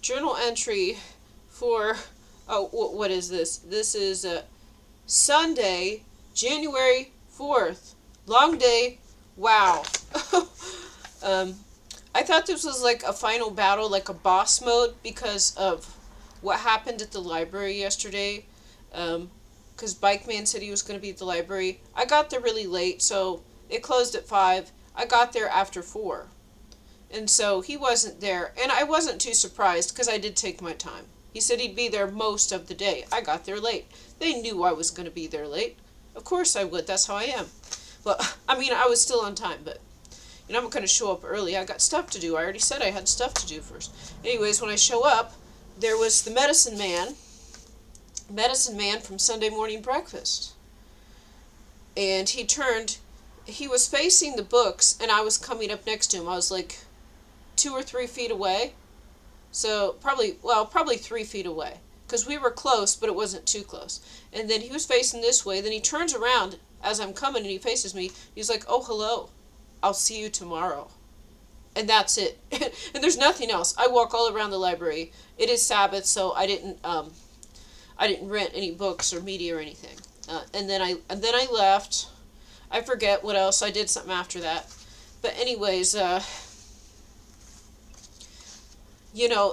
journal entry for, oh, what is this? This is Sunday, January 4th. Long day. Wow. um, I thought this was like a final battle, like a boss mode, because of what happened at the library yesterday. Because Bikeman said he was going to be at the library. I got there really late, so it closed at 5. I got there after 4. And so he wasn't there, and I wasn't too surprised because I did take my time. He said he'd be there most of the day. I got there late. They knew I was going to be there late. Of course I would. That's how I am. Well, I mean, I was still on time, but I'm not going to show up early. I got stuff to do. I already said I had stuff to do first. Anyways, when I show up, there was the medicine man from Sunday morning breakfast. And he was facing the books, and I was coming up next to him. I was like 2 or 3 feet away. So probably 3 feet away. Because we were close, but it wasn't too close. And then he was facing this way. Then he turns around as I'm coming, and he faces me. He's like, "Oh, hello. I'll see you tomorrow." And that's it. And there's nothing else. I walk all around the library. It is Sabbath, so I didn't rent any books or media or anything. And then I left. I forget what else. I did something after that. But anyways,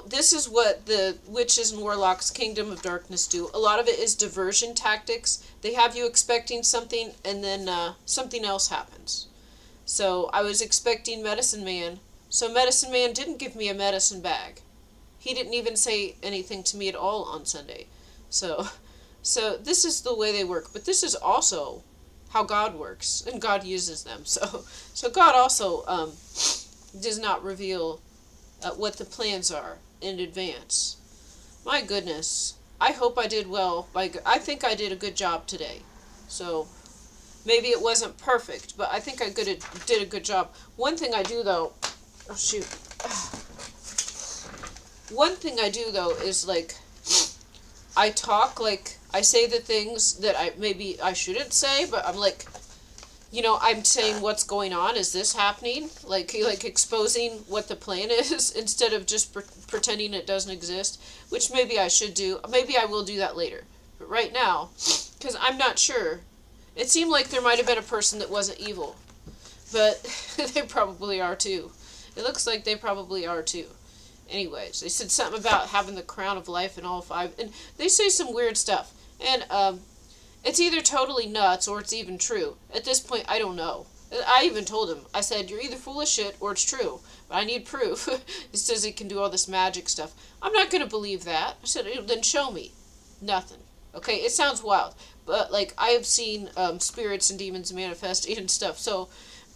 this is what the witches and warlocks, Kingdom of Darkness do. A lot of it is diversion tactics. They have you expecting something, and then something else happens. So I was expecting Medicine Man. So Medicine Man didn't give me a medicine bag. He didn't even say anything to me at all on Sunday. So this is the way they work. But this is also how God works, and God uses them. So God also does not reveal what the plans are in advance. My goodness. I hope I did well. I think I did a good job today. So maybe it wasn't perfect, but I think I did a good job. One thing I do though, oh shoot. One thing I do though is like, I talk like, I say the things that I shouldn't say, but I'm like, I'm saying what's going on. Is this happening? Like exposing what the plan is instead of just pretending it doesn't exist, which maybe I should do. Maybe I will do that later. But right now, because I'm not sure, it seemed like there might have been a person that wasn't evil, but they probably are too. It looks like they probably are too. Anyways, they said something about having the crown of life in all 5, and they say some weird stuff. And it's either totally nuts or it's even true. At this point, I don't know. I even told him, I said, "You're either full of shit or it's true. But I need proof." It says he can do all this magic stuff. I'm not going to believe that. I said, "Then show me." Nothing. Okay, it sounds wild. But, like, I have seen spirits and demons manifesting and stuff. So,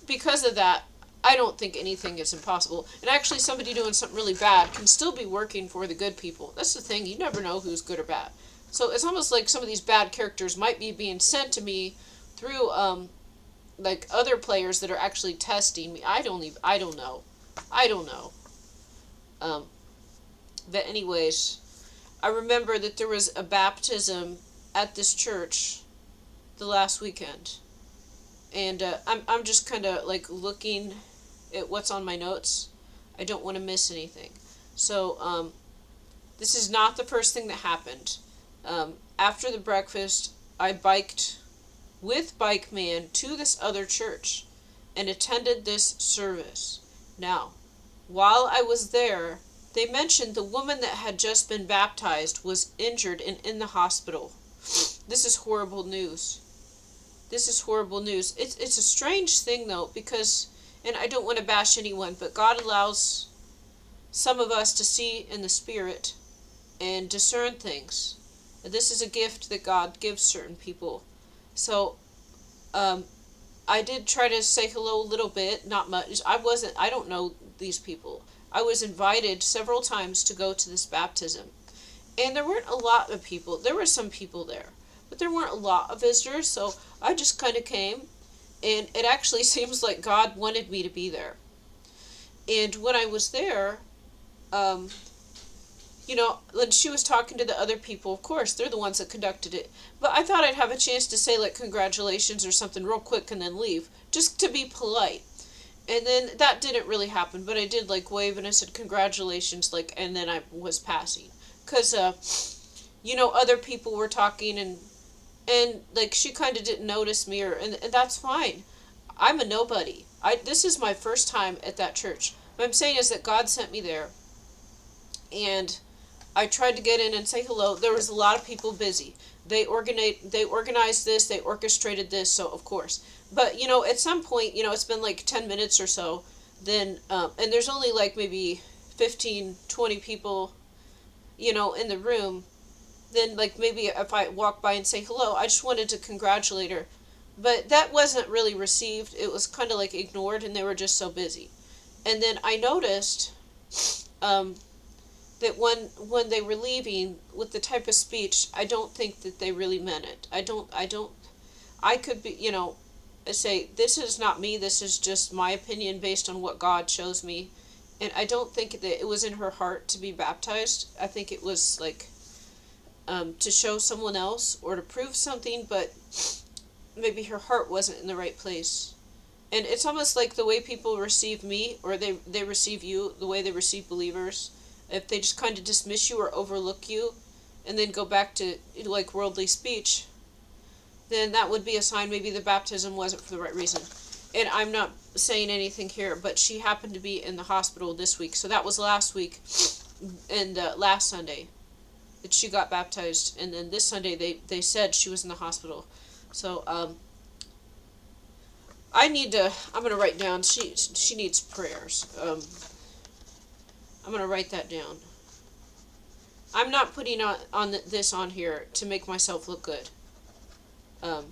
because of that, I don't think anything is impossible. And actually, somebody doing something really bad can still be working for the good people. That's the thing. You never know who's good or bad. So it's almost like some of these bad characters might be being sent to me through like other players that are actually testing me. I don't know. But anyways, I remember that there was a baptism at this church the last weekend, and I'm just kind of like looking at what's on my notes. I don't want to miss anything. So this is not the first thing that happened. After the breakfast, I biked with Bikeman to this other church and attended this service. Now, while I was there, they mentioned the woman that had just been baptized was injured and in the hospital. This is horrible news. This is horrible news. It's a strange thing though, because, and I don't want to bash anyone, but God allows some of us to see in the spirit and discern things. This is a gift that God gives certain people. So, I did try to say hello a little bit, not much. I don't know these people. I was invited several times to go to this baptism. And there weren't a lot of people. There were some people there, but there weren't a lot of visitors, so I just kind of came. And it actually seems like God wanted me to be there. And when I was there, when she was talking to the other people, of course, they're the ones that conducted it. But I thought I'd have a chance to say, like, congratulations or something real quick and then leave, just to be polite. And then that didn't really happen, but I did like wave and I said congratulations, like, and then I was passing. Because, other people were talking and like she kind of didn't notice me, and that's fine. I'm a nobody. This is my first time at that church. What I'm saying is that God sent me there, and I tried to get in and say hello. There was a lot of people busy. They organized this, they orchestrated this, so of course. But at some point, it's been like 10 minutes or so, then and there's only like maybe 15, 20 people, in the room. Then like maybe if I walk by and say hello, I just wanted to congratulate her. But that wasn't really received. It was kind of like ignored, and they were just so busy. And then I noticed um, that when they were leaving with the type of speech, I don't think that they really meant it. I could be, say, this is not me, this is just my opinion based on what God shows me. And I don't think that it was in her heart to be baptized. I think it was like to show someone else or to prove something, but maybe her heart wasn't in the right place. And it's almost like the way people receive me, or they receive you, the way they receive believers. If they just kind of dismiss you or overlook you, and then go back to like worldly speech, then that would be a sign maybe the baptism wasn't for the right reason. And I'm not saying anything here, but she happened to be in the hospital this week. So that was last week, and last Sunday that she got baptized, and then this Sunday they said she was in the hospital. So I'm gonna write down, she needs prayers. I'm gonna write that down. I'm not putting this on here to make myself look good. I'm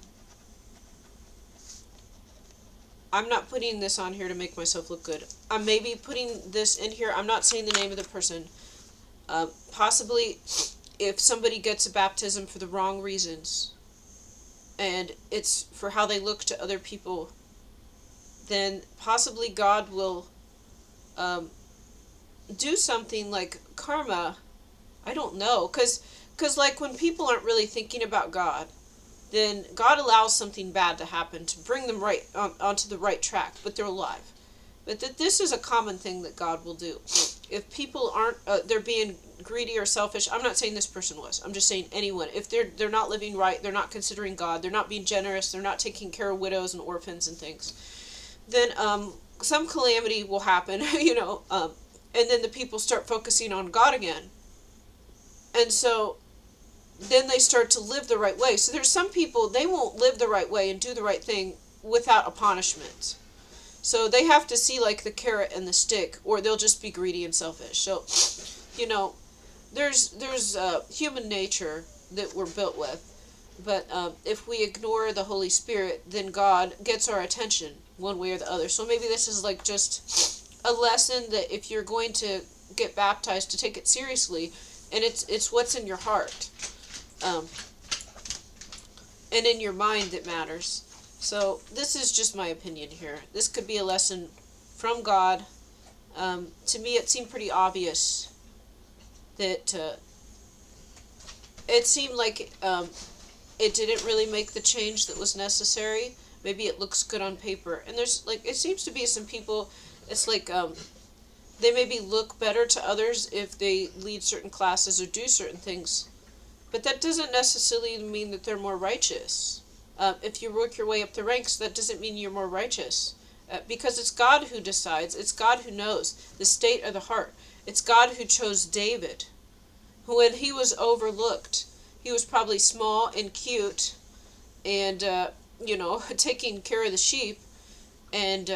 not putting this on here to make myself look good. I'm maybe putting this in here. I'm not saying the name of the person. Possibly, if somebody gets a baptism for the wrong reasons, and it's for how they look to other people, then possibly God will do something like karma. I don't know, cause like when people aren't really thinking about God, then God allows something bad to happen to bring them right onto the right track, but they're alive. But this is a common thing that God will do. If people aren't, they're being greedy or selfish. I'm not saying this person was. I'm just saying anyone. If they're not living right, they're not considering God, they're not being generous, they're not taking care of widows and orphans and things, then some calamity will happen, and then the people start focusing on God again. And so then they start to live the right way. So there's some people, they won't live the right way and do the right thing without a punishment. So they have to see like the carrot and the stick, or they'll just be greedy and selfish. So, there's human nature that we're built with. But if we ignore the Holy Spirit, then God gets our attention one way or the other. So maybe this is like just a lesson that if you're going to get baptized, to take it seriously, and it's what's in your heart, and in your mind that matters. So this is just my opinion here. This could be a lesson from God. To me, it seemed pretty obvious that it seemed like it didn't really make the change that was necessary. Maybe it looks good on paper, and there's like, it seems to be some people. It's like they maybe look better to others if they lead certain classes or do certain things, but that doesn't necessarily mean that they're more righteous. If you work your way up the ranks, that doesn't mean you're more righteous. Because it's God who decides. It's God who knows the state of the heart. It's God who chose David, who, when he was overlooked, he was probably small and cute and, taking care of the sheep. And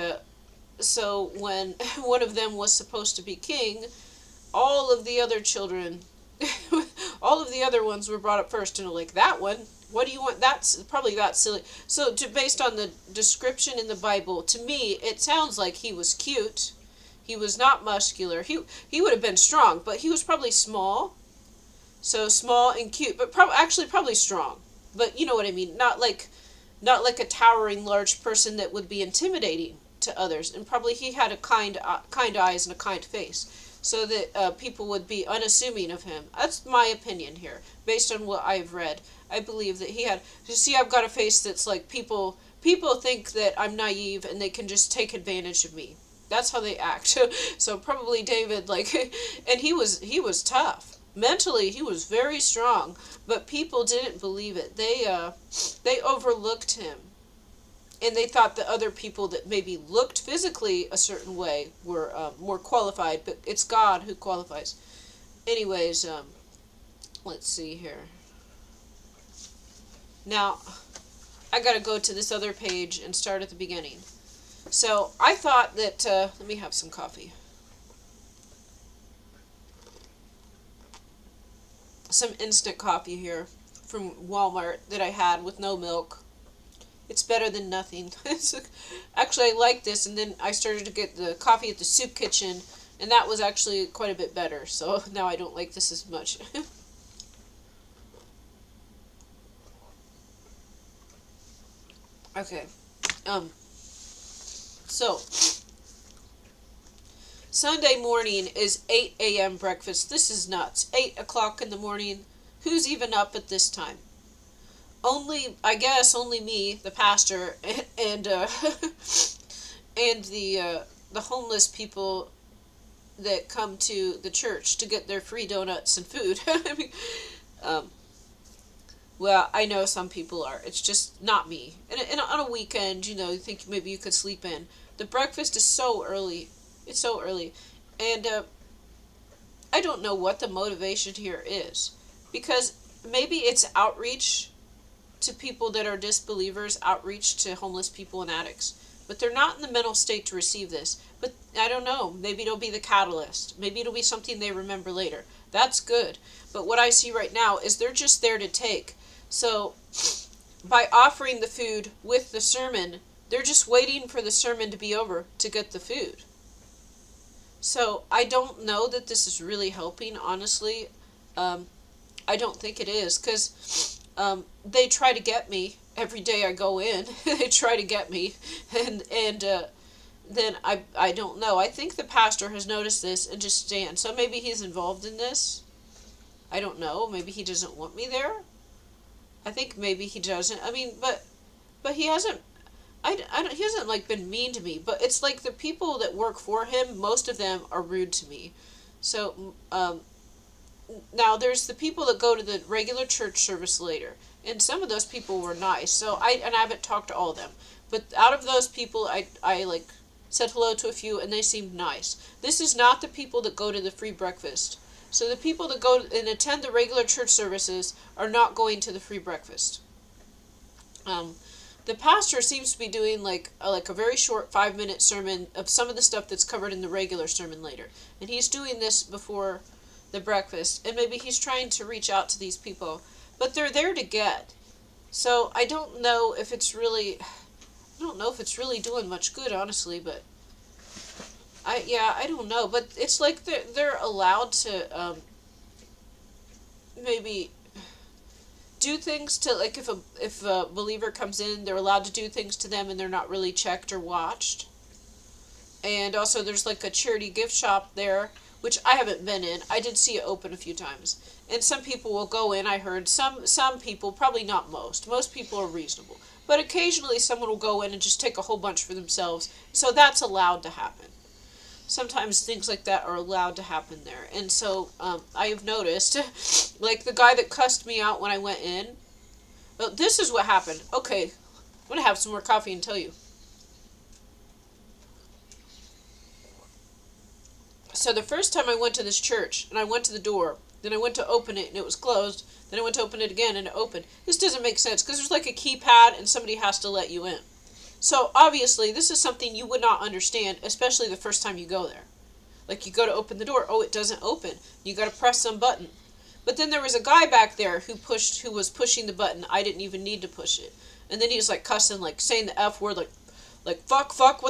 so when one of them was supposed to be king, all of the other children, all of the other ones were brought up first, and like, that one, what do you want? That's probably that silly. So based on the description in the Bible, to me, it sounds like he was cute. He was not muscular. He would have been strong, but he was probably small. So small and cute, but probably strong. But you know what I mean? Not like a towering large person that would be intimidating to others. And probably he had a kind eyes and a kind face, so that people would be unassuming of him. That's my opinion here, based on what I've read. I believe that he had. You see, I've got a face that's like people people think that I'm naive and they can just take advantage of me. That's how they act. So probably David, like, and he was tough. Mentally, he was very strong, but people didn't believe it. They overlooked him, and they thought that other people that maybe looked physically a certain way were more qualified. But it's God who qualifies. Anyways, let's see here. Now, I gotta go to this other page and start at the beginning. So I thought that, let me have some coffee. Some instant coffee here from Walmart that I had with no milk. It's better than nothing. Actually, I like this, and then I started to get the coffee at the soup kitchen, and that was actually quite a bit better. So now I don't like this as much. Okay. So Sunday morning is 8 a.m. breakfast. This is nuts. 8 o'clock in the morning. Who's even up at this time? I guess, only me, the pastor, and and the homeless people that come to the church to get their free donuts and food. I mean, um, well, I know some people are. It's just not me. And on a weekend, you think maybe you could sleep in. The breakfast is so early. It's so early. And I don't know what the motivation here is. Because maybe it's outreach to people that are disbelievers, outreach to homeless people and addicts. But they're not in the mental state to receive this. But I don't know. Maybe it'll be the catalyst. Maybe it'll be something they remember later. That's good. But what I see right now is they're just there to take. So by offering the food with the sermon, they're just waiting for the sermon to be over to get the food. So I don't know that this is really helping, honestly. I don't think it is, because they try to get me every day I go in. They try to get me, and then I don't know. I think the pastor has noticed this and just stands. So maybe he's involved in this. I don't know. Maybe he doesn't want me there. I think maybe he doesn't. I mean, but he hasn't. He hasn't like been mean to me. But it's like the people that work for him. Most of them are rude to me. So now there's the people that go to the regular church service later, and some of those people were nice. So I haven't talked to all of them. But out of those people, I like said hello to a few, and they seemed nice. This is not the people that go to the free breakfast. So the people that go and attend the regular church services are not going to the free breakfast. The pastor seems to be doing like a very short 5-minute sermon of some of the stuff that's covered in the regular sermon later. And he's doing this before the breakfast. And maybe he's trying to reach out to these people. But they're there to get. So I don't know if it's really doing much good, honestly, but I don't know, but it's like they're allowed to maybe do things to, like, if a believer comes in, they're allowed to do things to them and they're not really checked or watched. And also there's like a charity gift shop there, which I haven't been in. I did see it open a few times. And some people will go in, I heard. Some people, probably not most. Most people are reasonable. But occasionally someone will go in and just take a whole bunch for themselves. So that's allowed to happen. Sometimes things like that are allowed to happen there. And so I have noticed, like the guy that cussed me out when I went in. Well, this is what happened. Okay, I'm going to have some more coffee and tell you. So the first time I went to this church, and I went to the door, then I went to open it and it was closed, then I went to open it again and it opened. This doesn't make sense because there's like a keypad and somebody has to let you in. So obviously this is something you would not understand, especially the first time you go there. Like you go to open the door, oh, it doesn't open. You got to press some button. But then there was a guy back there who was pushing the button. I didn't even need to push it. And then he was like cussing, like saying the F word, like fuck, like,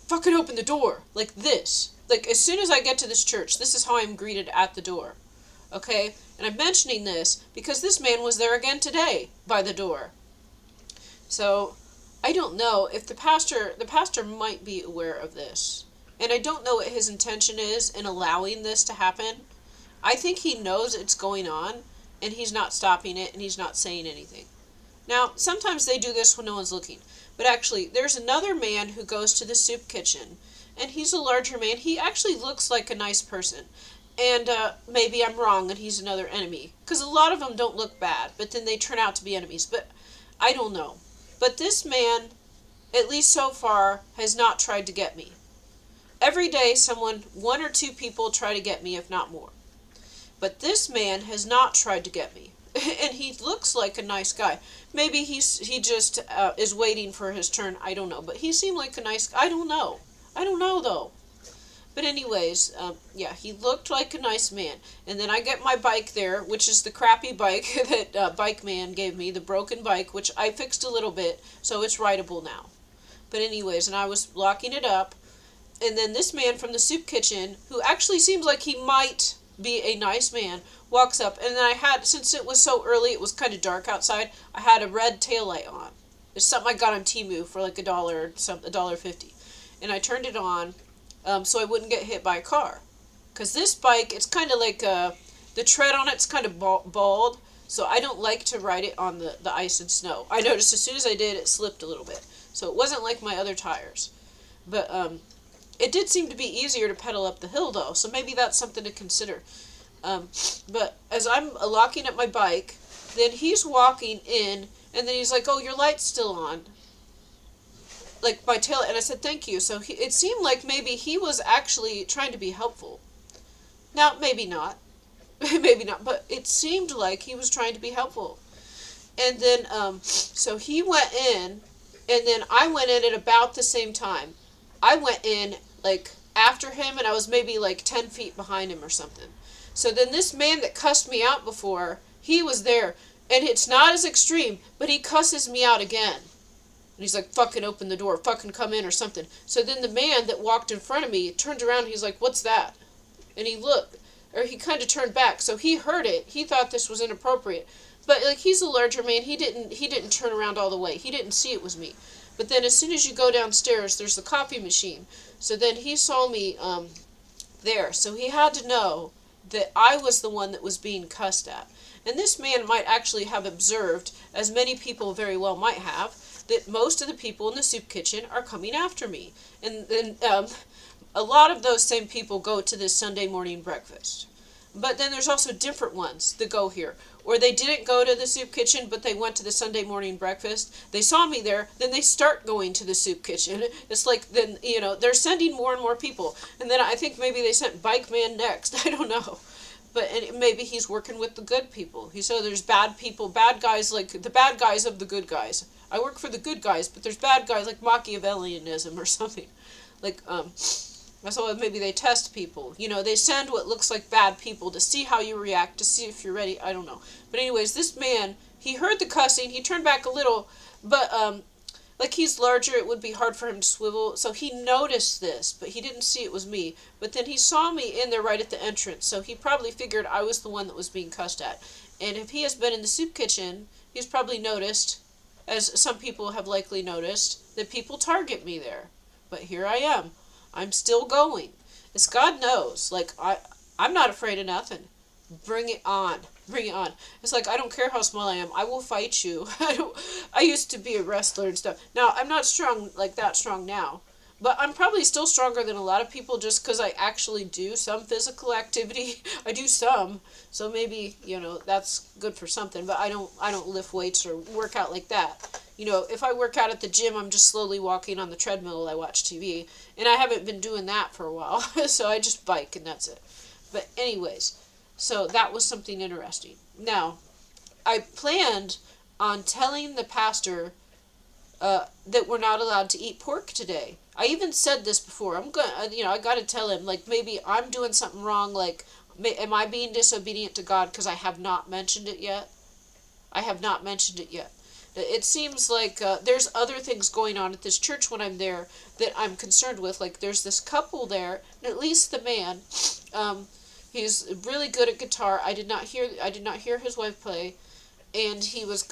fucking open the door, like this. Like, as soon as I get to this church, this is how I'm greeted at the door. Okay? And I'm mentioning this because this man was there again today by the door. So, I don't know if the pastor might be aware of this. And I don't know what his intention is in allowing this to happen. I think he knows it's going on, and he's not stopping it, and he's not saying anything. Now, sometimes they do this when no one's looking. But actually, there's another man who goes to the soup kitchen, and he's a larger man. He actually looks like a nice person. And maybe I'm wrong and he's another enemy. Because a lot of them don't look bad, but then they turn out to be enemies. But I don't know. But this man, at least so far, has not tried to get me. Every day, one or two people try to get me, if not more. But this man has not tried to get me. And he looks like a nice guy. Maybe he just is waiting for his turn. I don't know. But he seemed like a nice guy. I don't know. I don't know, though. But anyways, yeah, he looked like a nice man. And then I get my bike there, which is the crappy bike that bikeman gave me, the broken bike, which I fixed a little bit, so it's rideable now. But anyways, and I was locking it up. And then this man from the soup kitchen, who actually seems like he might be a nice man, walks up. And then I had, since it was so early, it was kind of dark outside, I had a red taillight on. It's something I got on Temu for like $1.50. And I turned it on so I wouldn't get hit by a car. Because this bike, it's kind of like, the tread on it's kind of bald, so I don't like to ride it on the ice and snow. I noticed as soon as I did, it slipped a little bit. So it wasn't like my other tires. But it did seem to be easier to pedal up the hill, though, so maybe that's something to consider. But as I'm locking up my bike, then he's walking in, and then he's like, oh, your light's still on. Like my tail, and I said, thank you. So it seemed like maybe he was actually trying to be helpful. Now, maybe not. Maybe not, but it seemed like he was trying to be helpful. And then, so he went in, and then I went in at about the same time. I went in, like, after him, and I was maybe, like, 10 feet behind him or something. So then this man that cussed me out before, he was there, and it's not as extreme, but he cusses me out again. And he's like, fucking open the door, fucking come in or something. So then the man that walked in front of me turned around and he's like, what's that? And he looked, or he kind of turned back. So he heard it. He thought this was inappropriate. But like he's a larger man, he didn't turn around all the way. He didn't see it was me. But then as soon as you go downstairs, there's the coffee machine. So then he saw me there. So he had to know that I was the one that was being cussed at. And this man might actually have observed, as many people very well might have, that most of the people in the soup kitchen are coming after me. And then a lot of those same people go to this Sunday morning breakfast. But then there's also different ones that go here. Or they didn't go to the soup kitchen, but they went to the Sunday morning breakfast. They saw me there, then they start going to the soup kitchen. It's like, then, they're sending more and more people. And then I think maybe they sent Bikeman next. I don't know. But maybe he's working with the good people. He said there's bad people, bad guys, like the bad guys of the good guys. I work for the good guys, but there's bad guys like Machiavellianism or something. Like, so maybe they test people. They send what looks like bad people to see how you react, to see if you're ready. I don't know. But anyways, this man, he heard the cussing. He turned back a little, but like he's larger, it would be hard for him to swivel. So he noticed this, but he didn't see it was me. But then he saw me in there right at the entrance. So he probably figured I was the one that was being cussed at. And if he has been in the soup kitchen, he's probably noticed, as some people have likely noticed, that people target me there. But here I am. I'm still going. As God knows, like, I'm not afraid of nothing. Bring it on. Bring it on. It's like, I don't care how small I am. I will fight you. I used to be a wrestler and stuff. Now, I'm not that strong now. But I'm probably still stronger than a lot of people just because I actually do some physical activity. I do some. So maybe, that's good for something. But I don't lift weights or work out like that. If I work out at the gym, I'm just slowly walking on the treadmill while I watch TV. And I haven't been doing that for a while. So I just bike and that's it. But anyways, so that was something interesting. Now, I planned on telling the pastor that we're not allowed to eat pork today. I even said this before. I got to tell him, like, maybe I'm doing something wrong. Like, am I being disobedient to God because I have not mentioned it yet? I have not mentioned it yet. It seems like there's other things going on at this church when I'm there that I'm concerned with. Like, there's this couple there, and at least the man, he's really good at guitar. I did not hear his wife play. And he was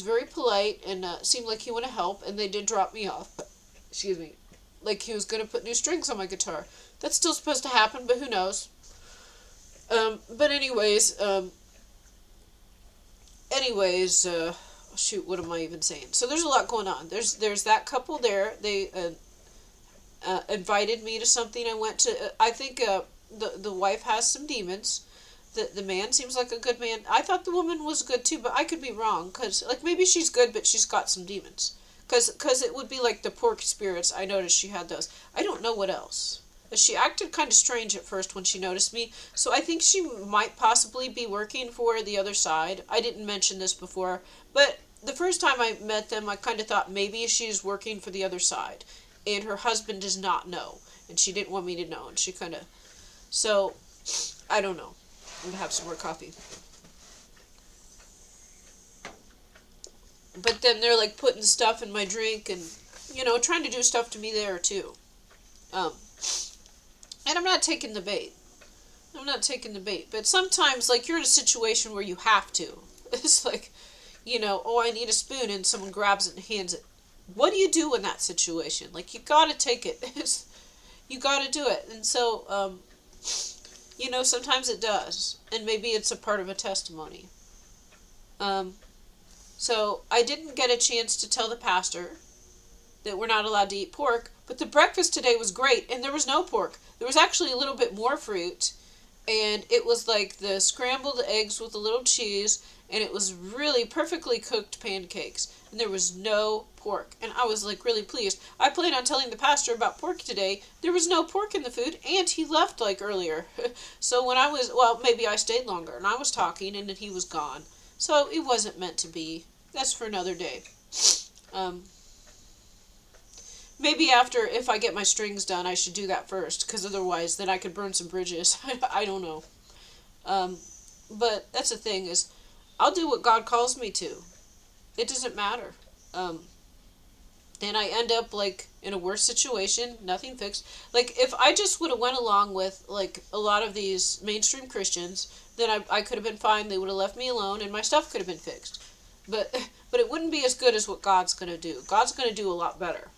very polite and seemed like he wanted to help, and they did drop me off. Excuse me. Like he was going to put new strings on my guitar. That's still supposed to happen, but who knows. But anyways, shoot, what am I even saying? So there's a lot going on. There's that couple there. They invited me to something. I went to. I think the wife has some demons. The man seems like a good man. I thought the woman was good too, but I could be wrong, because like maybe she's good, but she's got some demons. Because it would be like the pork spirits. I noticed she had those. I don't know what else. She acted kind of strange at first when she noticed me, so I think she might possibly be working for the other side. I didn't mention this before, but the first time I met them, I kind of thought maybe she's working for the other side, and her husband does not know, and she didn't want me to know, and she kind of... So, I don't know. I'm going to have some more coffee. But then they're like putting stuff in my drink and, trying to do stuff to me there too. And I'm not taking the bait. But sometimes, like, you're in a situation where you have to. It's like, oh, I need a spoon, and someone grabs it and hands it. What do you do in that situation? Like, you gotta take it. You gotta do it. And so, sometimes it does. And maybe it's a part of a testimony. So I didn't get a chance to tell the pastor that we're not allowed to eat pork, but the breakfast today was great, and there was no pork. There was actually a little bit more fruit, and it was like the scrambled eggs with a little cheese, and it was really perfectly cooked pancakes, and there was no pork, and I was like really pleased. I planned on telling the pastor about pork today. There was no pork in the food, and he left like earlier. So when maybe I stayed longer, and I was talking, and then he was gone. So it wasn't meant to be. That's for another day. Maybe if I get my strings done, I should do that first, because otherwise then I could burn some bridges. I don't know. But that's the thing, is I'll do what God calls me to. It doesn't matter. And I end up like in a worse situation, nothing fixed. Like if I just would have went along with like a lot of these mainstream Christians, then I could have been fine. They would have left me alone, and my stuff could have been fixed. But it wouldn't be as good as what God's going to do. God's going to do a lot better.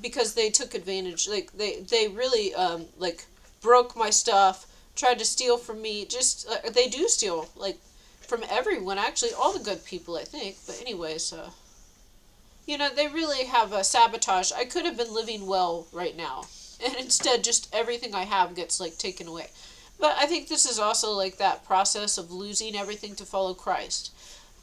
Because they took advantage. Like they really like broke my stuff, tried to steal from me. Just they do steal like from everyone. Actually, all the good people, I think. But anyways, they really have sabotage. I could have been living well right now, and instead, just everything I have gets like taken away. But I think this is also like that process of losing everything to follow Christ.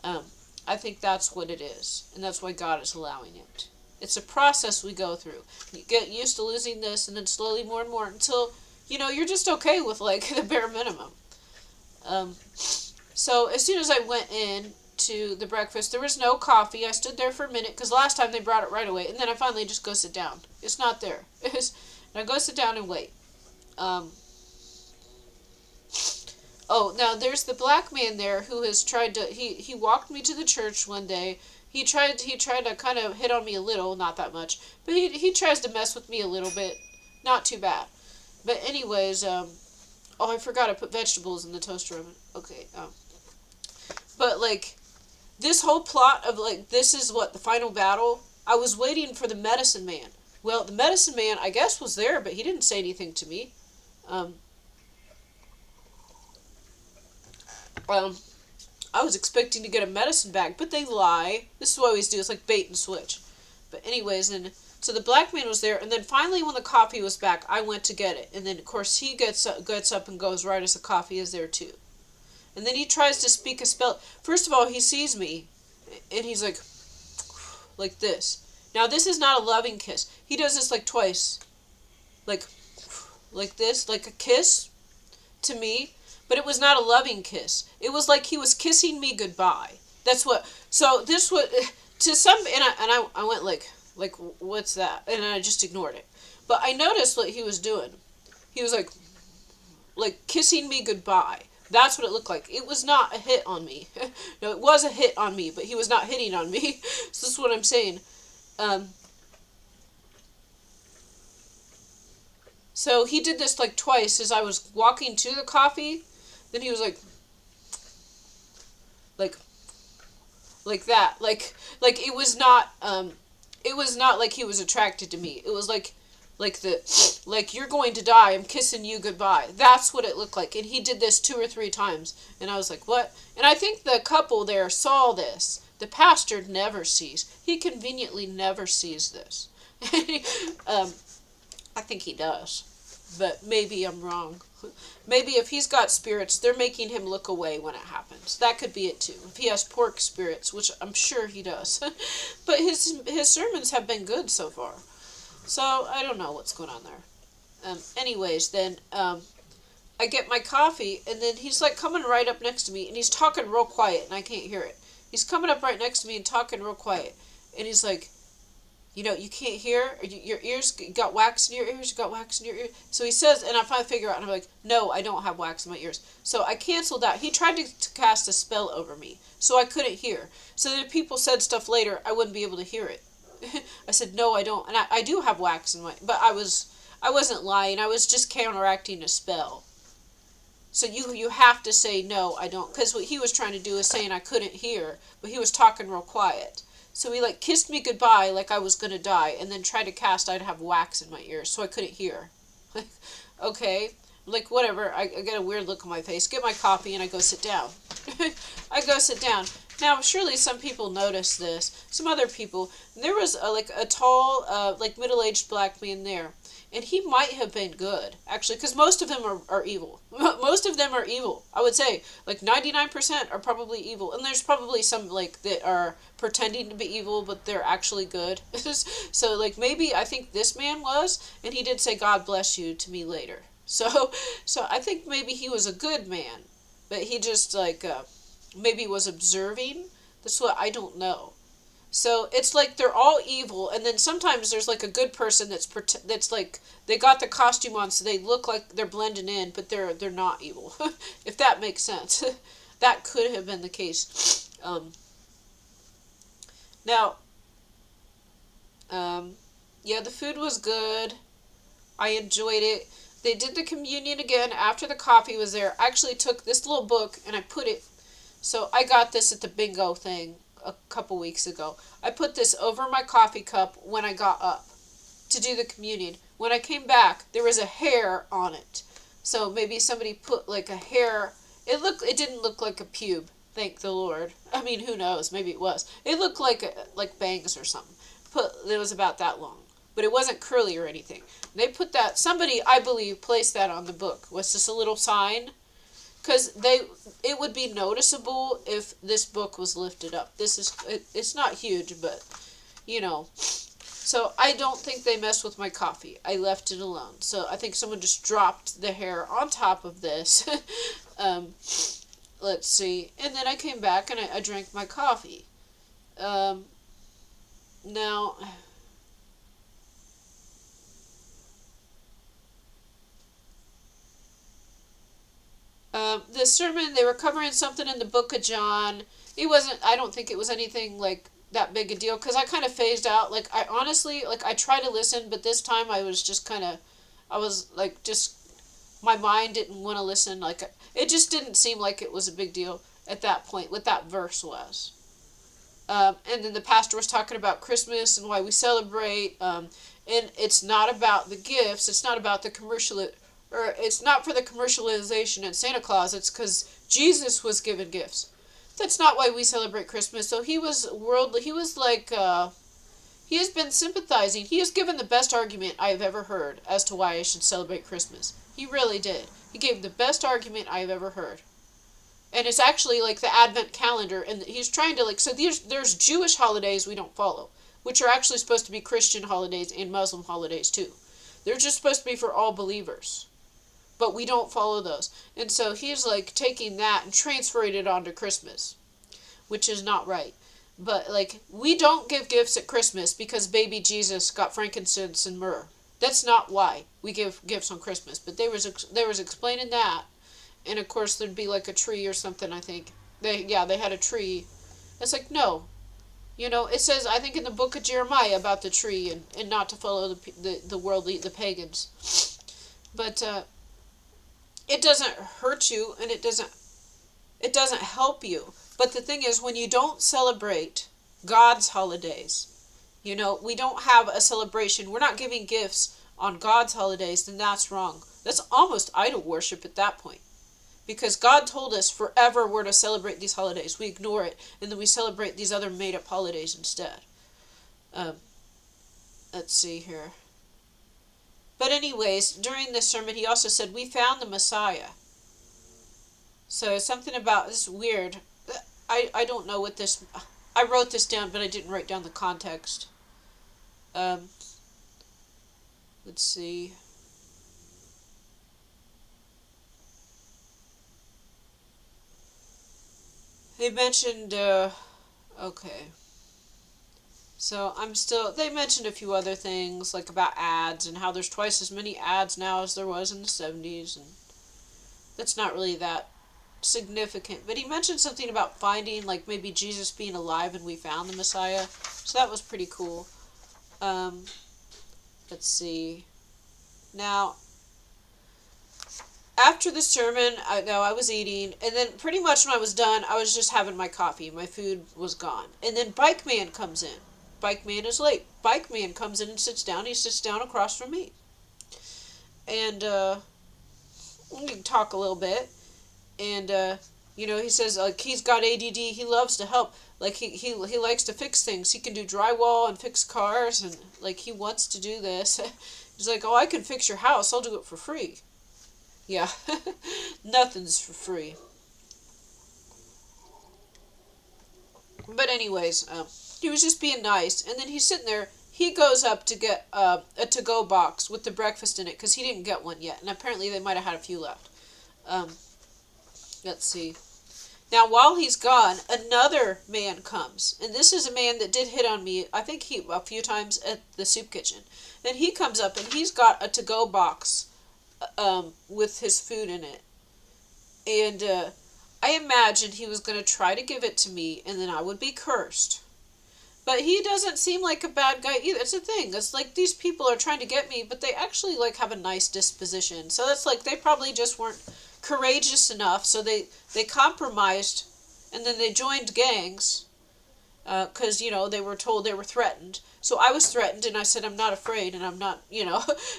I think that's what it is, and that's why God is allowing it. It's a process we go through. You get used to losing this, and then slowly more and more until, you're just okay with, like, the bare minimum. So as soon as I went in to the breakfast, there was no coffee. I stood there for a minute, because last time they brought it right away, and then I finally just go sit down. It's not there. And I go sit down and wait. Oh, now there's the black man there who has tried to, he walked me to the church one day. He tried to kind of hit on me a little, not that much, but he tries to mess with me a little bit. Not too bad. But anyways, I forgot I put vegetables in the toaster oven. Okay, but like, this whole plot of like, this is what, the final battle? I was waiting for the medicine man. Well, the medicine man, I guess, was there, but he didn't say anything to me. I was expecting to get a medicine bag, but they lie. This is what I always do. It's like bait and switch. But anyways, so the black man was there, and then finally when the coffee was back, I went to get it. And then, of course, he gets up and goes right as the coffee is there, too. And then he tries to speak a spell. First of all, he sees me, and he's like this. Now, this is not a loving kiss. He does this like twice. Like this, like a kiss to me. But it was not a loving kiss. It was like he was kissing me goodbye. That's what. So this was to some, and I went like what's that? And I just ignored it. But I noticed what he was doing. He was like kissing me goodbye. That's what it looked like. It was not a hit on me. No, it was a hit on me, but he was not hitting on me. So this is what I'm saying. So he did this like twice as I was walking to the coffee. Then he was like that, like it was not like he was attracted to me. It was like like you're going to die, I'm kissing you goodbye. That's what it looked like. And he did this 2 or 3 times. And I was like, what? And I think the couple there saw this. The pastor never sees. He conveniently never sees this. I think he does. But maybe I'm wrong. Maybe if he's got spirits, they're making him look away when it happens. That could be it too. If he has pork spirits, which I'm sure he does. But his sermons have been good so far. So I don't know what's going on there. Anyways, then I get my coffee, and then he's like coming right up next to me, and he's talking real quiet, and I can't hear it. He's coming up right next to me and talking real quiet, and he's like, you can't hear? Your ears got wax in your ears? You got wax in your ears? So he says, and I finally figure out, and I'm like, no, I don't have wax in my ears. So I canceled that. He tried to cast a spell over me, so I couldn't hear. So that if people said stuff later, I wouldn't be able to hear it. I said, no, I don't. And I do have wax in my, but I wasn't lying. I was just counteracting a spell. So you have to say, no, I don't. Because what he was trying to do is saying I couldn't hear, but he was talking real quiet. So he like kissed me goodbye like I was going to die, and then tried to cast I'd have wax in my ears, so I couldn't hear. Like, okay. Like, whatever. I get a weird look on my face, get my coffee, and I go sit down. I go sit down. Now, surely some people notice this. Some other people. There was a tall, middle-aged black man there. And he might have been good, actually, because most of them are evil. Most of them are evil. I would say, 99% are probably evil. And there's probably some, that are pretending to be evil, but they're actually good. So, maybe I think this man was, and he did say, God bless you to me later. So I think maybe he was a good man, but he just, maybe was observing. That's what I don't know. So it's like they're all evil, and then sometimes there's a good person that's they got the costume on, so they look like they're blending in, but they're not evil. If that makes sense. That could have been the case. Now, the food was good. I enjoyed it. They did the communion again after the coffee was there. I actually took this little book and I put it. So I got this at the bingo thing a couple weeks ago. I put this over my coffee cup when I got up to do the communion. When I came back, there was a hair on it. So maybe somebody put a hair. It didn't look like a pube. Thank the Lord. I mean, who knows? Maybe it was. It looked like bangs or something. It was about that long. But it wasn't curly or anything. They put that, somebody, I believe, placed that on the book. Was this a little sign? Because it would be noticeable if this book was lifted up. It's not huge, but, So I don't think they messed with my coffee. I left it alone. So I think someone just dropped the hair on top of this. Let's see. And then I came back and I drank my coffee. Now... the sermon, they were covering something in the book of John. I don't think it was anything that big a deal, because I kind of phased out. I honestly, I try to listen, but this time I was just my mind didn't want to listen. It just didn't seem like it was a big deal at that point, what that verse was. And then the pastor was talking about Christmas and why we celebrate, and it's not about the gifts, it's not about the it's not for the commercialization in Santa Claus, it's because Jesus was given gifts. That's not why we celebrate Christmas. So he was worldly, he was he has been sympathizing. He has given the best argument I have ever heard as to why I should celebrate Christmas. He really did. He gave the best argument I have ever heard. And it's actually the Advent calendar, and he's trying to so there's Jewish holidays we don't follow, which are actually supposed to be Christian holidays and Muslim holidays too. They're just supposed to be for all believers. But we don't follow those. And so he's taking that and transferring it onto Christmas, which is not right. But we don't give gifts at Christmas because baby Jesus got frankincense and myrrh. That's not why we give gifts on Christmas. But they was explaining that, and of course there'd be a tree or something. I think they had a tree. It's no, it says, I think in the book of Jeremiah about the tree and not to follow the worldly, the pagans. But it doesn't hurt you, and it doesn't help you. But the thing is, when you don't celebrate God's holidays, we don't have a celebration. We're not giving gifts on God's holidays, then that's wrong. That's almost idol worship at that point. Because God told us forever we're to celebrate these holidays. We ignore it, and then we celebrate these other made-up holidays instead. Um, let's see here. But anyways, during this sermon, he also said, we found the Messiah. So something about, this is weird. I don't know what this, I wrote this down, but I didn't write down the context. Let's see. They mentioned, okay. So they mentioned a few other things, like about ads, and how there's twice as many ads now as there was in the 70s, and that's not really that significant. But he mentioned something about finding, like, maybe Jesus being alive and we found the Messiah. So that was pretty cool. Let's see. Now, after the sermon, I was eating, and then pretty much when I was done, I was just having my coffee. My food was gone. And then Bikeman comes in. Bikeman is late. Bikeman comes in and sits down. He sits down across from me. And we talk a little bit. And, he says, like, he's got ADD. He loves to help. Like, he likes to fix things. He can do drywall and fix cars, and, like, he wants to do this. He's like, oh, I can fix your house. I'll do it for free. Yeah, nothing's for free. But anyways, he was just being nice. And then he's sitting there. He goes up to get a to-go box with the breakfast in it, because he didn't get one yet. And apparently they might have had a few left. Let's see. Now, while he's gone, another man comes. And this is a man that did hit on me, I think a few times at the soup kitchen. And he comes up, and he's got a to-go box with his food in it. And I imagined he was going to try to give it to me, and then I would be cursed. But he doesn't seem like a bad guy either. It's a thing. It's like these people are trying to get me, but they actually, like, have a nice disposition. So that's like they probably just weren't courageous enough, so they compromised, and then they joined gangs, because, they were told they were threatened. So I was threatened, and I said, I'm not afraid, and I'm not,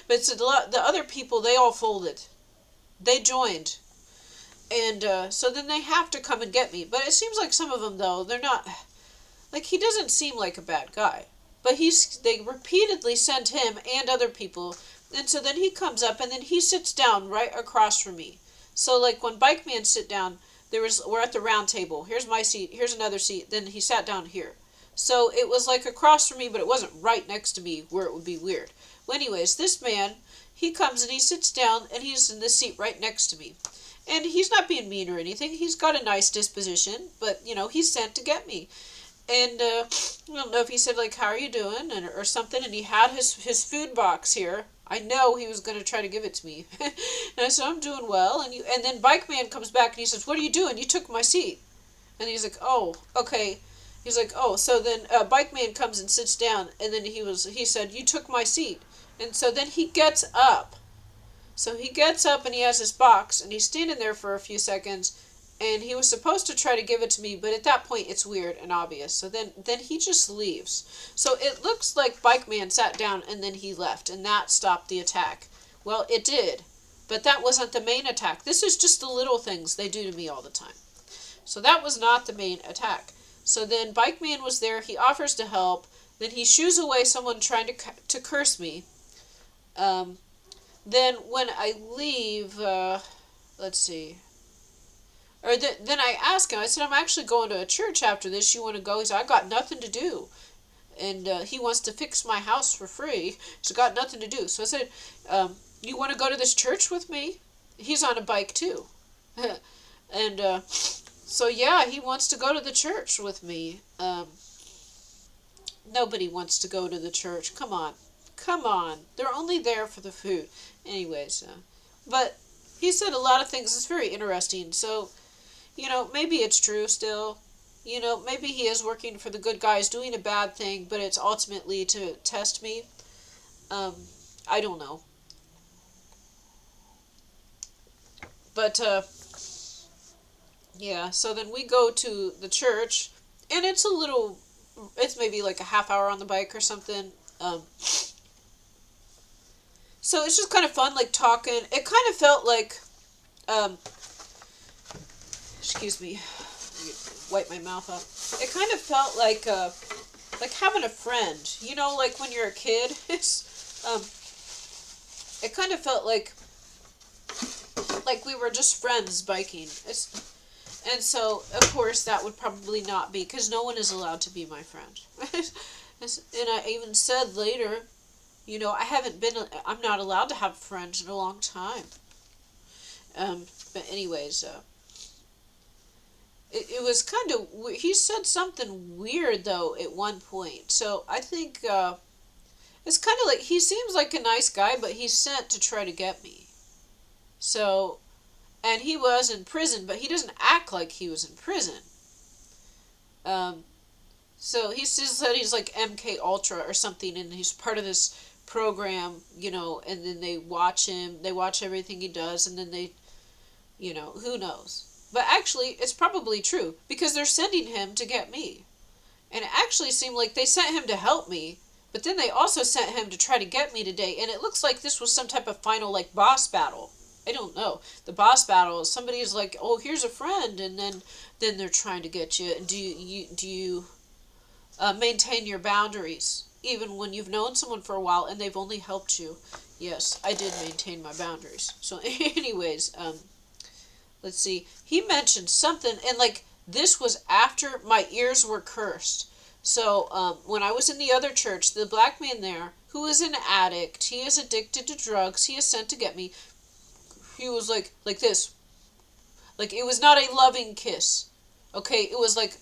but so the other people, they all folded. They joined. And so then they have to come and get me. But it seems like some of them, though, they're not, like, he doesn't seem like a bad guy. But they repeatedly sent him and other people. And so then he comes up, and then he sits down right across from me. So, like, when Bikeman sit down, we're at the round table. Here's my seat. Here's another seat. Then he sat down here. So it was, like, across from me, but it wasn't right next to me where it would be weird. Well, anyways, this man, he comes and he sits down, and he's in this seat right next to me. And he's not being mean or anything. He's got a nice disposition, but, he's sent to get me. And I don't know if he said, like, how are you doing, or something, and he had his food box here. I know he was going to try to give it to me. And I said, I'm doing well. And then Bikeman comes back, and he says, what are you doing? You took my seat. And he's like, oh, okay. He's like, oh, so then Bikeman comes and sits down, and then he said, you took my seat. And so then he gets up. So he gets up, and he has his box, and he's standing there for a few seconds, and he was supposed to try to give it to me, but at that point it's weird and obvious. So then he just leaves. So it looks like Bikeman sat down and then he left, and that stopped the attack. Well, it did, but that wasn't the main attack. This is just the little things they do to me all the time. So that was not the main attack. So then Bikeman was there. He offers to help. Then he shoos away someone trying to curse me. Then when I leave, let's see. Then I asked him, I said, I'm actually going to a church after this. You want to go? He said, I got nothing to do. And he wants to fix my house for free. So got nothing to do. So I said, you want to go to this church with me? He's on a bike too. And so yeah, he wants to go to the church with me. Nobody wants to go to the church. Come on. They're only there for the food. Anyways, but he said a lot of things. It's very interesting. So, maybe it's true still. Maybe he is working for the good guys, doing a bad thing, but it's ultimately to test me. I don't know. But, yeah, so then we go to the church, and it's maybe like a half hour on the bike or something. So it's just kind of fun, like talking. It kind of felt like, um, excuse me, wipe my mouth off. It kind of felt like having a friend. You know, like when you're a kid. It kind of felt like we were just friends biking. And so, of course, that would probably not be, because no one is allowed to be my friend. And I even said later, I'm not allowed to have friends in a long time. But anyways, it was kind of, he said something weird, though, at one point. So I think, it's kind of like, he seems like a nice guy, but he's sent to try to get me. So, and he was in prison, but he doesn't act like he was in prison. So he said he's like MK Ultra or something, and he's part of this program, and then they watch him, they watch everything he does, and then they, who knows. But actually, it's probably true, because they're sending him to get me. And it actually seemed like they sent him to help me, but then they also sent him to try to get me today, and it looks like this was some type of final, like, boss battle. I don't know. The boss battle is somebody's like, oh, here's a friend, and then they're trying to get you. Do you maintain your boundaries, even when you've known someone for a while and they've only helped you? Yes, I did maintain my boundaries. So anyways, let's see. He mentioned something, and like, this was after my ears were cursed. So when I was in the other church, the black man there, who is an addict, he is addicted to drugs, he is sent to get me. He was like this. Like, it was not a loving kiss. Okay, it was like,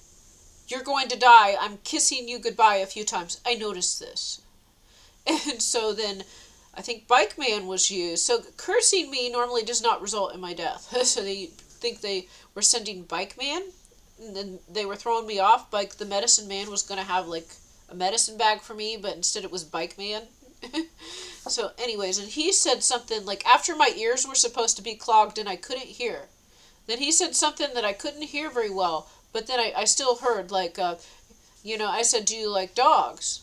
you're going to die, I'm kissing you goodbye a few times. I noticed this. And so then, I think bikeman was used. So cursing me normally does not result in my death. So they think they were sending bikeman, and then they were throwing me off. Like, the medicine man was going to have like a medicine bag for me, but instead it was bikeman. So anyways, and he said something like, after my ears were supposed to be clogged and I couldn't hear, then he said something that I couldn't hear very well, but then I still heard, like, I said, do you like dogs?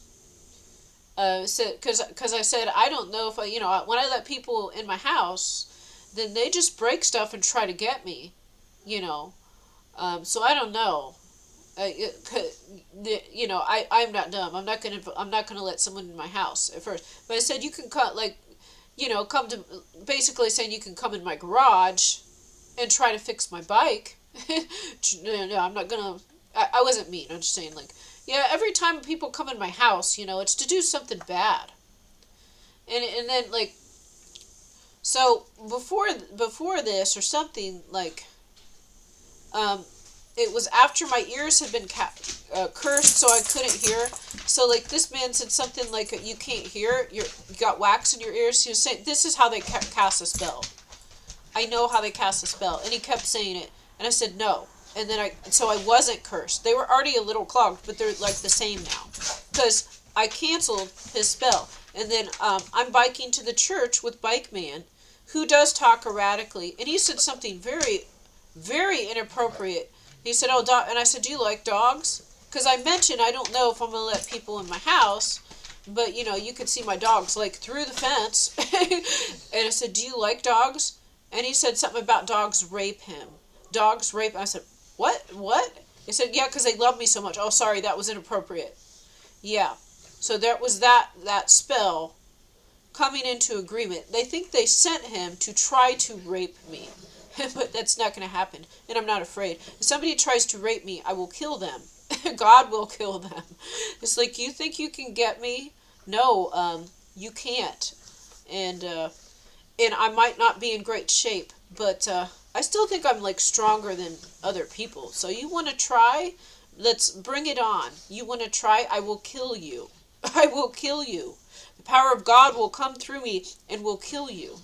Because I said, I don't know if when I let people in my house, then they just break stuff and try to get me, so I don't know. I'm not dumb. I'm not gonna let someone in my house at first. But I said, you can come to, basically saying you can come in my garage and try to fix my bike. No, I'm not gonna. I wasn't mean. I'm just saying, like, yeah, every time people come in my house, it's to do something bad. And then, like, so before this or something, like, it was after my ears had been cursed, so I couldn't hear. So, like, this man said something like, you can't hear, you got wax in your ears. He was saying, this is how they cast a spell. I know how they cast a spell. And he kept saying it. And I said, no. And then so I wasn't cursed. They were already a little clogged, but they're, like, the same now. Because I canceled his spell. And then I'm biking to the church with Bikeman, who does talk erratically. And he said something very, very inappropriate. He said, oh, and I said, do you like dogs? Because I mentioned, I don't know if I'm going to let people in my house, but, you could see my dogs, like, through the fence. And I said, do you like dogs? And he said something about dogs rape him. Dogs rape. I said, what? He said, yeah, because they love me so much. Oh, sorry, that was inappropriate. Yeah. So there was that spell coming into agreement. They think they sent him to try to rape me. But that's not going to happen. And I'm not afraid. If somebody tries to rape me, I will kill them. God will kill them. It's like, you think you can get me? No, you can't. And I might not be in great shape, but I still think I'm, like, stronger than other people. So you want to try? Let's bring it on. You want to try? I will kill you. I will kill you. The power of God will come through me and will kill you.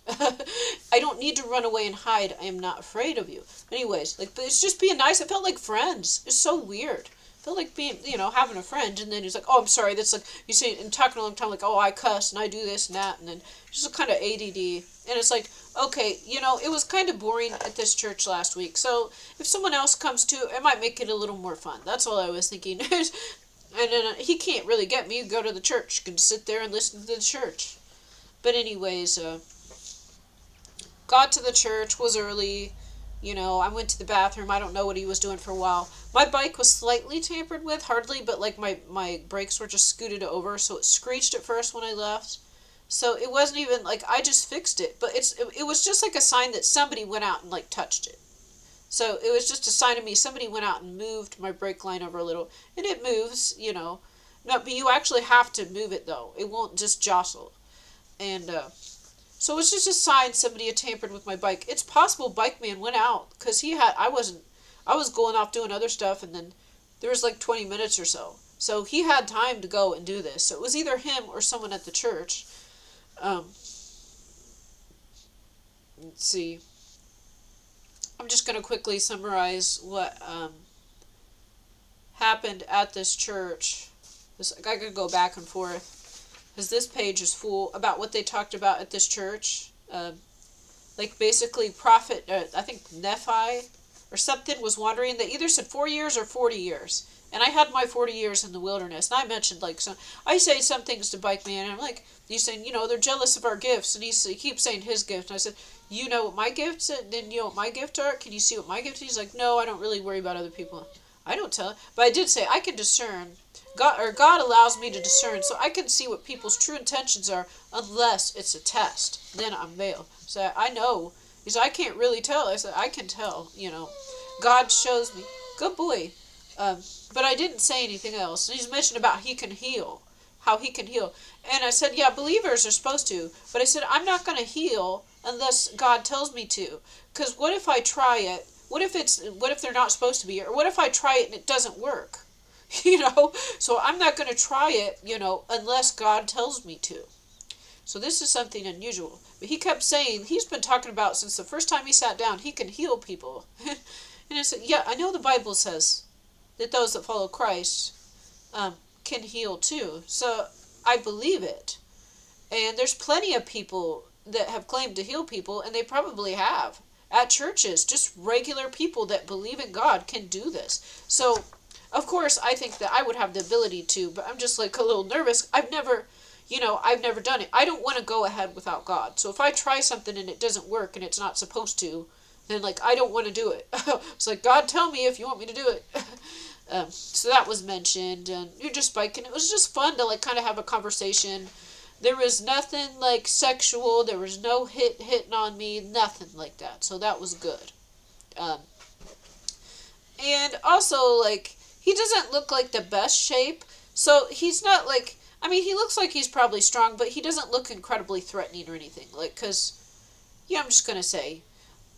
I don't need to run away and hide. I am not afraid of you. Anyways, like, but it's just being nice. It felt like friends. It's so weird. It felt like being, having a friend, and then he's like, oh, I'm sorry. That's like, you say, and talking a long time, like, oh, I cuss, and I do this and that, and then just kind of ADD. And it's like, okay, it was kind of boring at this church last week. So if someone else comes too, it might make it a little more fun. That's all I was thinking. And then he can't really get me. You go to the church. You can sit there and listen to the church. But anyways, got to the church, was early. I went to the bathroom. I don't know what he was doing for a while. My bike was slightly tampered with, hardly, but like my brakes were just scooted over, so it screeched at first when I left. So it wasn't even like I just fixed it, but it was just like a sign that somebody went out and like touched it. So it was just a sign to me somebody went out and moved my brake line over a little, and it moves. No, but you actually have to move it though. It won't just jostle. And so it's just a sign somebody had tampered with my bike. It's possible bikeman went out because I was going off doing other stuff, and then there was like 20 minutes or so. So he had time to go and do this. So it was either him or someone at the church. Let's see. I'm just going to quickly summarize what happened at this church. I could go back and forth because this page is full about what they talked about at this church. Like basically prophet, I think Nephi or something was wandering. They either said 4 years or 40 years. And I had my 40 years in the wilderness. And I mentioned like I say some things to Bike Man. And I'm like, he's saying, they're jealous of our gifts. And he keeps saying his gift. And I said, you know what my gifts are? Then you know what my gifts are? Can you see what my gift is? He's like, no, I don't really worry about other people. I don't tell. But I did say I can discern. God allows me to discern, so I can see what people's true intentions are, unless it's a test. Then I'm veiled. So I know. He said, I can't really tell. I said, I can tell. God shows me. Good boy. But I didn't say anything else. And he's mentioned about he can heal. How he can heal. And I said, yeah, believers are supposed to. But I said, I'm not going to heal unless God tells me to. Because what if I try it? What if they're not supposed to be? Or what if I try it and it doesn't work? So I'm not going to try it, unless God tells me to. So this is something unusual. But he kept saying, he's been talking about since the first time he sat down, he can heal people. And I said, yeah, I know the Bible says that those that follow Christ can heal too. So I believe it. And there's plenty of people that have claimed to heal people, and they probably have. At churches, just regular people that believe in God can do this. So, of course, I think that I would have the ability to, but I'm just like a little nervous. I've never done it. I don't want to go ahead without God. So if I try something and it doesn't work and it's not supposed to, then like I don't want to do it. It's like, God, tell me if you want me to do it. So that was mentioned, and you're just biking. It was just fun to like kind of have a conversation. There was nothing like sexual. There was no hitting on me. Nothing like that. So that was good. And also like he doesn't look like the best shape. So he's not like. I mean, he looks like he's probably strong, but he doesn't look incredibly threatening or anything. Like, cause, yeah, I'm just gonna say,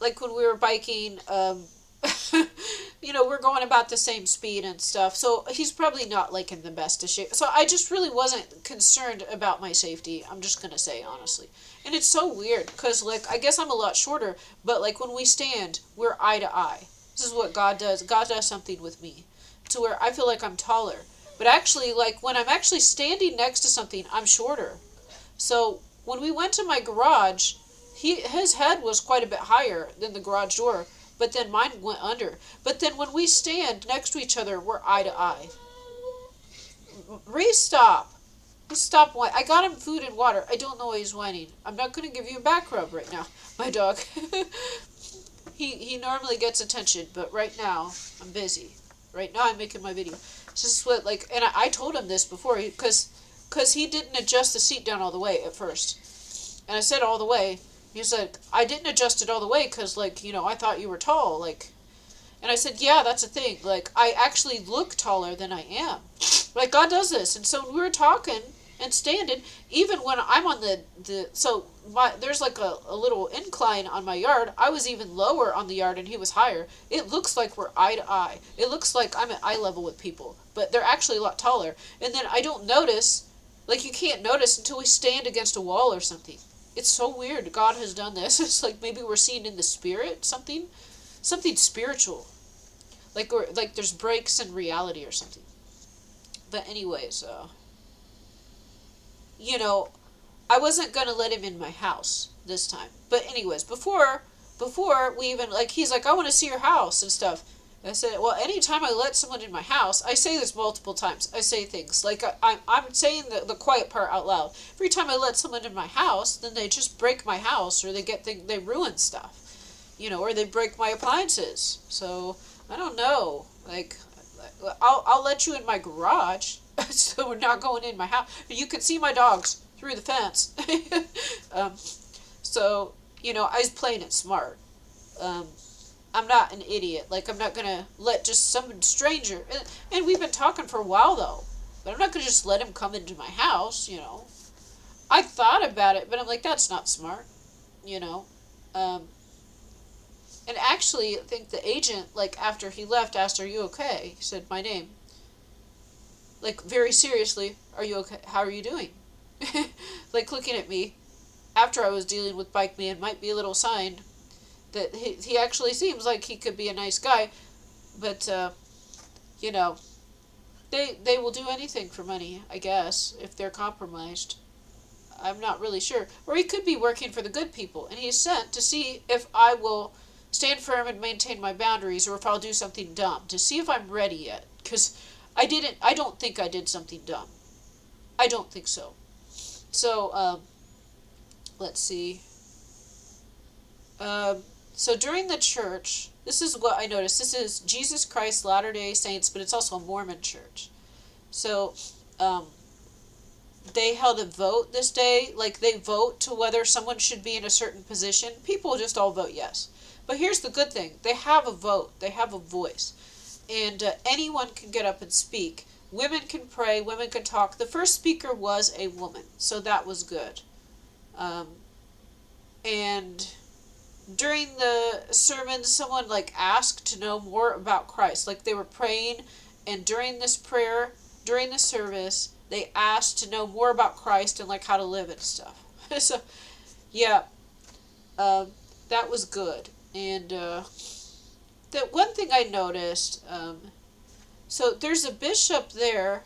like when we were biking, we're going about the same speed and stuff. So he's probably not like in the best of shape. So I just really wasn't concerned about my safety. I'm just going to say honestly. And it's so weird because like, I guess I'm a lot shorter, but like when we stand, we're eye to eye. This is what God does. God does something with me to where I feel like I'm taller, but actually like when I'm actually standing next to something, I'm shorter. So when we went to my garage, his head was quite a bit higher than the garage door. But then mine went under. But then when we stand next to each other, we're eye to eye. Reese, stop. Stop whining. I got him food and water. I don't know why he's whining. I'm not going to give you a back rub right now, my dog. He normally gets attention, but right now, I'm busy. Right now, I'm making my video. This is what, like, and I told him this before, because he didn't adjust the seat down all the way at first. And I said all the way. He's like, I didn't adjust it all the way because, like, I thought you were tall. Like, and I said, yeah, that's a thing. Like, I actually look taller than I am. Like, God does this. And so we were talking and standing, even when I'm on there's like a little incline on my yard. I was even lower on the yard and he was higher. It looks like we're eye to eye. It looks like I'm at eye level with people, but they're actually a lot taller. And then I don't notice, like, you can't notice until we stand against a wall or something. It's so weird. God has done this. It's like maybe we're seeing in the spirit something spiritual. Like there's breaks in reality or something. But anyways, I wasn't gonna let him in my house this time. But anyways, before we even like, he's like, I want to see your house and stuff. I said, well, anytime I let someone in my house, I say this multiple times. I say things like I'm saying the quiet part out loud. Every time I let someone in my house, then they just break my house, or they ruin stuff, or they break my appliances. So I don't know. Like, I'll let you in my garage, so we're not going in my house. But you can see my dogs through the fence. um, so I was playing it smart. Um, I'm not an idiot. Like, I'm not gonna let just some stranger. And we've been talking for a while though, but I'm not gonna just let him come into my house. I thought about it, but I'm like, that's not smart. You know, um, and actually, I think the agent, like after he left, asked, "Are you okay?" He said my name. Like, very seriously, "Are you okay? How are you doing?" Like, looking at me after I was dealing with bikeman might be a little sign that he actually seems like he could be a nice guy, but you know, they will do anything for money, I guess, if they're compromised. I'm not really sure. Or he could be working for the good people, and he's sent to see if I will stand firm and maintain my boundaries, or if I'll do something dumb, to see if I'm ready yet. Because I don't think I did something dumb. I don't think so. So, let's see. Um, so during the church, this is what I noticed. This is Jesus Christ Latter-day Saints, but it's also a Mormon church. So, um, they held a vote this day. Like, they vote to whether someone should be in a certain position. People just all vote yes. But here's the good thing. They have a vote. They have a voice. And anyone can get up and speak. Women can pray. Women can talk. The first speaker was a woman. So that was good. Um, and during the sermon, someone like asked to know more about Christ. Like, they were praying, and during this prayer, during the service, they asked to know more about Christ and like how to live and stuff. So yeah, that was good. And that one thing I noticed, so there's a bishop there,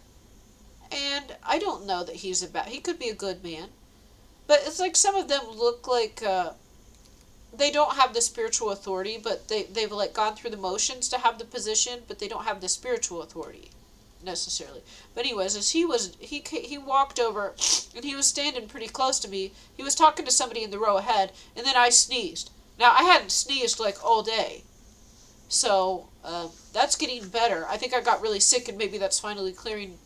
and I don't know that he could be a good man, but it's like some of them look like they don't have the spiritual authority, but they've like gone through the motions to have the position, but they don't have the spiritual authority necessarily. But anyways, as he walked over, and he was standing pretty close to me. He was talking to somebody in the row ahead, and then I sneezed. Now, I hadn't sneezed like all day, so that's getting better. I think I got really sick, and maybe that's finally clearing.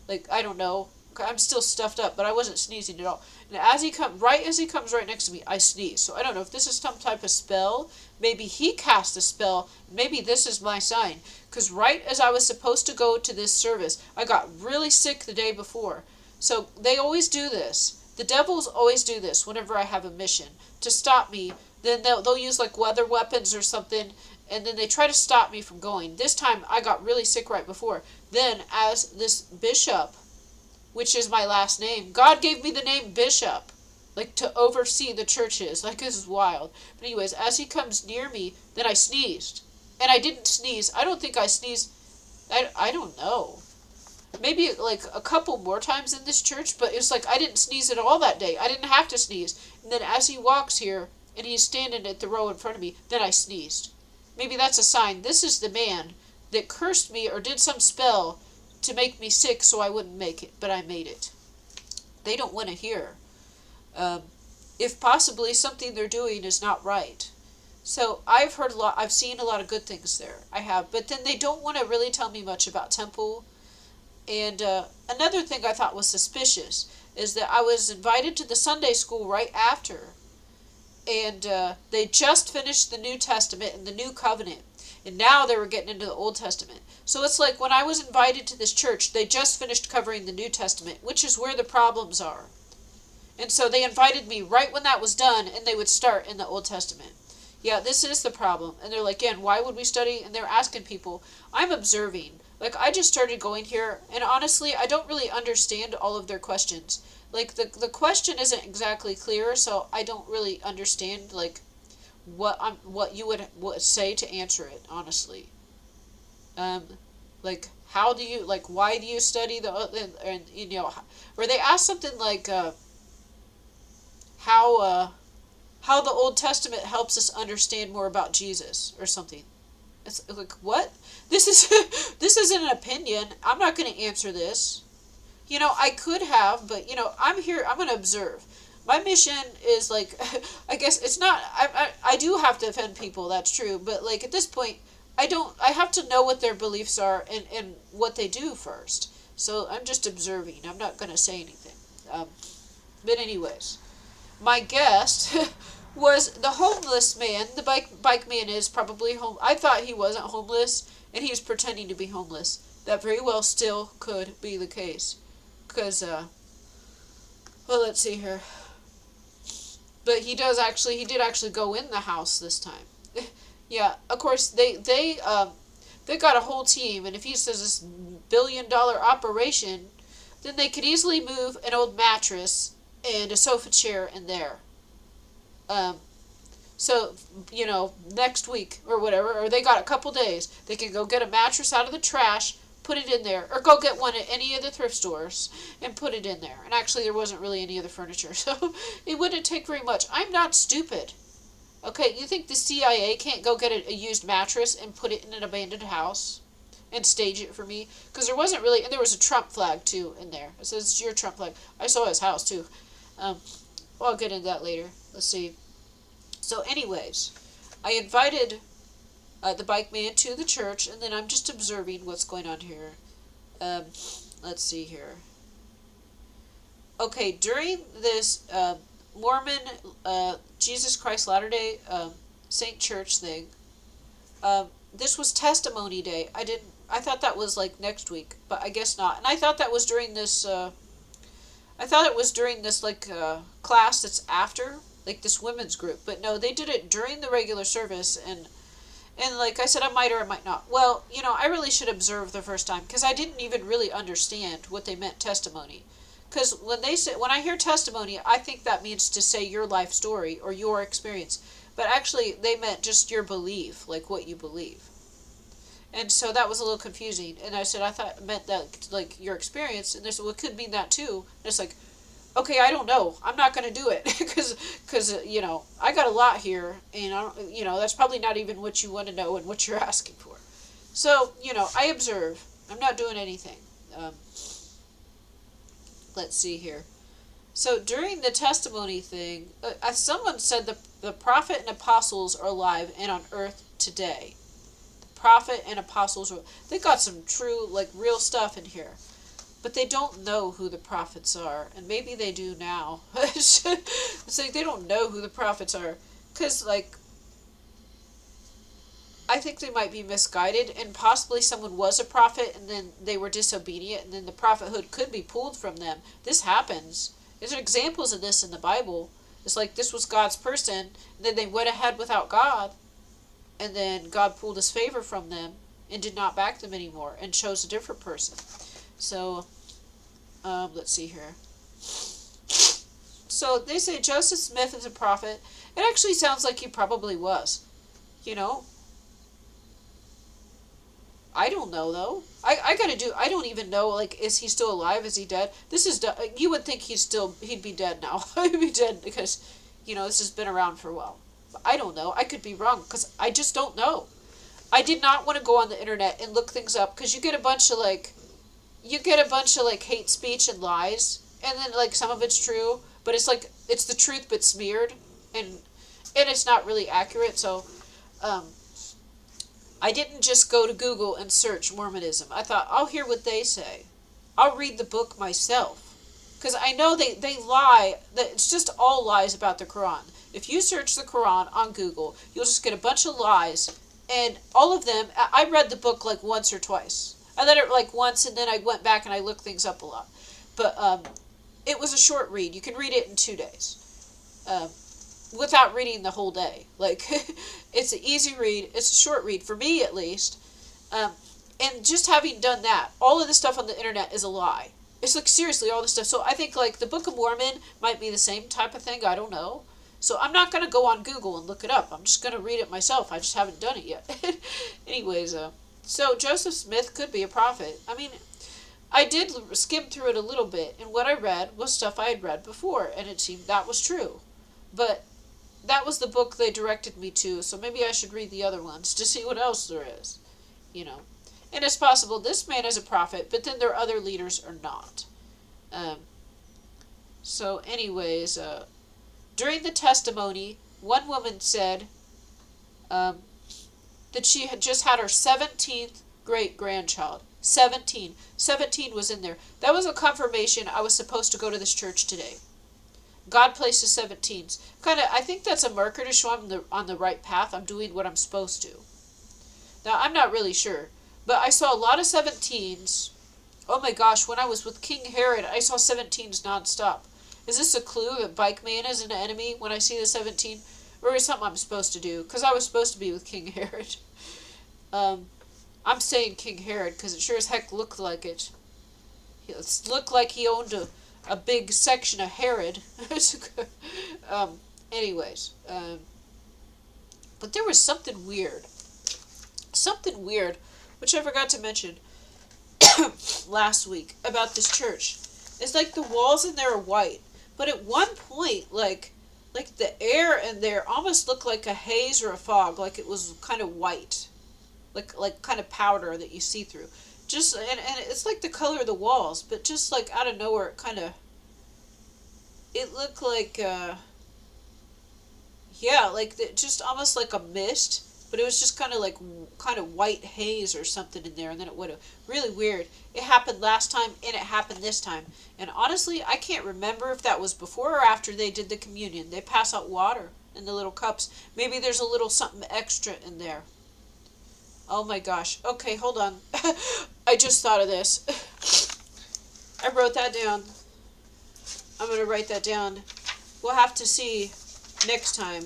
Like, I don't know. I'm still stuffed up, but I wasn't sneezing at all. And as he comes right next to me, I sneeze. So I don't know if this is some type of spell. Maybe he cast a spell. Maybe this is my sign. Because right as I was supposed to go to this service, I got really sick the day before. So they always do this. The devils always do this whenever I have a mission to stop me. Then they'll use like weather weapons or something, and then they try to stop me from going. This time I got really sick right before. Then as this bishop, which is my last name, God gave me the name Bishop, like to oversee the churches. Like, this is wild. But anyways, as he comes near me, then I sneezed. And I didn't sneeze. I don't think I sneezed. I don't know. Maybe like a couple more times in this church, but it's like I didn't sneeze at all that day. I didn't have to sneeze. And then as he walks here, and he's standing at the row in front of me, then I sneezed. Maybe that's a sign. This is the man that cursed me or did some spell to make me sick so I wouldn't make it, but I made it. They don't want to hear. If possibly something they're doing is not right. So I've seen a lot of good things there. I have, but then they don't want to really tell me much about temple. And another thing I thought was suspicious is that I was invited to the Sunday school right after, and they just finished the New Testament and the New Covenant, and now they were getting into the Old Testament. So it's like when I was invited to this church, they just finished covering the New Testament, which is where the problems are. And so they invited me right when that was done, and they would start in the Old Testament. Yeah, this is the problem. And they're like, again, why would we study? And they're asking people. I'm observing. Like, I just started going here, and honestly, I don't really understand all of their questions. Like, the question isn't exactly clear, so I don't really understand, like, what you would say to answer it, honestly. Like, how do you, like, why do you study and or they ask something like, how the Old Testament helps us understand more about Jesus, or something. It's like, what? This is this isn't an opinion. I'm not going to answer this. I could have, but I'm here. I'm going to observe. My mission is like, I guess it's not. I do have to offend people. That's true. But like at this point, I don't. I have to know what their beliefs are and what they do first. So I'm just observing. I'm not going to say anything. But anyways, my guest was the homeless man. The bike man is probably home. I thought he wasn't homeless, and he was pretending to be homeless. That very well still could be the case. Because, well, let's see here. But he did actually go in the house this time. Yeah, of course, they got a whole team, and if he says this $1 billion operation, then they could easily move an old mattress and a sofa chair in there. So, next week or whatever, or they got a couple days, they can go get a mattress out of the trash, put it in there, or go get one at any of the thrift stores and put it in there. And actually, there wasn't really any other furniture, so it wouldn't take very much. I'm not stupid. Okay, you think the CIA can't go get a used mattress and put it in an abandoned house and stage it for me? Because there wasn't really, and there was a Trump flag too in there. It says it's your Trump flag. I saw his house too. Well, I'll get into that later. Let's see. So, anyways, I invited the bike man to the church, and then I'm just observing what's going on here. Let's see here. Okay, during this Mormon Jesus Christ Latter-day Saint Church thing, this was Testimony Day. I thought that was like next week, but I guess not. And I thought that was during this. I thought it was during this like class that's after, like this women's group. But no, they did it during the regular service, and like I said, I might or I might not. Well, I really should observe the first time because I didn't even really understand what they meant testimony. Because when I hear testimony, I think that means to say your life story or your experience. But actually, they meant just your belief, like what you believe. And so that was a little confusing. And I said, I thought it meant that, like, your experience. And they said, well, it could mean that too. And it's like, okay, I don't know. I'm not going to do it. Because, I got a lot here. And, that's probably not even what you want to know and what you're asking for. So, I observe. I'm not doing anything. Let's see here. So during the testimony thing, someone said the prophet and apostles are alive and on earth today. Prophet and apostles, they got some true, like, real stuff in here. But they don't know who the prophets are. And maybe they do now. It's like they don't know who the prophets are. Because, like, I think they might be misguided. And possibly someone was a prophet and then they were disobedient. And then the prophethood could be pulled from them. This happens. There's examples of this in the Bible. It's like this was God's person. And then they went ahead without God. And then God pulled his favor from them and did not back them anymore and chose a different person. So, let's see here. So they say Joseph Smith is a prophet. It actually sounds like he probably was. I don't know though. I don't even know, like, is he still alive? Is he dead? You would think he'd be dead now. He'd be dead because, this has been around for a while. I don't know. I could be wrong because I just don't know. I did not want to go on the internet and look things up because you get a bunch of hate speech and lies, and then like some of it's true, but it's like it's the truth but smeared, and it's not really accurate. So, I didn't just go to Google and search Mormonism. I thought I'll hear what they say. I'll read the book myself because I know they lie. That it's just all lies about the Quran. If you search the Quran on Google, you'll just get a bunch of lies. And all of them, I read the book like once or twice. I read it like once and then I went back and I looked things up a lot. But it was a short read. You can read it in 2 days. Without reading the whole day. Like, it's an easy read. It's a short read, for me at least. And just having done that, all of the stuff on the internet is a lie. It's like, seriously, all this stuff. So I think like the Book of Mormon might be the same type of thing. I don't know. So I'm not going to go on Google and look it up. I'm just going to read it myself. I just haven't done it yet. Anyways, so Joseph Smith could be a prophet. I mean, I did skim through it a little bit, and what I read was stuff I had read before, and it seemed that was true. But that was the book they directed me to, so maybe I should read the other ones to see what else there is, you know. And it's possible this man is a prophet, but then their other leaders are not. Um, so, anyways, during the testimony, one woman said um, that she had just had her 17th great grandchild. 17. 17 was in there. That was a confirmation I was supposed to go to this church today. God places 17s. I think that's a marker to show I'm on the right path. I'm doing what I'm supposed to. Now, I'm not really sure, but I saw a lot of 17s. Oh my gosh, when I was with King Herod, I saw 17s nonstop. Is this a clue that bikeman is an enemy when I see the 17? Or is it something I'm supposed to do? Because I was supposed to be with King Herod. I'm saying King Herod because it sure as heck looked like it. It looked like he owned a big section of Herod. Anyways. But there was something weird. Something weird, which I forgot to mention last week about this church. It's like the walls in there are white. But at one point, like the air in there almost looked like a haze or a fog. Like it was kind of white. Like kind of powder that you see through. Just and it's like the color of the walls, but just like out of nowhere it looked like just almost like a mist, but it was just kind of white haze or something in there, and then it would have really weird. It happened last time and it happened this time, and honestly I can't remember if that was before or after they did the communion. They pass out water in the little cups. Maybe there's a little something extra in there. Oh my gosh. Okay, hold on. I just thought of this. I wrote that down. I'm going to write that down. We'll have to see next time.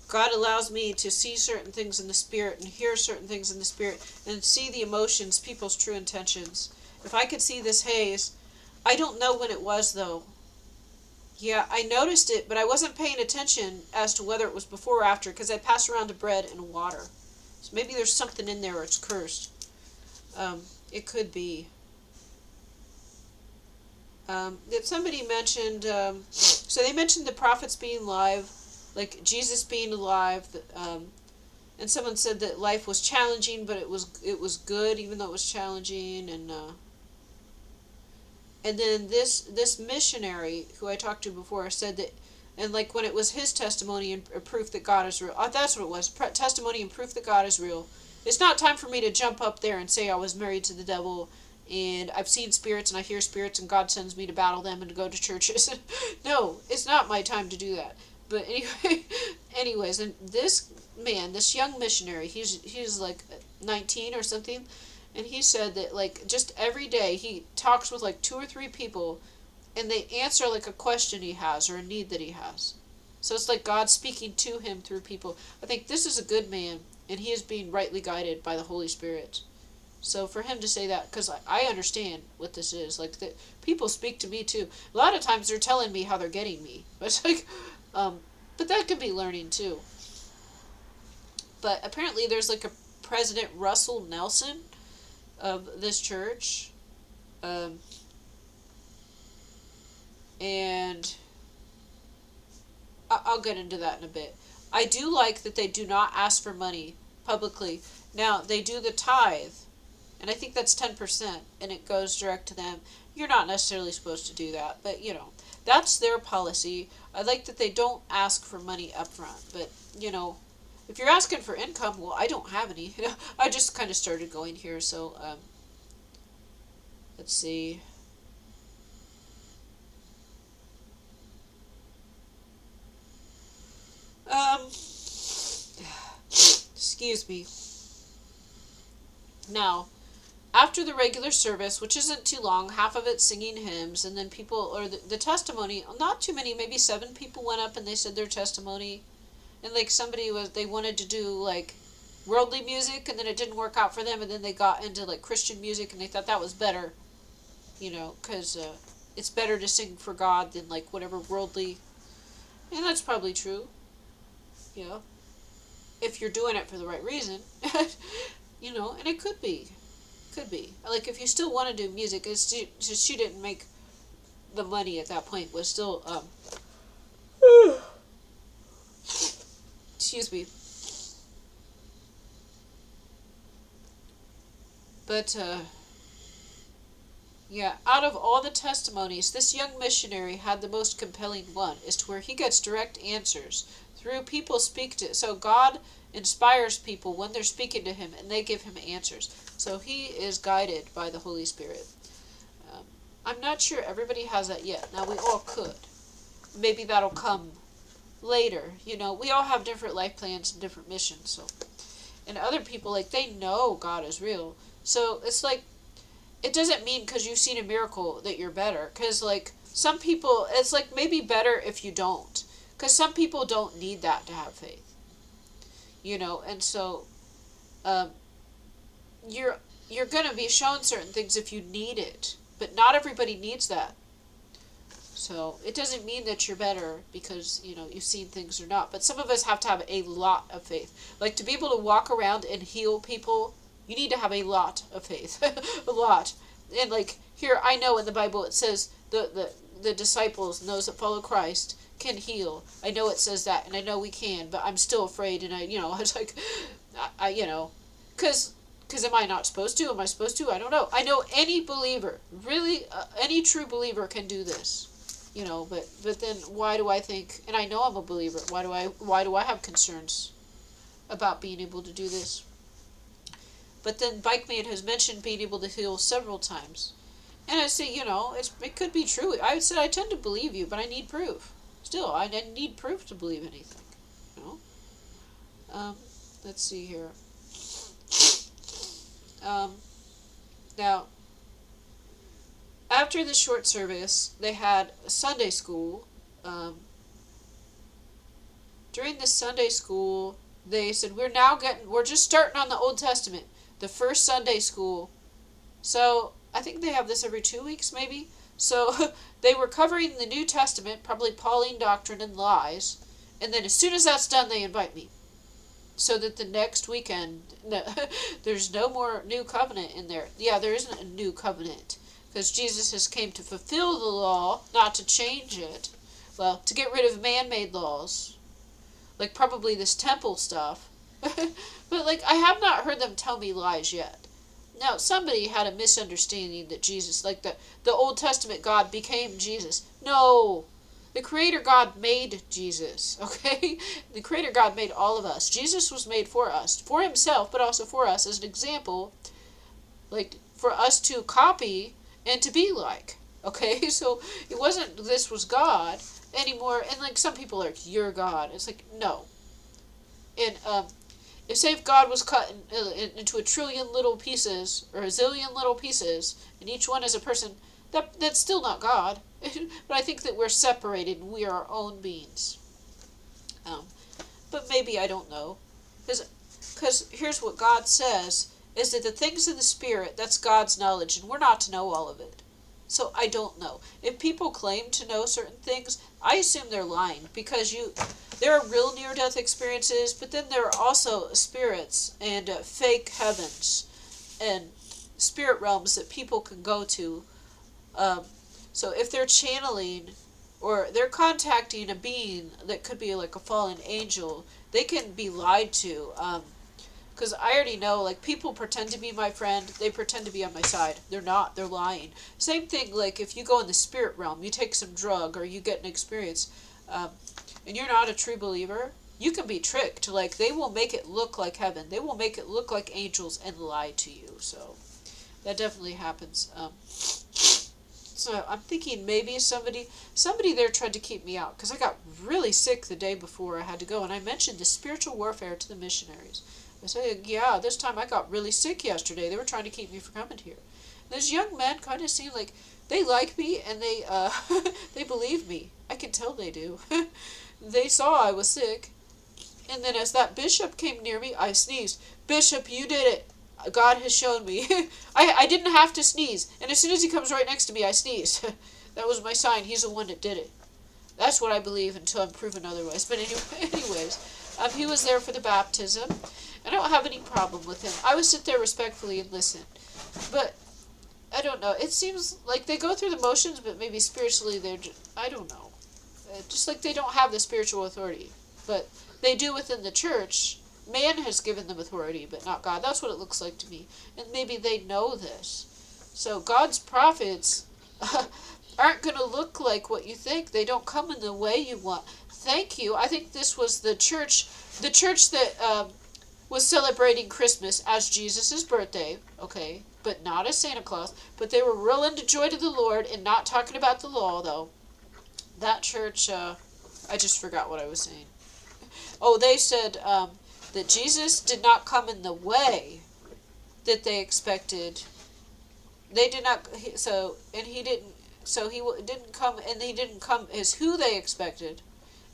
God allows me to see certain things in the Spirit and hear certain things in the Spirit and see the emotions, people's true intentions. If I could see this haze, I don't know when it was though. Yeah, I noticed it, but I wasn't paying attention as to whether it was before or after because I passed around the bread and water. So maybe there's something in there or it's cursed. It could be. That somebody mentioned, so they mentioned the prophets being alive, like Jesus being alive, and someone said that life was challenging, but it was good even though it was challenging, and then this missionary who I talked to before said that, and like when it was his testimony and proof that God is real. That's what it was. Testimony and proof that God is real. It's not time for me to jump up there and say I was married to the devil and I've seen spirits and I hear spirits and God sends me to battle them and to go to churches. No, it's not my time to do that. But anyways, and this man, this young missionary, he's like 19 or something. And he said that, like, just every day he talks with, like, 2 or 3 people, and they answer, like, a question he has or a need that he has. So it's like God speaking to him through people. I think this is a good man, and he is being rightly guided by the Holy Spirit. So for him to say that, because I understand what this is. Like, people speak to me, too. A lot of times they're telling me how they're getting me. But it's like, but that could be learning, too. But apparently there's, like, a President Russell Nelson of this church, and I'll get into that in a bit. I do like that they do not ask for money publicly. Now, they do the tithe, and I think that's 10%, and it goes direct to them. You're not necessarily supposed to do that, but, that's their policy. I like that they don't ask for money up front, but, if you're asking for income, well, I don't have any. I just kind of started going here, so let's see. Excuse me. Now, after the regular service, which isn't too long, half of it singing hymns, and then people, or the testimony, not too many, maybe 7 people went up and they said their testimony. And like they wanted to do like worldly music and then it didn't work out for them and then they got into like Christian music and they thought that was better, because it's better to sing for God than like whatever worldly, and that's probably true, if you're doing it for the right reason, and it could be. Could be. Like, if you still want to do music, it's just she didn't make the money at that point. Was still, excuse me. But, yeah, out of all the testimonies, this young missionary had the most compelling one, as to where he gets direct answers through people speak to. So God inspires people when they're speaking to him, and they give him answers. So he is guided by the Holy Spirit. I'm not sure everybody has that yet. Now, we all could. Maybe that'll come later. You know, we all have different life plans and different missions. So, and other people, like, they know God is real. So it's like, it doesn't mean because you've seen a miracle that you're better. Because, like, some people, it's like maybe better if you don't. Because some people don't need that to have faith. You know, and so you're going to be shown certain things if you need it. But not everybody needs that. So it doesn't mean that you're better because, you know, you've seen things or not. But some of us have to have a lot of faith. Like, to be able to walk around and heal people, you need to have a lot of faith. A lot. And, like, here, I know in the Bible it says the disciples and those that follow Christ can heal. I know it says that, and I know we can, but I'm still afraid, and it's like, you know, because am I not supposed to? Am I supposed to? I don't know. I know any believer, really, any true believer can do this, you know, but then why do I think, and I know I'm a believer, why do I have concerns about being able to do this? But then Bikeman has mentioned being able to heal several times. And I say, you know, it could be true. I said I tend to believe you, but I need proof. Still, I need proof to believe anything. You know? Let's see here. Now, after the short service, they had Sunday school. During the Sunday school, they said, we're just starting on the Old Testament. The first Sunday school. So, I think they have this every 2 weeks, maybe. So, they were covering the New Testament, probably Pauline doctrine and lies. And then as soon as that's done, they invite me. So that the next weekend, there's no more new covenant in there. Yeah, there isn't a new covenant. Because Jesus has came to fulfill the law, not to change it. Well, to get rid of man-made laws. Like probably this temple stuff. But, like, I have not heard them tell me lies yet. Now, somebody had a misunderstanding that Jesus, like the Old Testament God became Jesus. No! The Creator God made Jesus, okay? The Creator God made all of us. Jesus was made for us, for himself, but also for us as an example, like, for us to copy and to be like, okay? So, it wasn't this was God anymore, and, like, some people are like, you're God. It's like, no. And, if, say, if God was cut into a trillion little pieces, or a zillion little pieces, and each one is a person, that's still not God. But I think that we're separated, and we are our own beings. But maybe, I don't know. Because here's what God says, is that the things in the Spirit, that's God's knowledge, and we're not to know all of it. So I don't know. If people claim to know certain things, I assume they're lying, because there are real near-death experiences, but then there are also spirits and fake heavens and spirit realms that people can go to. So if they're channeling or they're contacting a being that could be like a fallen angel, they can be lied to. Because I already know, like, people pretend to be my friend, they pretend to be on my side. They're not, they're lying. Same thing, like, if you go in the spirit realm, you take some drug or you get an experience, and you're not a true believer, you can be tricked. Like, they will make it look like heaven. They will make it look like angels and lie to you. So, that definitely happens. So, I'm thinking maybe somebody there tried to keep me out, because I got really sick the day before I had to go, and I mentioned the spiritual warfare to the missionaries. I said, yeah, this time I got really sick yesterday. They were trying to keep me from coming here. And those young men kind of seem like they like me, and they they believe me. I can tell they do. They saw I was sick. And then as that bishop came near me, I sneezed. Bishop, you did it. God has shown me. I didn't have to sneeze. And as soon as he comes right next to me, I sneezed. That was my sign. He's the one that did it. That's what I believe until I'm proven otherwise. But anyways, he was there for the baptism. I don't have any problem with him. I would sit there respectfully and listen. But I don't know. It seems like they go through the motions, but maybe spiritually they're I don't know. Just like they don't have the spiritual authority, but they do within the church. Man has given them authority, but not God. That's what it looks like to me. And maybe they know this. So God's prophets aren't going to look like what you think. They don't come in the way you want. Thank you. I think this was the church that was celebrating Christmas as Jesus' birthday, okay, but not as Santa Claus. But they were real into joy to the Lord and not talking about the law, though. That church, I just forgot what I was saying. Oh, they said that Jesus did not come in the way that they expected. They did not, he didn't come, and he didn't come as who they expected,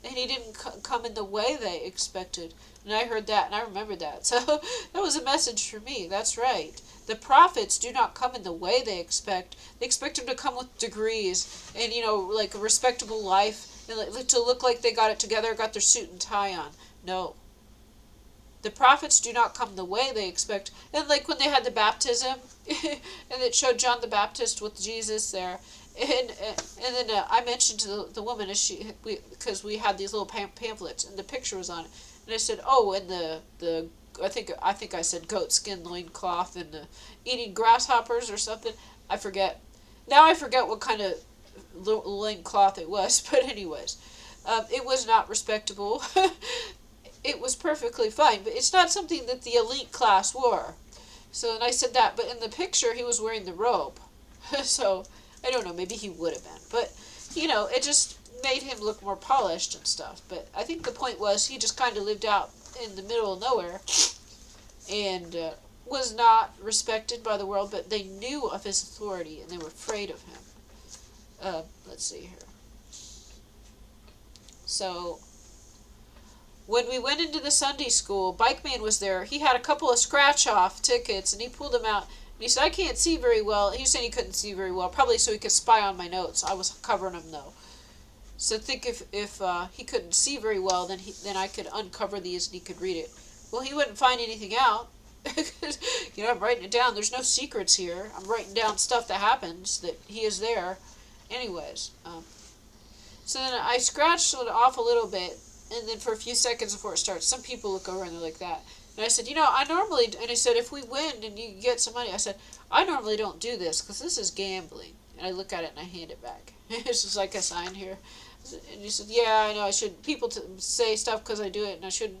and he didn't come in the way they expected. And I heard that, and I remembered that. So that was a message for me. That's right. The prophets do not come in the way they expect. They expect them to come with degrees and, like a respectable life, and to look like they got it together, got their suit and tie on. No. The prophets do not come the way they expect. And like when they had the baptism, and it showed John the Baptist with Jesus there, and then I mentioned to the woman because we had these little pamphlets, and the picture was on it, and I said, oh, and the I think I said goat skin loincloth and eating grasshoppers or something. I forget. Now I forget what kind of loincloth it was, but anyways, it was not respectable. It was perfectly fine, but it's not something that the elite class wore. So, and I said that, but in the picture he was wearing the robe. So, I don't know, maybe he would have been. But, it just made him look more polished and stuff. But I think the point was he just kind of lived out in the middle of nowhere and was not respected by the world, but they knew of his authority and they were afraid of him. Let's see here. So, when we went into the Sunday school, Bikeman was there. He had a couple of scratch-off tickets, and he pulled them out. And he said, I can't see very well. He was saying he couldn't see very well, probably so he could spy on my notes. I was covering them, though. So think if he couldn't see very well, then I could uncover these and he could read it. Well, he wouldn't find anything out. I'm writing it down. There's no secrets here. I'm writing down stuff that happens, that he is there. Anyways, so then I scratched it off a little bit, and then for a few seconds before it starts, some people look over and they're like that. And I said, I normally, and he said, if we win and you get some money, I said, I normally don't do this because this is gambling. And I look at it and I hand it back. It's just like a sign here. And he said, yeah, I know, I should, people say stuff because I do it and I shouldn't.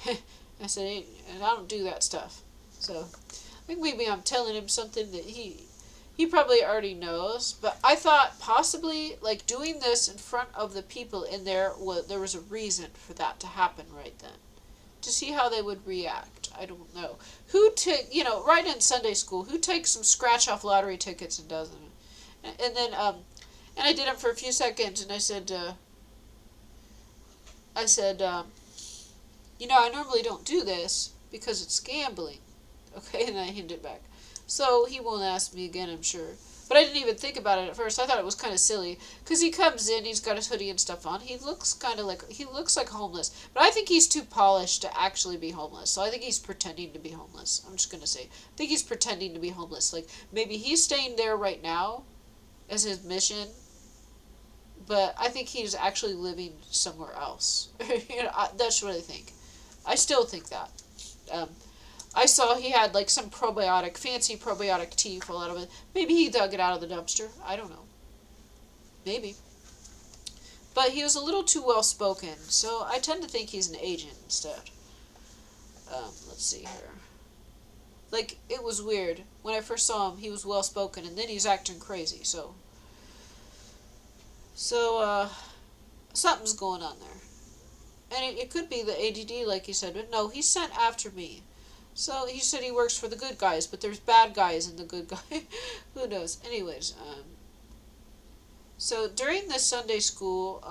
I said, and I don't do that stuff. So I think maybe I'm telling him something that he probably already knows, but I thought possibly like doing this in front of the people in there, there was a reason for that to happen right then, to see how they would react. I don't know right in Sunday school, who takes some scratch off lottery tickets and does them, and then and I did it for a few seconds, and I said I normally don't do this because it's gambling, okay, and I hand it back. So he won't ask me again, I'm sure. But I didn't even think about it at first. I thought it was kind of silly. Because he comes in, he's got his hoodie and stuff on. He looks like homeless. But I think he's too polished to actually be homeless. So I think he's pretending to be homeless. I'm just going to say. I think he's pretending to be homeless. Like, maybe he's staying there right now as his mission. But I think he's actually living somewhere else. That's what I think. I still think that. I saw he had like some fancy probiotic tea fall out of it. Maybe he dug it out of the dumpster. I don't know. Maybe. But he was a little too well spoken, so I tend to think he's an agent instead. Let's see here. Like, it was weird. When I first saw him, he was well spoken, and then he's acting crazy, so something's going on there. And it could be the ADD, like he said, but no, he's sent after me. So he said he works for the good guys, but there's bad guys in the good guy. Who knows? Anyways, so during the Sunday school,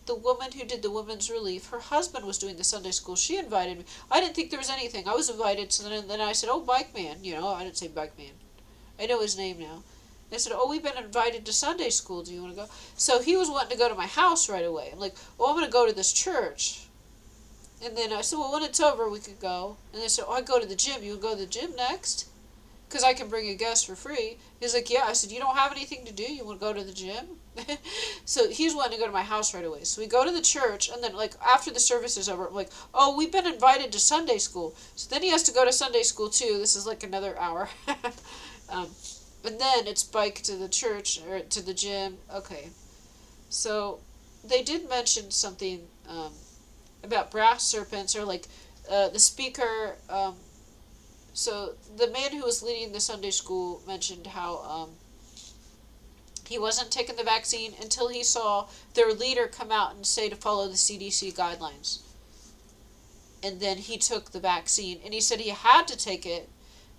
the woman who did the women's relief, her husband was doing the Sunday school. She invited me. I didn't think there was anything. I was invited, so then I said, oh, bikeman. I didn't say bikeman. I know his name now. I said, oh, we've been invited to Sunday school. Do you want to go? So he was wanting to go to my house right away. I'm like, I'm going to go to this church. And then I said, well, when it's over, we could go. And they said, I go to the gym. You would go to the gym next? because I can bring a guest for free. He's like, yeah. I said, you don't have anything to do? You want to go to the gym? So he's wanting to go to my house right away. So we go to the church, and then like after the service is over, I'm like, oh, we've been invited to Sunday school. So then he has to go to Sunday school too. This is like another hour. And then it's bike to the church or to the gym. Okay. So they did mention something about brass serpents, or like the speaker. So the man who was leading the Sunday school mentioned how he wasn't taking the vaccine until he saw their leader come out and say to follow the CDC guidelines. And then he took the vaccine, and he said he had to take it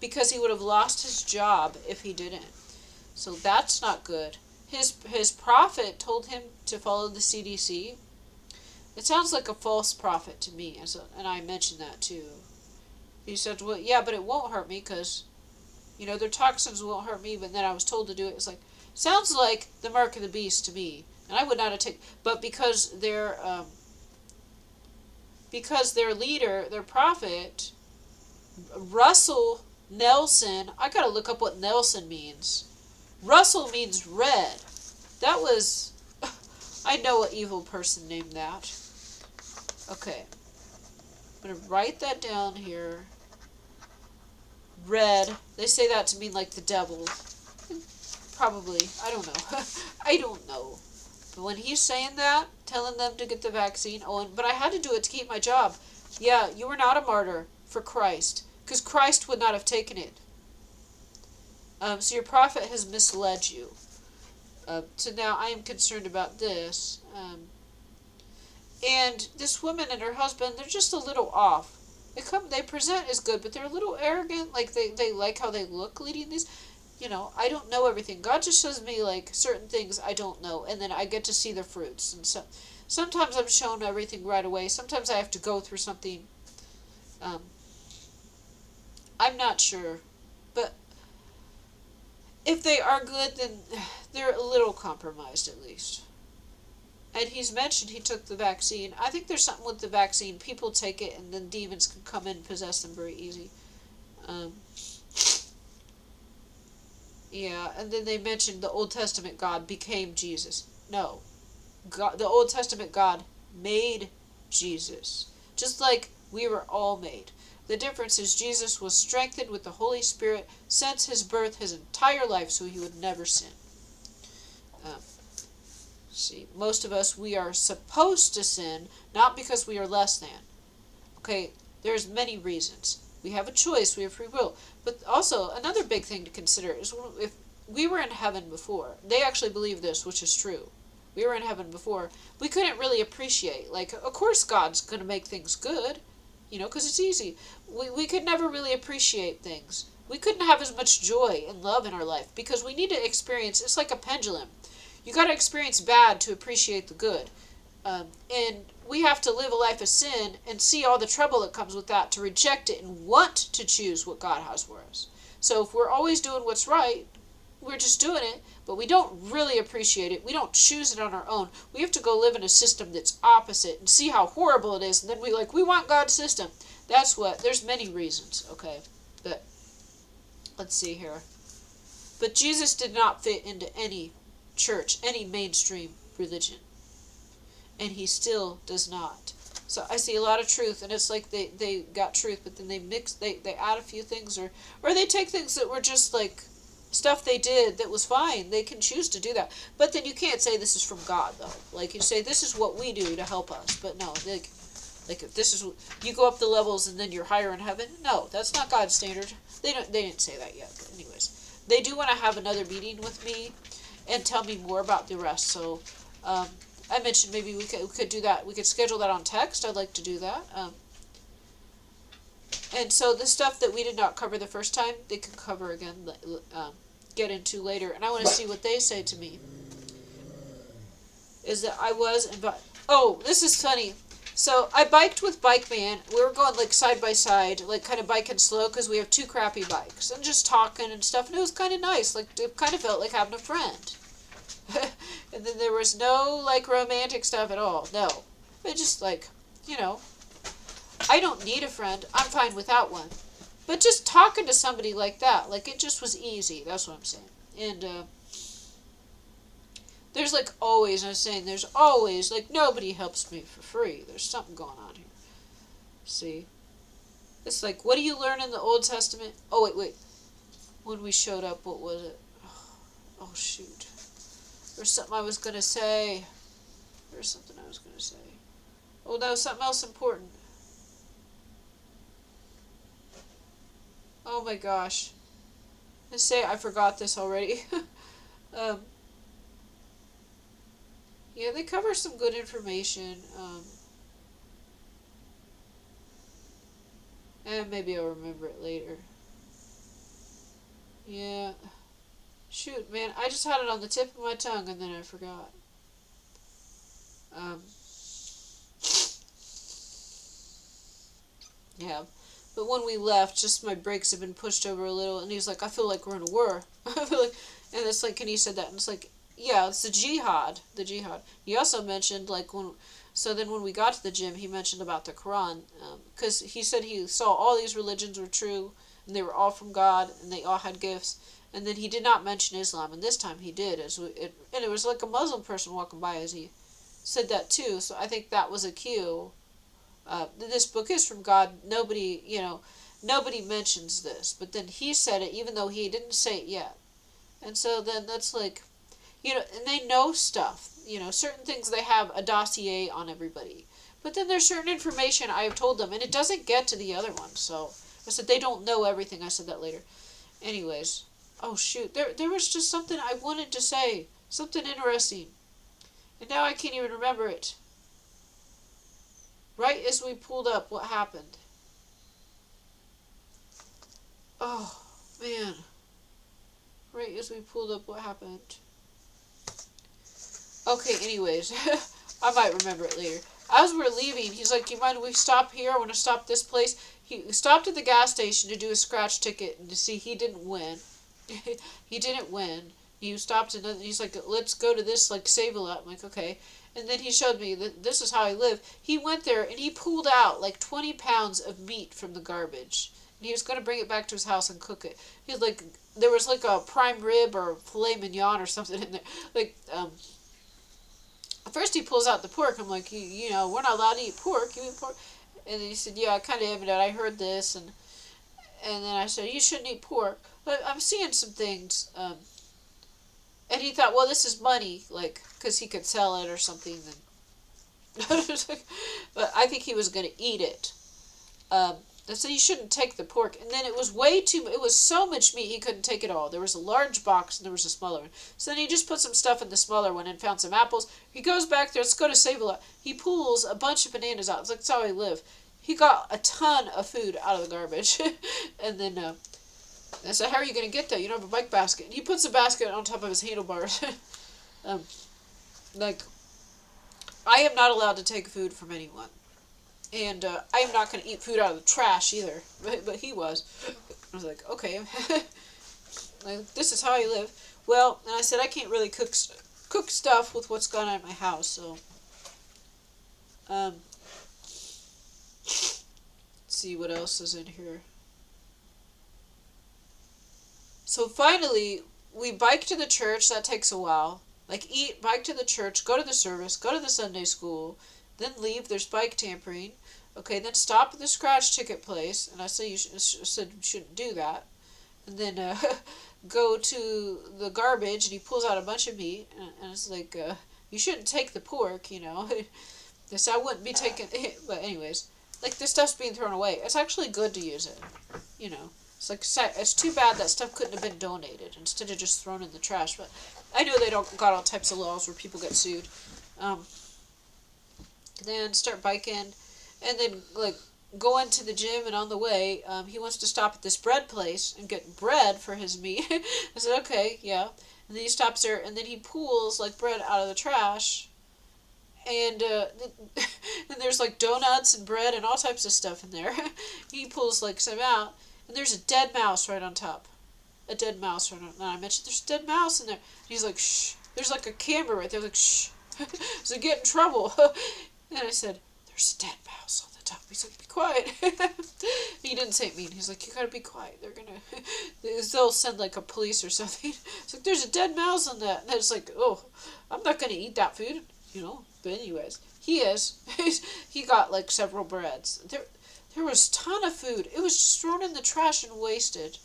because he would have lost his job if he didn't. So that's not good. His prophet told him to follow the CDC. It sounds like a false prophet to me, and I mentioned that too. He said, well, yeah, but it won't hurt me because, their toxins won't hurt me, but then I was told to do it. It's like, sounds like the mark of the beast to me, and I would not have taken, but because their leader, their prophet, Russell Nelson, I gotta look up what Nelson means. Russell means red. That was, I know an evil person named that. Okay. I'm going to write that down here. Red. They say that to mean like the devil. Probably. I don't know. I don't know. But when he's saying that, telling them to get the vaccine, but I had to do it to keep my job. Yeah, you were not a martyr for Christ. Because Christ would not have taken it. So your prophet has misled you. So now I am concerned about this. And this woman and her husband, they're just a little off. They present as good, but they're a little arrogant. Like they like how they look leading these. I don't know everything. God just shows me like certain things I don't know, and then I get to see the fruits. And so sometimes I'm shown everything right away. Sometimes I have to go through something. I'm not sure, but if they are good, then they're a little compromised at least. And he's mentioned he took the vaccine. I think there's something with the vaccine. People take it, and then demons can come in and possess them very easy. Yeah, and then they mentioned the Old Testament God became Jesus. No. God, the Old Testament God made Jesus. Just like we were all made. The difference is Jesus was strengthened with the Holy Spirit since his birth, his entire life, so he would never sin. See, most of us, we are supposed to sin, not because we are less than. Okay, there's many reasons. We have a choice, we have free will. But also, another big thing to consider is if we were in heaven before, they actually believe this, which is true. We were in heaven before, we couldn't really appreciate, like, of course God's going to make things good, because it's easy. We could never really appreciate things. We couldn't have as much joy and love in our life because we need to experience, it's like a pendulum. You got to experience bad to appreciate the good. And we have to live a life of sin and see all the trouble that comes with that to reject it and want to choose what God has for us. So if we're always doing what's right, we're just doing it, but we don't really appreciate it. We don't choose it on our own. We have to go live in a system that's opposite and see how horrible it is. And then we want God's system. There's many reasons, okay? But let's see here. But Jesus did not fit into any church, any mainstream religion. And he still does not. So I see a lot of truth, and it's like they got truth, but then they add a few things, or they take things that were just like stuff they did that was fine. They can choose to do that. But then you can't say this is from God, though. Like, you say this is what we do to help us. But no, like if this is, you go up the levels and then you're higher in heaven. No, that's not God's standard. They didn't say that yet. But anyways, they do want to have another meeting with me and tell me more about the rest. So I mentioned maybe we could do that. We could schedule that on text. I'd like to do that. And so the stuff that we did not cover the first time, they can cover again, get into later. And I want to see what they say to me. Is that I was oh, this is funny. So I biked with Bikeman. We were going like side by side, like kind of biking slow because we have two crappy bikes and just talking and stuff. And it was kind of nice. Like it kind of felt like having a friend. And then there was no like romantic stuff at all. No, it just like, I don't need a friend. I'm fine without one. But just talking to somebody like that, like, it just was easy. That's what I'm saying. And there's like always, I'm saying, there's always, like, nobody helps me for free. There's something going on here. See? It's like, what do you learn in the Old Testament? Oh, wait. When we showed up, what was it? Oh, shoot. There's something I was going to say. Oh, no, something else important. Oh my gosh. I forgot this already. um, yeah, they cover some good information. And maybe I'll remember it later. Yeah. Shoot, man, I just had it on the tip of my tongue and then I forgot. Um, yeah. But when we left, just my brakes had been pushed over a little, and he was like, I feel like we're in a war. I feel like, and it's like, and he said that, and it's like, yeah, it's the jihad. The jihad. He also mentioned, like, so then when we got to the gym, he mentioned about the Quran, because he said he saw all these religions were true, and they were all from God, and they all had gifts, and then he did not mention Islam, and this time he did, and it was like a Muslim person walking by as he said that too, so I think that was a cue. This book is from God. Nobody mentions this, but then he said it, even though he didn't say it yet. And so then that's like, and they know stuff. Certain things they have a dossier on everybody. But then there's certain information I have told them, and it doesn't get to the other one. So I said they don't know everything. I said that later. Anyways, oh shoot, there was just something I wanted to say, something interesting, and now I can't even remember it. Right as we pulled up, what happened? Oh, man. Right as we pulled up, what happened? Okay, anyways. I might remember it later. As we're leaving, he's like, you mind if we stop here? I want to stop this place. He stopped at the gas station to do a scratch ticket and to see he didn't win. He didn't win. He stopped and he's like, let's go to this, like, Save-A-Lot. I'm like, okay. And then he showed me that this is how I live. He went there and he pulled out like 20 pounds of meat from the garbage. And he was going to bring it back to his house and cook it. He was like, there was like a prime rib or filet mignon or something in there. Like, at first he pulls out the pork. I'm like, we're not allowed to eat pork. You eat pork? And then he said, yeah, I kind of am that. I heard this. And then I said, you shouldn't eat pork. But I'm seeing some things, and he thought, well, this is money, like, because he could sell it or something. But I think he was going to eat it. So you shouldn't take the pork. And then it was so much meat he couldn't take it all. There was a large box and there was a smaller one. So then he just put some stuff in the smaller one and found some apples. He goes back there, let's go to Save-A-Lot. He pulls a bunch of bananas out. It's like, that's how I live. He got a ton of food out of the garbage. And then I said, how are you going to get that? You don't have a bike basket. And he puts the basket on top of his handlebars. Like, I am not allowed to take food from anyone. And I am not going to eat food out of the trash either. But he was. I was like, okay. Like, this is how I live. Well, and I said, I can't really cook stuff with what's gone on in my house. So, let's see what else is in here. So finally, we bike to the church. That takes a while. Like, bike to the church, go to the service, go to the Sunday school, then leave. There's bike tampering. Okay, then stop at the scratch ticket place. And I said you shouldn't do that. And then go to the garbage, and he pulls out a bunch of meat. And it's like, you shouldn't take the pork, This I wouldn't be taking. But anyways, like, this stuff's being thrown away. It's actually good to use it, It's like, it's too bad that stuff couldn't have been donated instead of just thrown in the trash. But I know they don't got all types of laws where people get sued. Then start biking, and then like go into the gym, and on the way, he wants to stop at this bread place and get bread for his meat. I said, okay, yeah. And then he stops there, and then he pulls like bread out of the trash, and and there's like donuts and bread and all types of stuff in there. He pulls like some out. And there's a dead mouse right on top. A dead mouse right on top. And I mentioned there's a dead mouse in there. And he's like, shh. There's like a camera right there. Like, shh. So get in trouble. And I said, there's a dead mouse on the top. He's like, be quiet. He didn't say it mean. He's like, you gotta be quiet. They're gonna, they'll send like a police or something. It's like, there's a dead mouse on that. And it's like, oh, I'm not gonna eat that food, you know. But anyways, he is. He got like several breads. There was a ton of food. It was just thrown in the trash and wasted.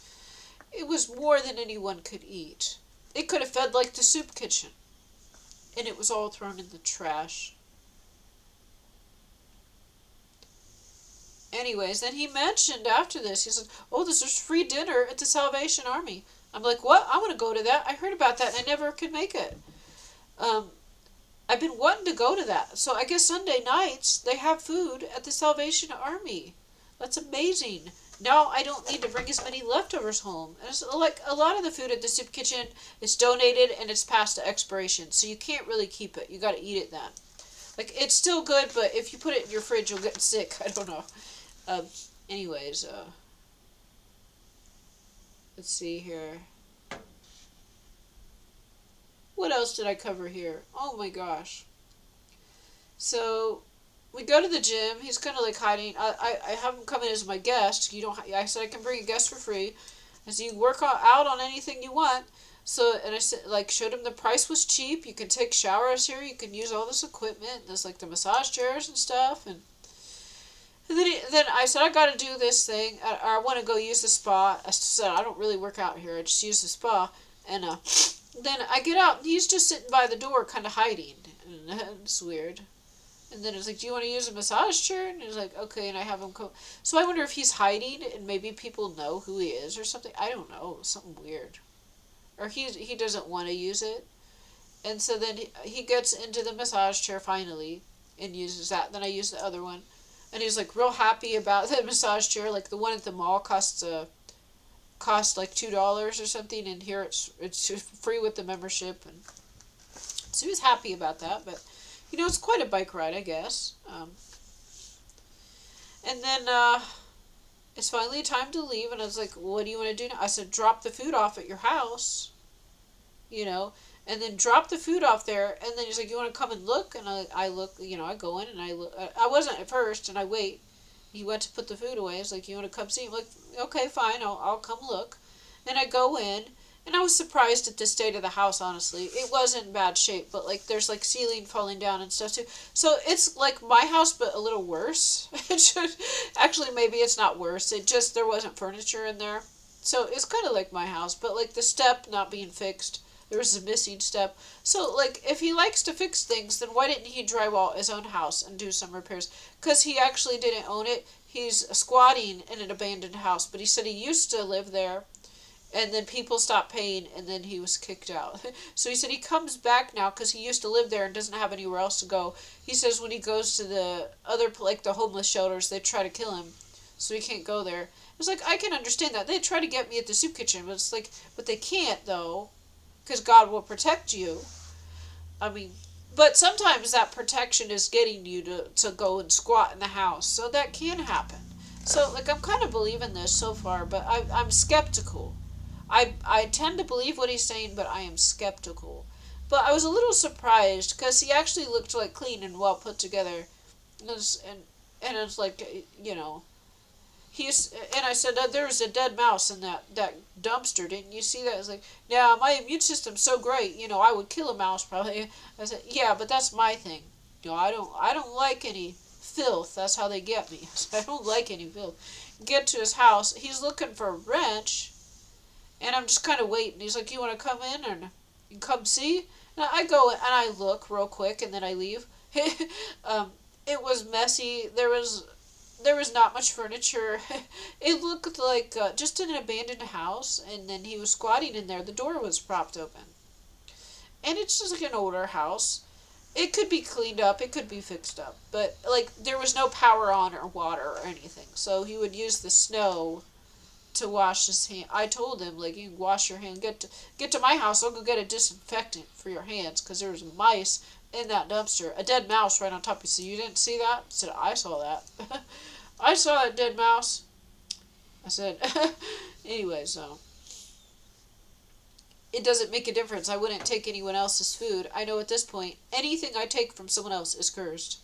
It was more than anyone could eat. It could have fed like the soup kitchen. And it was all thrown in the trash. Anyways, then he mentioned after this, he said, oh, there's free dinner at the Salvation Army. I'm like, what? I want to go to that. I heard about that and I never could make it. I've been wanting to go to that. So I guess Sunday nights they have food at the Salvation Army. That's amazing. Now I don't need to bring as many leftovers home. And it's like a lot of the food at the soup kitchen is donated and it's past the expiration. So you can't really keep it. You got to eat it then. Like, it's still good, but if you put it in your fridge, you'll get sick. I don't know. Anyways, let's see here. What else did I cover here? Oh my gosh. So, we go to the gym. He's kind of like hiding. I have him come in as my guest. You don't. I said I can bring a guest for free. I said you can work out on anything you want. So, and I said, like, showed him the price was cheap. You can take showers here. You can use all this equipment. There's like the massage chairs and stuff. And then I said, I got to do this thing. I want to go use the spa. I said, I don't really work out here. I just use the spa. And then I get out, and he's just sitting by the door, kind of hiding. And it's weird. And then it's like, do you want to use a massage chair? And he's like, okay. And I have him come. So I wonder if he's hiding, and maybe people know who he is or something. I don't know. Something weird. Or he doesn't want to use it. And so then he gets into the massage chair finally and uses that. Then I use the other one. And he's like real happy about the massage chair. Like the one at the mall cost like $2 or something, and here it's free with the membership. And so he was happy about that. But you know, it's quite a bike ride, I guess. And then it's finally time to leave, and I was like, what do you want to do now? I said, drop the food off at your house, you know, and then drop the food off there. And then he's like, you want to come and look? And I look, you know, I go in and I look. I wasn't at first, and I wait. He went to put the food away. I was like, you want to come see? I'm like, okay, fine, I'll come look. And I go in, and I was surprised at the state of the house, honestly. It was in bad shape, but like there's like ceiling falling down and stuff too. So it's like my house, but a little worse. Actually, maybe it's not worse. It just, there wasn't furniture in there. So it's kind of like my house, but like the step not being fixed. There was a missing step. So, like, if he likes to fix things, then why didn't he drywall his own house and do some repairs? Because he actually didn't own it. He's squatting in an abandoned house, but he said he used to live there, and then people stopped paying, and then he was kicked out. So he said he comes back now because he used to live there and doesn't have anywhere else to go. He says when he goes to the other, like the homeless shelters, they try to kill him, so he can't go there. It's like, I can understand that. They try to get me at the soup kitchen, but it's like, but they can't, though. Because God will protect you. I mean, but sometimes that protection is getting you to go and squat in the house. So that can happen. So, like, I'm kind of believing this so far, but I'm skeptical. I tend to believe what he's saying, but I am skeptical. But I was a little surprised, because he actually looked, like, clean and well put together. And it's like, you know, and I said, there was a dead mouse in that dumpster. Didn't you see that? It's like, yeah, my immune system's so great. You know, I would kill a mouse probably. I said, yeah, but that's my thing. You know, I don't like any filth. That's how they get me. I don't like any filth. Get to his house. He's looking for a wrench, and I'm just kind of waiting. He's like, you want to come in and you come see? And I go and I look real quick, and then I leave. It was messy. There was not much furniture. It looked like just an abandoned house, and then he was squatting in there. The door was propped open. And it's just like an older house. It could be cleaned up. It could be fixed up. But, like, there was no power on or water or anything. So he would use the snow to wash his hand. I told him, like, you can wash your hand. Get to my house. I'll go get a disinfectant for your hands, because there was mice in that dumpster. A dead mouse right on top. He said, you didn't see that? I said, I saw that. I saw that dead mouse. I said, anyway, so. It doesn't make a difference. I wouldn't take anyone else's food. I know at this point, anything I take from someone else is cursed.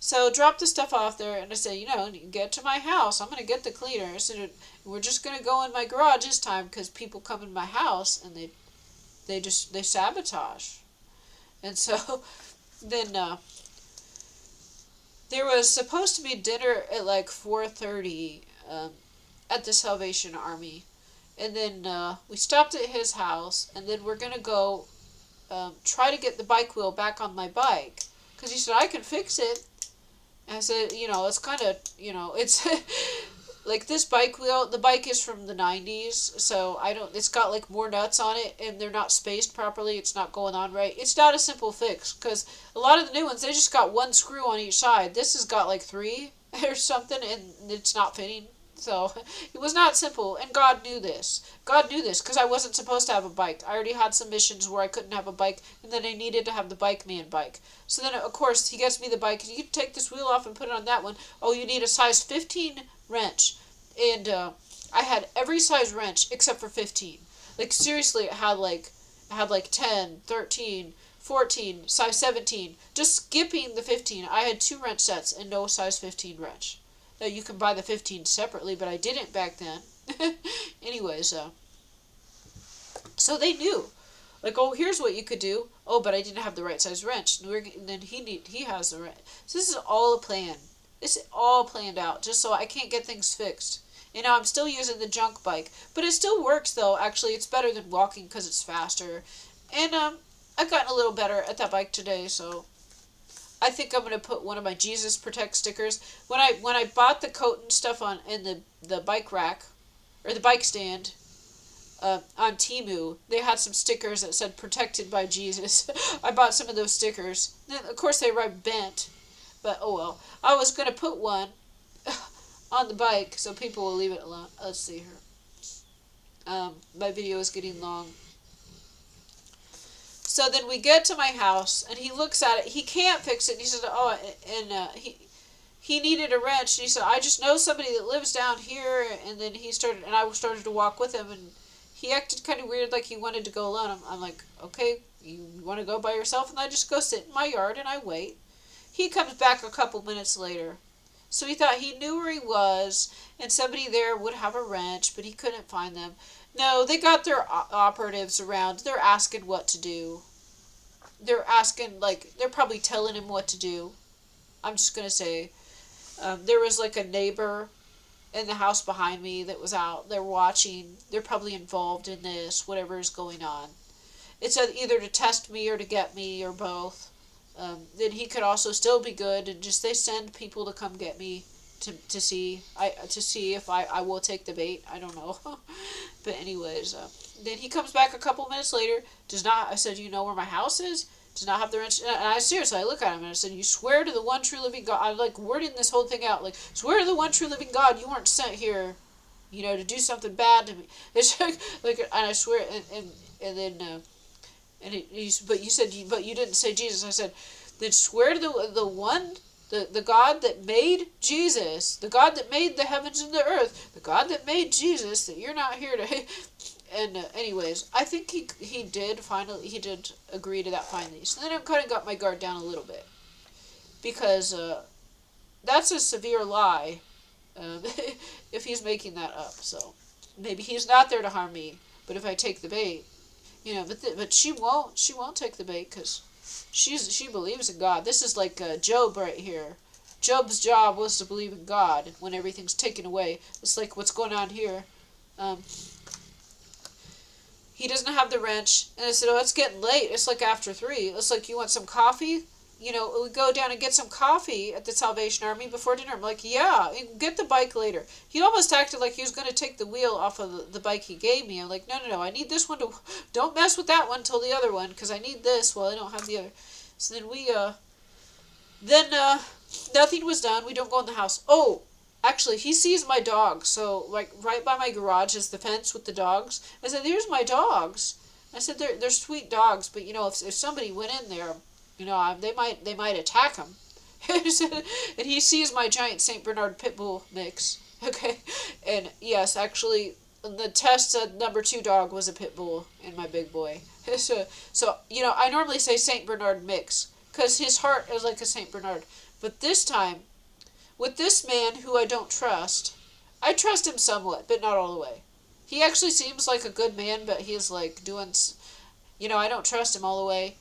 So drop the stuff off there, and I said, you get to my house. I'm gonna get the cleaner. I said, we're just gonna go in my garage this time because people come in my house and they sabotage. And so then there was supposed to be dinner at like 4:30 at the Salvation Army, and then we stopped at his house, and then we're gonna go try to get the bike wheel back on my bike because he said I can fix it. And I said, it's kind of, it's like this bike wheel. The bike is from the 90s, so I don't. It's got like more nuts on it, and they're not spaced properly. It's not going on right. It's not a simple fix because a lot of the new ones they just got one screw on each side. This has got like three or something, and it's not fitting. So it was not simple, and God knew this. God knew this because I wasn't supposed to have a bike. I already had some missions where I couldn't have a bike, and then I needed to have the bikeman bike. So then, of course, he gets me the bike, and you can take this wheel off and put it on that one. Oh, you need a size 15 wrench. And I had every size wrench except for 15. Like, seriously, it had like 10, 13, 14, size 17. Just skipping the 15. I had 2 wrench sets and no size 15 wrench. Now, you can buy the 15 separately, but I didn't back then. Anyways, so they knew. Like, oh, here's what you could do. Oh, but I didn't have the right size wrench. And then he has the right. So this is all a plan. This is all planned out, just so I can't get things fixed. I'm still using the junk bike, but it still works though. Actually, it's better than walking because it's faster. And I've gotten a little better at that bike today, so I think I'm gonna put one of my Jesus Protect stickers. When I bought the coat and stuff in the bike rack, or the bike stand, on Temu, they had some stickers that said "Protected by Jesus." I bought some of those stickers. Then, of course, they arrived bent, but oh well. I was gonna put one on the bike so people will leave it alone. Let's see here. My video is getting long. So then we get to my house, and he looks at it. He can't fix it. And he said, "Oh," and he needed a wrench. And he said, "I just know somebody that lives down here." And then I started to walk with him, and he acted kind of weird, like he wanted to go alone. I'm like, "Okay, you want to go by yourself?" And I just go sit in my yard and I wait. He comes back a couple minutes later. So he thought he knew where he was, and somebody there would have a wrench, but he couldn't find them. No, they got their operatives around. They're asking what to do. They're asking, like, they're probably telling him what to do. I'm just going to say, there was like a neighbor in the house behind me that was out. They're watching. They're probably involved in this, whatever is going on. It's either to test me or to get me or both. Then he could also still be good, and just they send people to come get me to see if I will take the bait. I don't know. But anyways, then he comes back a couple minutes later. I said, "You know where my house is?" Does not have the wrench. And I look at him and I said, "You swear to the one true living God." I'm like wording this whole thing out, like, "Swear to the one true living God, you weren't sent here, to do something bad to me." It's like, and I swear, and then. But you didn't say Jesus. I said, then swear to the God that made Jesus, the God that made the heavens and the earth, the God that made Jesus, that you're not here to. And anyways, I think he did agree to that finally. So then I kind of got my guard down a little bit, because that's a severe lie, if he's making that up. So maybe he's not there to harm me, but if I take the bait. But she won't take the bait because she believes in God. This is like Job right here. Job's job was to believe in God when everything's taken away. It's like what's going on here. He doesn't have the wrench, and I said, "Oh, it's getting late. It's like after 3. It's like, you want some coffee? We go down and get some coffee at the Salvation Army before dinner." I'm like, "Yeah, get the bike later." He almost acted like he was going to take the wheel off of the bike he gave me. I'm like, no, I need this one to, don't mess with that one till the other one, because I need this while I don't have the other. So then nothing was done. We don't go in the house. Oh, actually, he sees my dogs. So, like, right by my garage is the fence with the dogs. I said, "There's my dogs." I said, they're sweet dogs, but, if somebody went in there, they might attack him. And he sees my giant Saint Bernard pit bull mix. Okay, and yes, actually, the test said number 2 dog was a pit bull in my big boy. So I normally say Saint Bernard mix because his heart is like a Saint Bernard, But this time, with this man who I don't trust, I trust him somewhat, but not all the way. He actually seems like a good man, but he's like doing, I don't trust him all the way.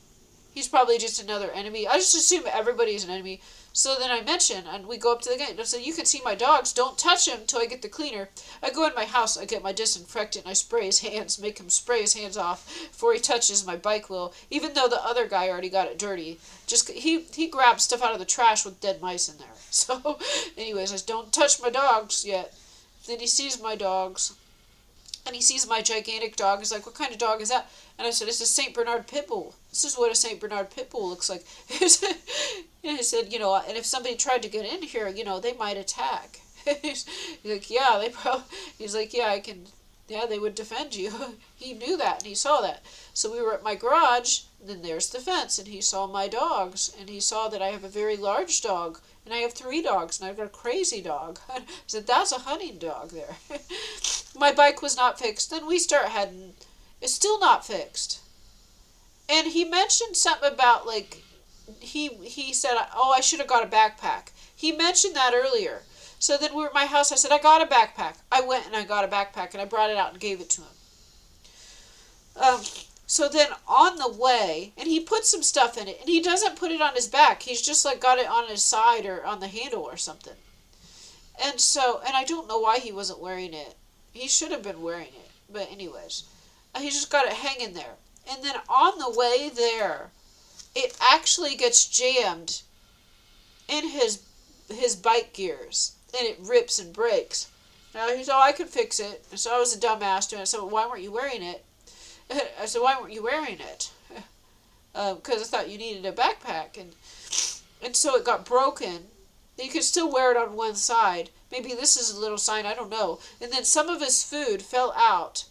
He's probably just another enemy. I just assume everybody's an enemy. So then I mention, and we go up to the gate, and I say, you can see my dogs, don't touch him till I get the cleaner. I go in my house, I get my disinfectant, and I spray his hands, make him spray his hands off before he touches my bike wheel, even though the other guy already got it dirty. Just, he grabbed stuff out of the trash with dead mice in there. So, anyways, I said, don't touch my dogs yet. Then he sees my dogs, and he sees my gigantic dog. He's like, what kind of dog is that? And I said, it's a St. Bernard Pit Bull. This is what a St. Bernard Pit Bull looks like. And I said, and if somebody tried to get in here, they might attack. He's like, yeah, he's like, yeah, they would defend you. He knew that, and he saw that. So we were at my garage, and then there's the fence, and he saw my dogs, and he saw that I have a very large dog, and I have 3 dogs, and I've got a crazy dog. I said, that's a hunting dog there. My bike was not fixed. Then we start heading. It's still not fixed. And he mentioned something about, like, he said, oh, I should have got a backpack. He mentioned that earlier. So then we were at my house. I said, I got a backpack. I went and I got a backpack, and I brought it out and gave it to him. So then on the way, and he put some stuff in it, and he doesn't put it on his back. He's just, like, got it on his side or on the handle or something. And I don't know why he wasn't wearing it. He should have been wearing it. But anyways, he just got it hanging there. And then on the way there, it actually gets jammed in his bike gears, and it rips and breaks. Now he said, oh, I could fix it. And so I was a dumbass doing it. I said, well, why weren't you wearing it? I said, why weren't you wearing it? Because I thought you needed a backpack. And so it got broken. You could still wear it on one side. Maybe this is a little sign, I don't know. And then some of his food fell out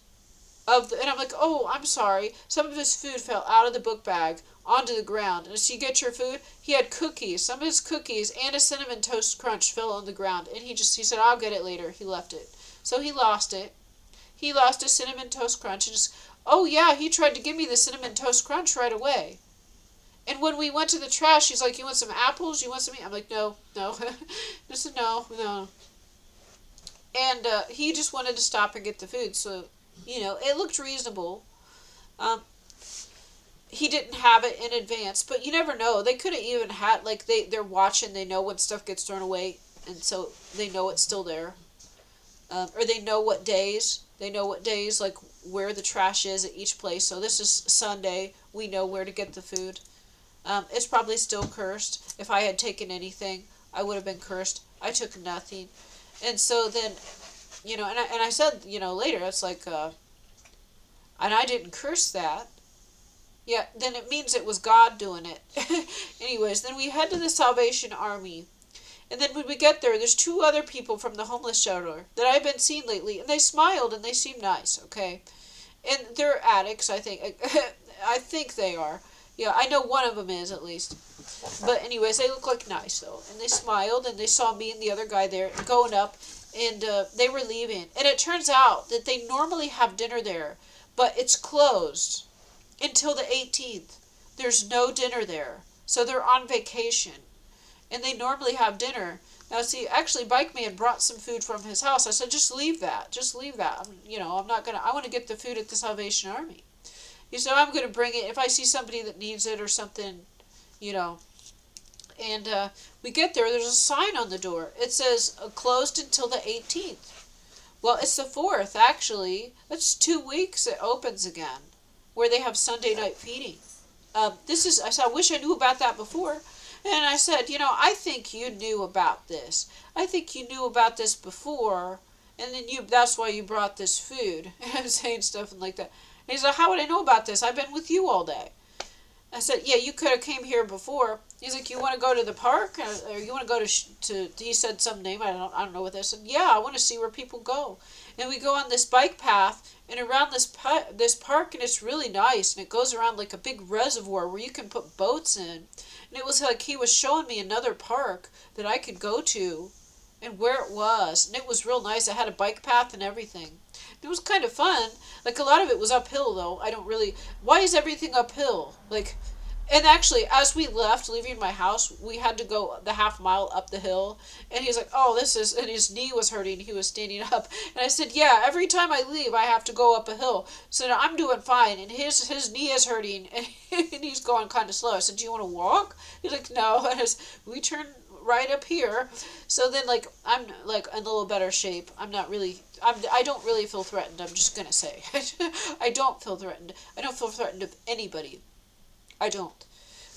and I'm like, oh, I'm sorry. Some of his food fell out of the book bag onto the ground. And so you get your food. He had cookies. Some of his cookies and a cinnamon toast crunch fell on the ground. And he said, I'll get it later. He left it. So he lost it. He lost a cinnamon toast crunch. And just, oh yeah, he tried to give me the cinnamon toast crunch right away. And when we went to the trash, he's like, you want some apples? You want some meat? I'm like, no. I said, no. And he just wanted to stop and get the food. So, it looked reasonable. He didn't have it in advance, but you never know. They could have even had, like, they're watching, they know when stuff gets thrown away, and so they know it's still there. Or they know what days, like, where the trash is at each place. So this is Sunday, we know where to get the food. It's probably still cursed. If I had taken anything, I would have been cursed. I took nothing. And so then, and I said, later, it's like, and I didn't curse that. Yeah, then it means it was God doing it. Anyways, then we head to the Salvation Army. And then when we get there, there's 2 other people from the homeless shelter that I've been seeing lately. And they smiled and they seem nice, okay? And they're addicts, I think. I think they are. Yeah, I know one of them is, at least. But anyways, they look like nice, though. And they smiled, and they saw me and the other guy there going up, and they were leaving. And it turns out that they normally have dinner there, but it's closed until the 18th. There's no dinner there. So they're on vacation. And they normally have dinner. Now, see, actually, Bikeman brought some food from his house. I said, just leave that. I'm not going to, I want to get the food at the Salvation Army. He said, I'm going to bring it if I see somebody that needs it or something, And we get there, there's a sign on the door. It says, closed until the 18th. Well, it's the 4th, actually. That's 2 weeks it opens again, where they have Sunday night feeding. I said, I wish I knew about that before. And I said, I think you knew about this. I think you knew about this before, and then that's why you brought this food. And I was saying stuff like that. And he said, how would I know about this? I've been with you all day. I said, yeah, you could have came here before. He's like, you want to go to the park? Or you want to go to he said some name, I don't know what that. I said, yeah, I want to see where people go. And we go on this bike path, and around this park, and it's really nice, and it goes around like a big reservoir where you can put boats in. And it was like he was showing me another park that I could go to, and where it was. And it was real nice. It had a bike path and everything. It was kind of fun. Like, a lot of it was uphill, though. Why is everything uphill? Like, And actually, as we left, leaving my house, we had to go the half mile up the hill. And he's like, "Oh, this is," and his knee was hurting. He was standing up. And I said, "Yeah, every time I leave, I have to go up a hill. So now I'm doing fine. And his knee is hurting. And, and he's going kind of slow." I said, "Do you want to walk?" He's like, "No." And we turned right up here. So then, like, I'm, like, in a little better shape. I don't really feel threatened. I'm just going to say. I don't feel threatened. I don't feel threatened of anybody. I don't.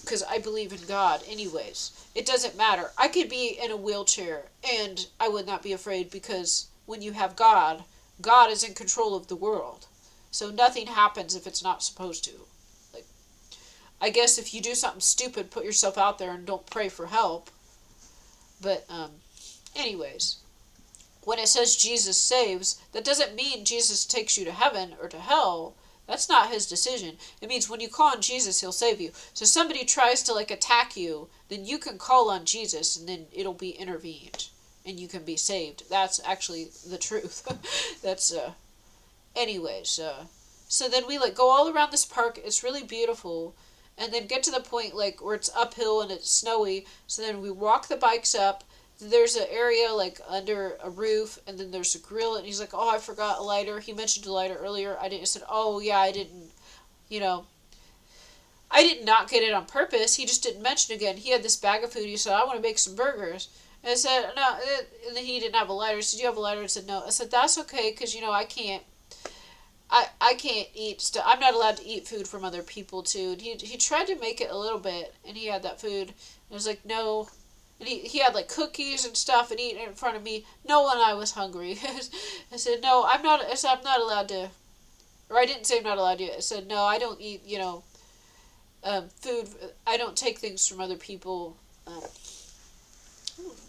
Because I believe in God anyways. It doesn't matter. I could be in a wheelchair and I would not be afraid, because when you have God, God is in control of the world. So nothing happens if it's not supposed to. Like, I guess if you do something stupid, put yourself out there and don't pray for help. But anyways, when it says Jesus saves, that doesn't mean Jesus takes you to heaven or to hell. That's not his decision. It means when you call on Jesus, he'll save you. So if somebody tries to, like, attack you, then you can call on Jesus and then it'll be intervened and you can be saved. That's actually the truth. That's anyways, so then we, like, go all around this park. It's really beautiful. And then get to the point, like, where it's uphill and it's snowy. So then we walk the bikes up. There's an area, like, under a roof, and then there's a grill, and he's like, "Oh, I forgot a lighter." He mentioned a lighter earlier. I said, "Oh, yeah, I didn't, you know, I did not get it on purpose." He just didn't mention it again. He had this bag of food. He said, "I want to make some burgers." And I said, "No," and then he didn't have a lighter. He said, "Do you have a lighter?" I said, "No." I said, "That's okay, because, I can't eat stuff. I'm not allowed to eat food from other people, too." And he tried to make it a little bit, and he had that food. And I was like, "No." And he had, like, cookies and stuff and eating it in front of me. No, when I was hungry. I said, "No, I'm not," I said, "I'm not allowed to," or I didn't say I'm not allowed to. I said, "No, I don't eat, food. I don't take things from other people."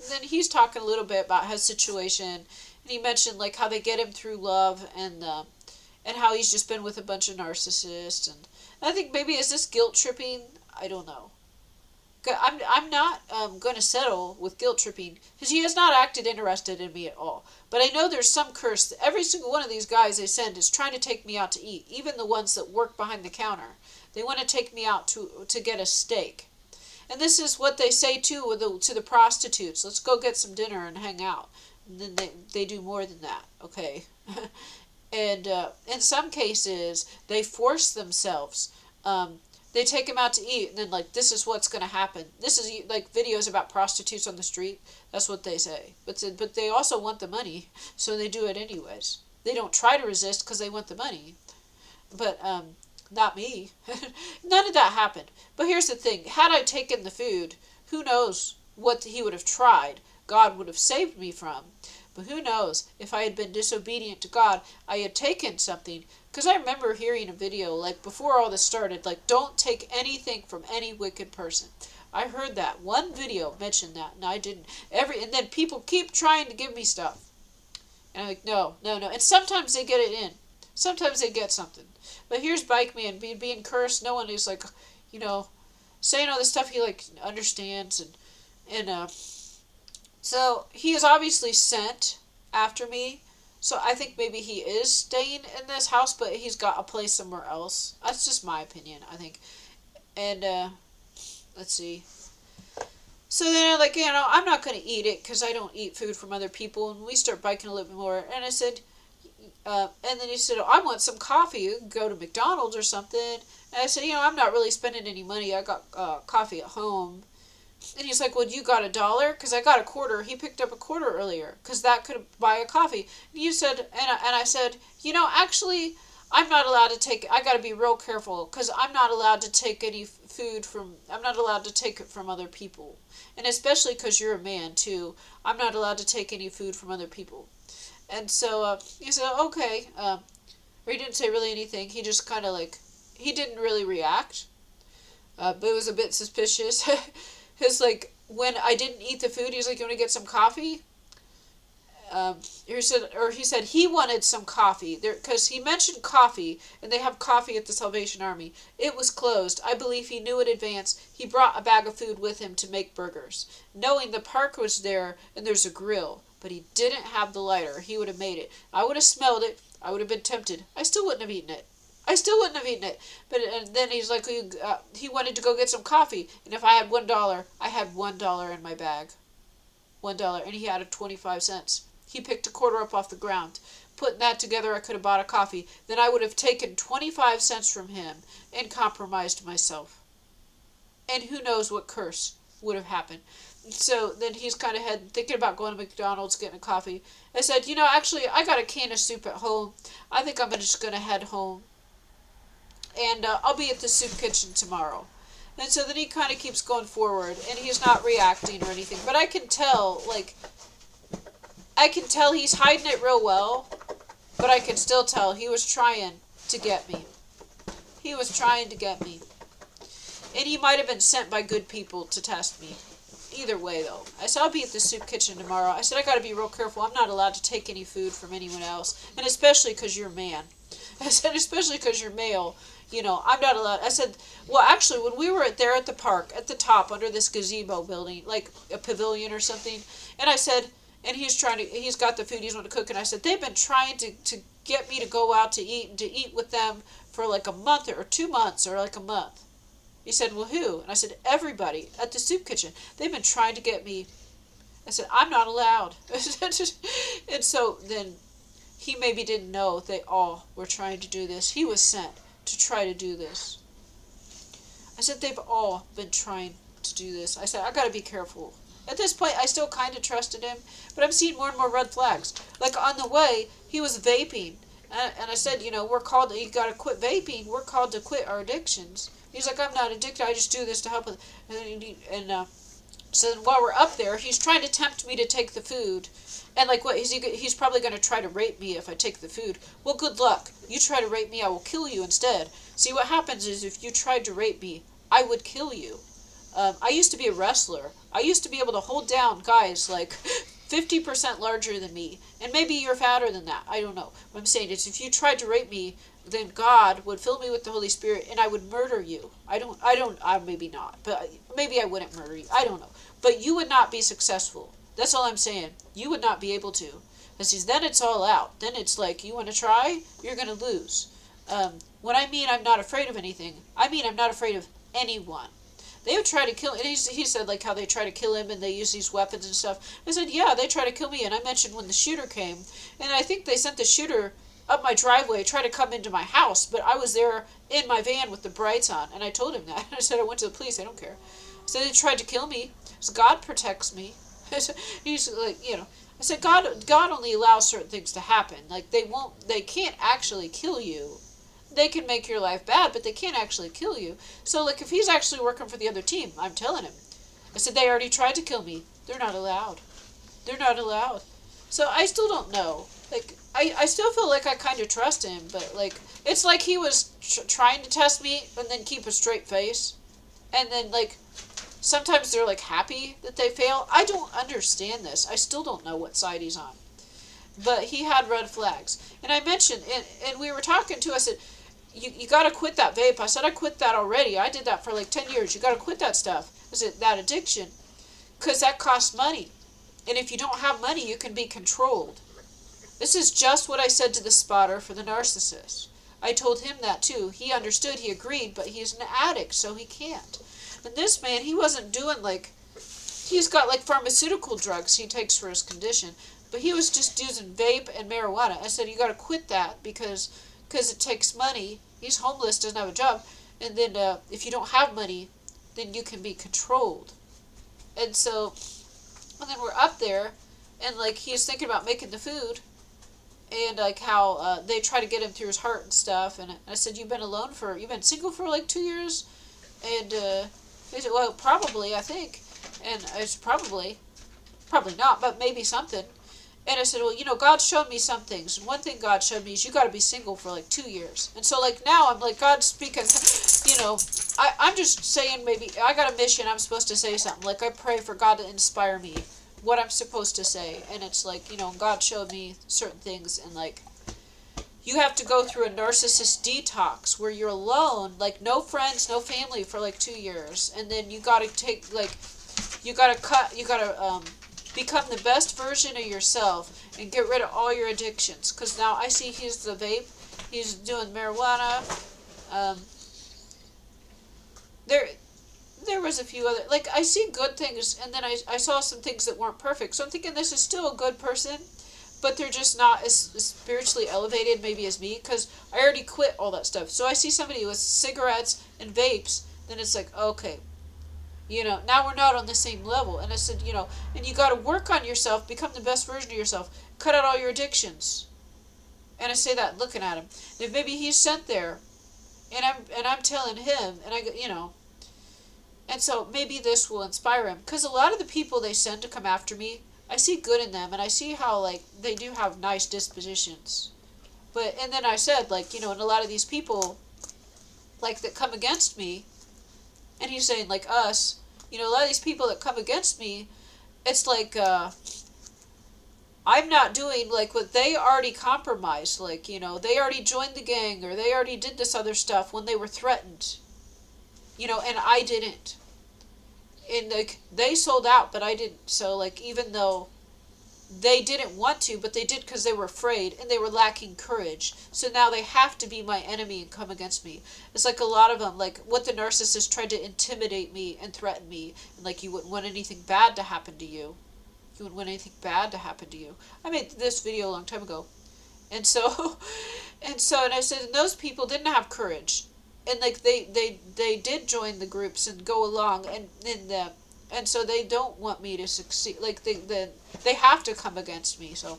Then he's talking a little bit about his situation. And he mentioned, like, how they get him through love, and how he's just been with a bunch of narcissists. And I think maybe, is this guilt tripping? I don't know. I'm not going to settle with guilt tripping, because he has not acted interested in me at all. But I know there's some curse. Every single one of these guys they send is trying to take me out to eat. Even the ones that work behind the counter, they want to take me out to get a steak. And this is what they say too to the prostitutes: "Let's go get some dinner and hang out." And then they do more than that. Okay. And in some cases they force themselves. They take him out to eat, and then, like, this is what's going to happen. This is, like, videos about prostitutes on the street. That's what they say. But they also want the money, so they do it anyways. They don't try to resist because they want the money. But not me. None of that happened. But here's the thing. Had I taken the food, who knows what he would have tried. God would have saved me from. But who knows, if I had been disobedient to God, I had taken something. Because I remember hearing a video, like, before all this started, like, "Don't take anything from any wicked person." I heard that. One video mentioned that, and I didn't. And then people keep trying to give me stuff. And I'm like, no, no, no. And sometimes they get it in. Sometimes they get something. But here's Bikeman being cursed. No one is, like, saying all this stuff he, like, understands. And so he is obviously sent after me. So I think maybe he is staying in this house, but he's got a place somewhere else. That's just my opinion, I think. And let's see. So then, like, I'm not going to eat it because I don't eat food from other people. And we start biking a little bit more. And I said, and then he said, "Oh, I want some coffee. You can go to McDonald's or something." And I said, "I'm not really spending any money. I got coffee at home." And he's like, "Well, you got $1? Because I got a quarter." He picked up a quarter earlier, because that could buy a coffee. And you said, and I said, actually, I'm not allowed to take, I got to be real careful, because I'm not allowed to take any food I'm not allowed to take it from other people. And especially because you're a man, too. I'm not allowed to take any food from other people. And so he said, "Okay." Or he didn't say really anything. He just kind of, like, he didn't really react. But it was a bit suspicious. Because, like, when I didn't eat the food, he was like, "You want to get some coffee?" He said he wanted some coffee. Because he mentioned coffee, and they have coffee at the Salvation Army. It was closed. I believe he knew in advance. He brought a bag of food with him to make burgers, knowing the park was there and there's a grill. But he didn't have the lighter. He would have made it. I would have smelled it. I would have been tempted. I still wouldn't have eaten it. I still wouldn't have eaten it. But and then he's like, he wanted to go get some coffee, and if I had $1, I had $1 in my bag, $1, and he had a 25 cents. He picked a quarter up off the ground. Putting that together, I could have bought a coffee. Then I would have taken 25 cents from him and compromised myself. And who knows what curse would have happened. So then he's kind of thinking about going to McDonald's, getting a coffee. I said, actually, I got a can of soup at home. I think I'm just going to head home. And I'll be at the soup kitchen tomorrow. And so then he kind of keeps going forward, and he's not reacting or anything. But I can tell he's hiding it real well, but I can still tell he was trying to get me. He was trying to get me. And he might have been sent by good people to test me. Either way, though. I said, I'll be at the soup kitchen tomorrow. I said, I got to be real careful. I'm not allowed to take any food from anyone else. And especially because you're a man. I said, especially because you're male. I'm not allowed. I said, well, actually, when we were there at the park, at the top, under this gazebo building, like a pavilion or something, and I said, and he's got the food he's going to cook, and I said, they've been trying to get me to go out to eat with them for like a month or 2 months or like a month. He said, well, who? And I said, everybody at the soup kitchen. They've been trying to get me. I said, I'm not allowed. And so then he maybe didn't know they all were trying to do this. He was sent to try to do this. I said, they've all been trying to do this. I said, I got to be careful. At this point, I still kind of trusted him, but I'm seeing more and more red flags. Like on the way, he was vaping. And I said, we're called, you got to quit vaping. We're called to quit our addictions. He's like, I'm not addicted. I just do this to help with. So then while we're up there, he's trying to tempt me to take the food. And like, what? He's probably going to try to rape me if I take the food. Well, good luck. You try to rape me, I will kill you instead. See, what happens is if you tried to rape me, I would kill you. I used to be a wrestler. I used to be able to hold down guys like 50% larger than me. And maybe you're fatter than that. I don't know. What I'm saying is if you tried to rape me, then God would fill me with the Holy Spirit and I would murder you. Maybe not, but maybe I wouldn't murder you. I don't know. But you would not be successful. That's all I'm saying. You would not be able to. Because then it's all out. Then it's like, you want to try? You're going to lose. When I mean I'm not afraid of anything, I mean I'm not afraid of anyone. They would try to kill, and he said like how they try to kill him and they use these weapons and stuff. I said, yeah, they try to kill me. And I mentioned when the shooter came, and I think they sent the shooter up my driveway, try to come into my house, but I was there in my van with the brights on, and I told him that. I said, I went to the police, I don't care. So they tried to kill me. So God protects me. He's like, I said, God only allows certain things to happen. Like they can't actually kill you. They can make your life bad, but they can't actually kill you. So like if he's actually working for the other team, I'm telling him. I said, they already tried to kill me. They're not allowed. They're not allowed. So I still don't know. Like, I still feel like I kind of trust him, but like, it's like he was trying to test me and then keep a straight face. And then like, sometimes they're like happy that they fail. I don't understand this. I still don't know what side he's on. But he had red flags. And I mentioned, and we were talking too, I said, you got to quit that vape. I said, I quit that already. I did that for like 10 years. You got to quit that stuff. I said, that addiction. Because that costs money. And if you don't have money, you can be controlled. This is just what I said to the spotter for the narcissist. I told him that too. He understood, he agreed, but he's an addict, so he can't. And this man, he wasn't doing like, he's got like pharmaceutical drugs he takes for his condition, but he was just using vape and marijuana. I said, you got to quit that because it takes money. He's homeless, doesn't have a job. And then if you don't have money, then you can be controlled. And so, and then we're up there, and like he's thinking about making the food, and like how they try to get him through his heart and stuff. And I said, you've been single for like 2 years? And he said, well, probably, I think. And I said, probably not, but maybe something. And I said, well, God showed me some things. And one thing God showed me is you got to be single for like 2 years. And so like now I'm like, God's speaking, I'm just saying maybe I got a mission. I'm supposed to say something. Like I pray for God to inspire me what I'm supposed to say. And it's like, God showed me certain things. And like, you have to go through a narcissist detox where you're alone, like no friends, no family for like 2 years. And then you got to become the best version of yourself and get rid of all your addictions. Because now I see he's the vape, He's doing marijuana. Um, there there was a few other, like, I see good things, and then I saw some things that weren't perfect. So I'm thinking this is still a good person, but they're just not as spiritually elevated maybe as me, because I already quit all that stuff. So I see somebody with cigarettes and vapes, then it's like, okay, now we're not on the same level. And I said, and you got to work on yourself, become the best version of yourself, cut out all your addictions. And I say that looking at him. If maybe he's sent there, and I'm telling him, and I go. And so maybe this will inspire him, because a lot of the people they send to come after me, I see good in them, and I see how, like, they do have nice dispositions. And then I said, like, and a lot of these people, like, that come against me, and he's saying, like, us, a lot of these people that come against me, it's like, I'm not doing, like, what they already compromised. Like, they already joined the gang, or they already did this other stuff when they were threatened. And I didn't. And, like, they sold out, but I didn't. So, like, even though they didn't want to, but they did because they were afraid, and they were lacking courage. So now they have to be my enemy and come against me. It's like a lot of them, like, what the narcissist tried to intimidate me and threaten me. And, like, you wouldn't want anything bad to happen to you. You wouldn't want anything bad to happen to you. I made this video a long time ago. And so, and I said, and those people didn't have courage. And, like, they did join the groups and go along, and so they don't want me to succeed. Like, they have to come against me. So,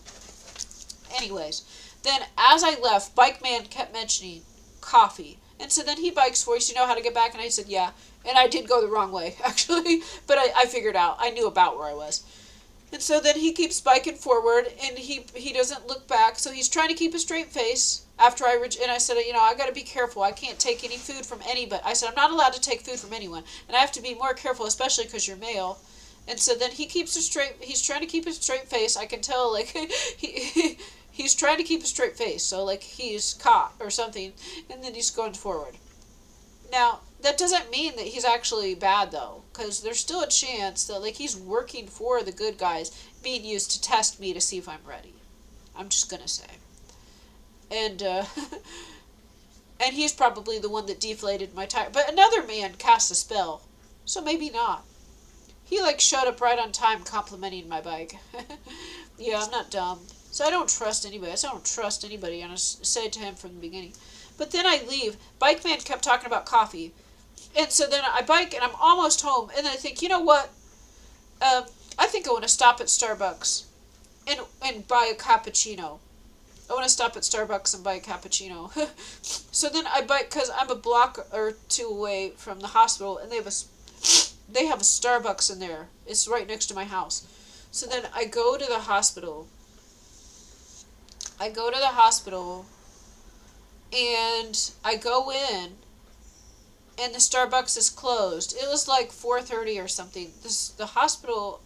anyways, then as I left, Bikeman kept mentioning coffee, and so then he bikes for us. You know how to get back? And I said, yeah, and I did go the wrong way actually, but I figured out. I knew about where I was. And so then he keeps biking forward, and he doesn't look back, so he's trying to keep a straight face. After and I said, I got to be careful. I can't take any food from anybody. I said, I'm not allowed to take food from anyone, and I have to be more careful, especially because you're male. And so then he's trying to keep a straight face. I can tell, like, he's trying to keep a straight face, so, like, he's caught or something, and then he's going forward. Now, that doesn't mean that he's actually bad, though, because there's still a chance that, like, he's working for the good guys, being used to test me to see if I'm ready. I'm just gonna say. And, and he's probably the one that deflated my tire. But another man cast a spell, so maybe not. He, like, showed up right on time complimenting my bike. Yeah, I'm not dumb. So I don't trust anybody. I don't trust anybody, and I said it to him from the beginning. But then I leave. Bikeman kept talking about coffee. And so then I bike, and I'm almost home, and I think, you know what? I think I want to stop at Starbucks and buy a cappuccino. I want to stop at Starbucks and buy a cappuccino. So then I bike, because I'm a block or two away from the hospital, and they have a Starbucks in there. It's right next to my house. So then I go to the hospital. And I go in, and the Starbucks is closed. It was like 4:30 or something. The hospital,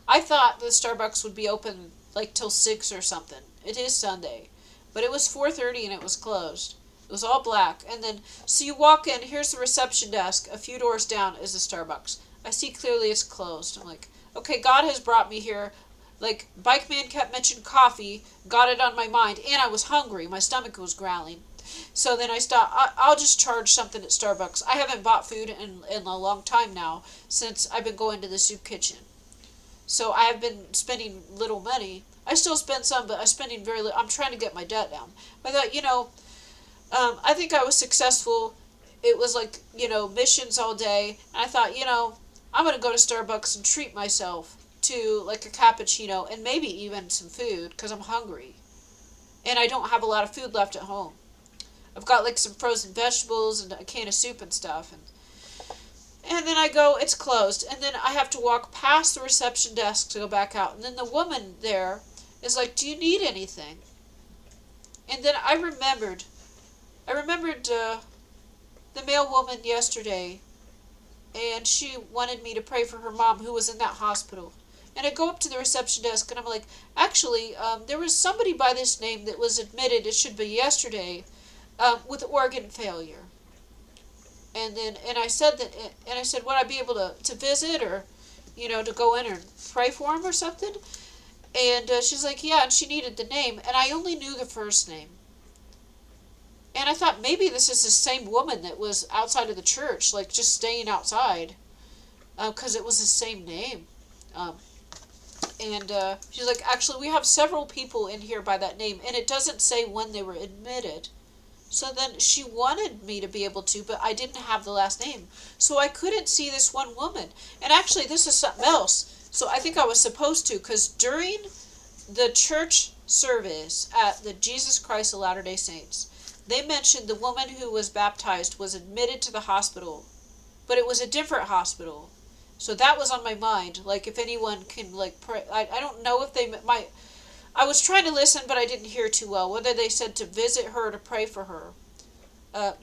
I thought the Starbucks would be open like till 6 or something. It is Sunday, but it was 4:30 and it was closed. It was all black. And then, so you walk in, here's the reception desk. A few doors down is the Starbucks. I see clearly it's closed. I'm like, okay, God has brought me here. Like, Bikeman kept mentioning coffee, got it on my mind, and I was hungry. My stomach was growling. So then I stopped. I'll just charge something at Starbucks. I haven't bought food in a long time now, since I've been going to the soup kitchen. So I have been spending little money. I still spend some, but I'm spending very little. I'm trying to get my debt down. I thought, I think I was successful. It was like, missions all day. And I thought, I'm going to go to Starbucks and treat myself to, like, a cappuccino and maybe even some food, because I'm hungry. And I don't have a lot of food left at home. I've got, like, some frozen vegetables and a can of soup and stuff. And then I go, it's closed. And then I have to walk past the reception desk to go back out. And then the woman there is like, do you need anything? And then I remembered the male woman yesterday, and she wanted me to pray for her mom who was in that hospital. And I go up to the reception desk, and I'm like, actually, there was somebody by this name that was admitted, it should be yesterday, with organ failure. And I said, would I be able to visit, or, to go in and pray for him or something? And she's like, yeah, and she needed the name, and I only knew the first name. And I thought maybe this is the same woman that was outside of the church, like just staying outside, because it was the same name. Um, and she's like, actually, we have several people in here by that name, and it doesn't say when they were admitted. So then she wanted me to be able to, but I didn't have the last name. So I couldn't see this one woman. And actually, this is something else. So I think I was supposed to, because during the church service at the Jesus Christ of Latter-day Saints, they mentioned the woman who was baptized was admitted to the hospital, but it was a different hospital. So that was on my mind. Like, if anyone can, like, pray. I don't know if they might. I was trying to listen, but I didn't hear too well. Whether they said to visit her or to pray for her.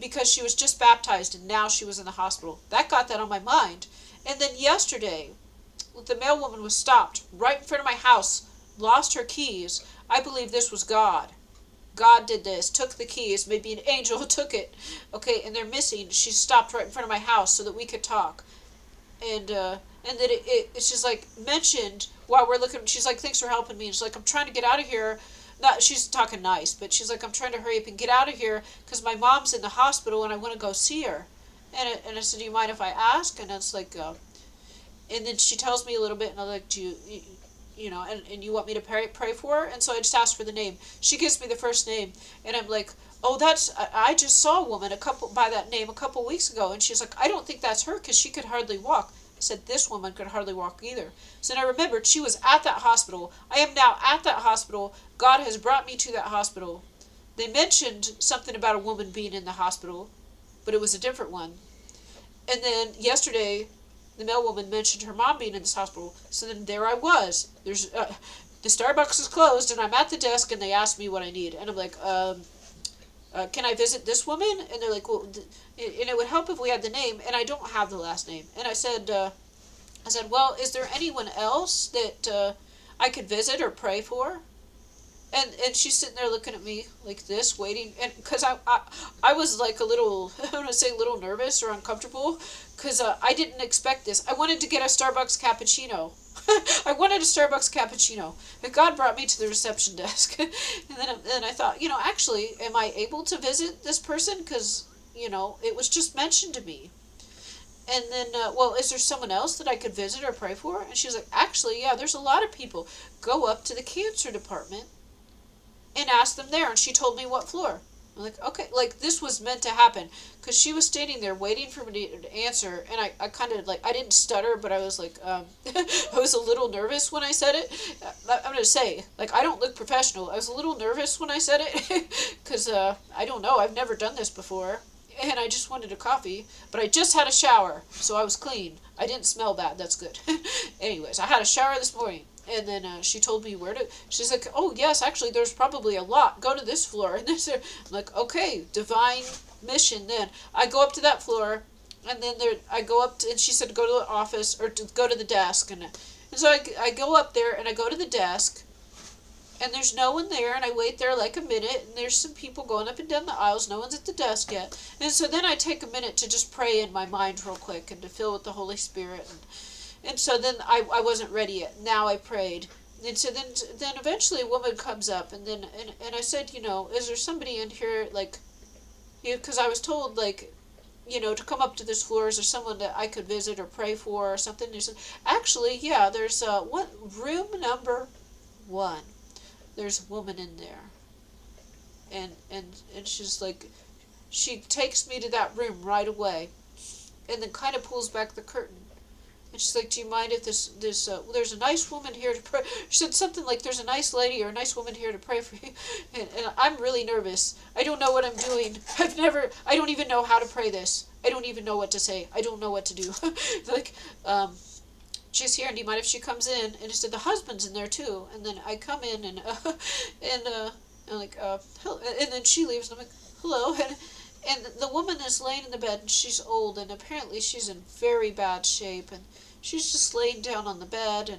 Because she was just baptized and now she was in the hospital. That got that on my mind. And then yesterday, the mailwoman was stopped right in front of my house, lost her keys. I believe this was God. God did this, took the keys, maybe an angel took it. Okay, and they're missing. She stopped right in front of my house so that we could talk. And then she's like mentioned while we're looking, she's like, thanks for helping me. And she's like, I'm trying to get out of here. Not, she's talking nice, but she's like, I'm trying to hurry up and get out of here because my mom's in the hospital and I want to go see her. And I said, do you mind if I ask? And it's like, and then she tells me a little bit, and I'm like, do you know, and you want me to pray for her? And so I just asked for the name. She gives me the first name, and I'm like, oh, I just saw a woman by that name a couple weeks ago, and she's like, I don't think that's her because she could hardly walk. I said, this woman could hardly walk either. So then I remembered she was at that hospital. I am now at that hospital. God has brought me to that hospital. They mentioned something about a woman being in the hospital, but it was a different one. And then yesterday, the mailwoman mentioned her mom being in this hospital. So then there I was. There's the Starbucks is closed, and I'm at the desk, and they asked me what I need, and I'm like, can I visit this woman? And they're like, well, and it would help if we had the name, and I don't have the last name. And I said, well, is there anyone else that I could visit or pray for? And she's sitting there looking at me like this, waiting, and because I was like a little, I want to say a little nervous or uncomfortable, because I didn't expect this. I wanted to get a Starbucks cappuccino. I wanted a Starbucks cappuccino, but God brought me to the reception desk, and then I thought, actually, am I able to visit this person? Because it was just mentioned to me. And then, well, is there someone else that I could visit or pray for? And she's like, actually, yeah, there's a lot of people. Go up to the cancer department and ask them there. And she told me what floor. I'm like, okay, like this was meant to happen, because she was standing there waiting for me to answer, and I kind of like, I didn't stutter, but I was like, I was a little nervous when I said it. I'm gonna say, like, I don't look professional. I was a little nervous when I said it, because I don't know, I've never done this before, and I just wanted a coffee, but I just had a shower, so I was clean. I didn't smell bad. That's good. Anyways, I had a shower this morning. And then she told me where to. She's like, oh, yes, actually, there's probably a lot. Go to this floor. And this. I'm like, okay, divine mission then. I go up to that floor, and then I go up to, and she said to go to the office, or to go to the desk. And so I go up there, and I go to the desk, and there's no one there, and I wait there like a minute, and there's some people going up and down the aisles. No one's at the desk yet. And so then I take a minute to just pray in my mind real quick and to fill with the Holy Spirit. And so then I wasn't ready yet. Now I prayed. And so then eventually a woman comes up, and then and I said, is there somebody in here, like, because I was told, like, to come up to this floor, is there someone that I could visit or pray for or something? And they said, actually, yeah, there's room number 1. There's a woman in there. And she's like, she takes me to that room right away, and then kind of pulls back the curtain. And she's like, do you mind if there's a nice woman here to pray? She said something like, there's a nice lady or a nice woman here to pray for you. And I'm really nervous. I don't know what I'm doing. I don't even know how to pray this. I don't even know what to say. I don't know what to do. Like, she's here, and do you mind if she comes in? And she said, the husband's in there too. And then I come in, and I'm like, hello. And then she leaves, and I'm like, hello. And the woman is laying in the bed, and she's old, and apparently she's in very bad shape, and she's just laying down on the bed,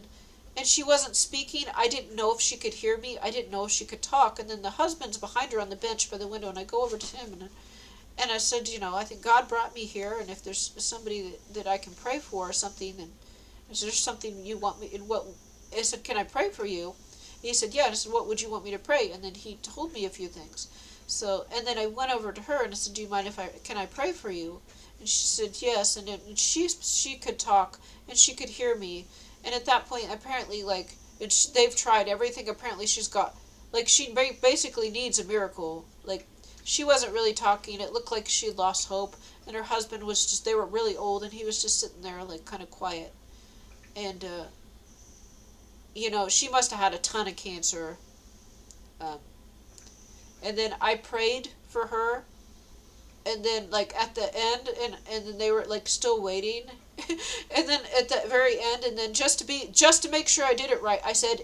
and she wasn't speaking. I didn't know if she could hear me. I didn't know if she could talk. And then the husband's behind her on the bench by the window, and I go over to him, and I said, I think God brought me here, and if there's somebody that I can pray for or something, and is there something you want me, and what, I said, can I pray for you? And he said, yeah. And I said, what would you want me to pray? And then he told me a few things. So, and then I went over to her and I said, "Do you mind if can I pray for you?" And she said yes, and she could talk and she could hear me, and at that point apparently they've tried everything. Apparently she's got she basically needs a miracle. She wasn't really talking. It looked like she had lost hope, and her husband was just they were really old, and he was just sitting there kind of quiet, and she must have had a ton of cancer. Um, and then I prayed for her, and then at the end, and then they were still waiting, and then at the very end, and then just to make sure I did it right, I said,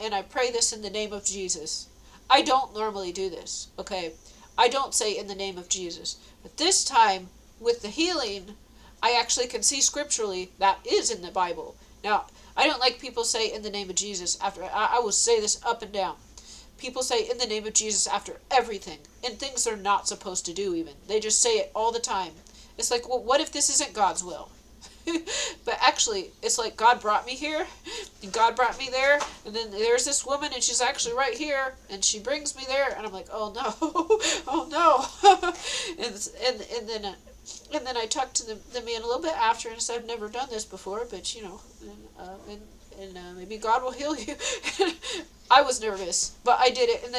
and I pray this in the name of Jesus. I don't normally do this, okay? I don't say in the name of Jesus, but this time with the healing, I actually can see scripturally that is in the Bible. Now, I don't like people say in the name of Jesus after. I will say this up and down. People say in the name of Jesus after everything, and things they're not supposed to do even. They just say it all the time. It's like, well, what if this isn't God's will? But actually, it's like God brought me here, and God brought me there, and then there's this woman, and she's actually right here, and she brings me there, and I'm like, oh no, oh no. And then I talked to the man a little bit after, and said, I've never done this before, but maybe God will heal you. I was nervous, but I did it, and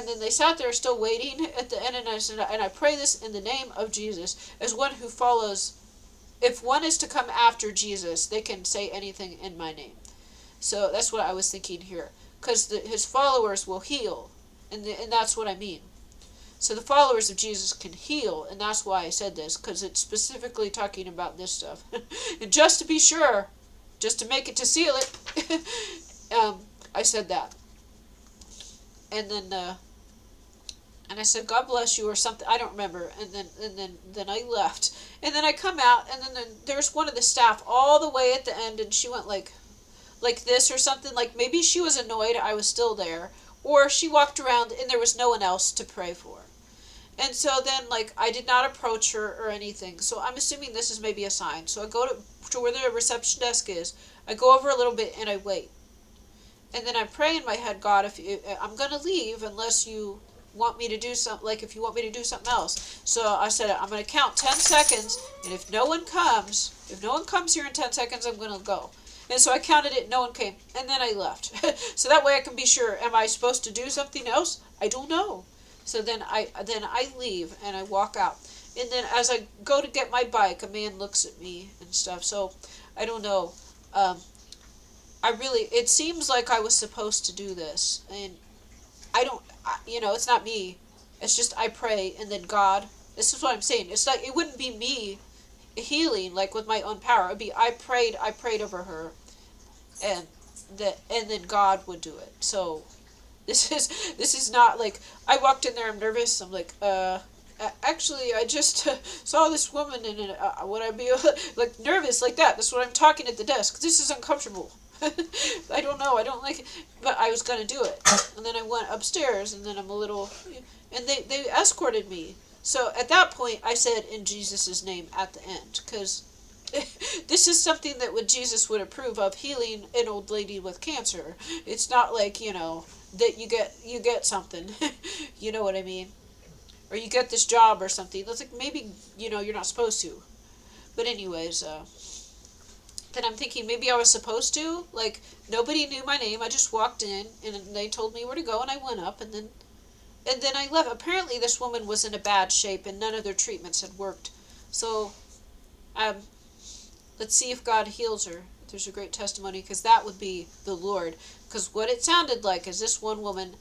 then they sat there still waiting at the end, and I said, and I pray this in the name of Jesus, as one who follows. If one is to come after Jesus, they can say anything in my name. So that's what I was thinking here, because his followers will heal, and that's what I mean. So the followers of Jesus can heal, and that's why I said this, because it's specifically talking about this stuff. And just to be sure, just to make it to seal it, I said that. And then and I said, God bless you, or something. I don't remember. And then I left. And then I come out, and then there's one of the staff all the way at the end, and she went like this or something. Like maybe she was annoyed I was still there, or she walked around and there was no one else to pray for. And so then I did not approach her or anything. So I'm assuming this is maybe a sign. So I go to where the reception desk is. I go over a little bit and I wait. And then I pray in my head, God, I'm going to leave unless you want me to do something, if you want me to do something else. So I said, I'm going to count 10 seconds, and if no one comes here in 10 seconds, I'm going to go. And so I counted it, no one came, and then I left. So that way I can be sure, am I supposed to do something else? I don't know. So then I leave, and I walk out. And then as I go to get my bike, a man looks at me and stuff. So I don't know. It seems like I was supposed to do this, and it's not me. It's just I pray, and then God. This is what I'm saying. It's like it wouldn't be me healing with my own power. It'd be I prayed over her, and then God would do it. So this is not I walked in there. I'm nervous. I'm like, actually, I just saw this woman, and would I be nervous like that? That's what I'm talking at the desk. This is uncomfortable. I don't know. I don't like it, but I was gonna do it, and then I went upstairs, and then I'm a little, and they escorted me. So at that point, I said in Jesus' name at the end, because this is something that Jesus would approve of, healing an old lady with cancer. It's not that you get something, you know what I mean, or you get this job or something. That's maybe you're not supposed to, but anyways. Then I'm thinking maybe I was supposed to. Nobody knew my name. I just walked in, and they told me where to go, and I went up, and then I left. Apparently this woman was in a bad shape, and none of their treatments had worked. So, let's see if God heals her. If there's a great testimony, because that would be the Lord. Because what it sounded like is this one woman,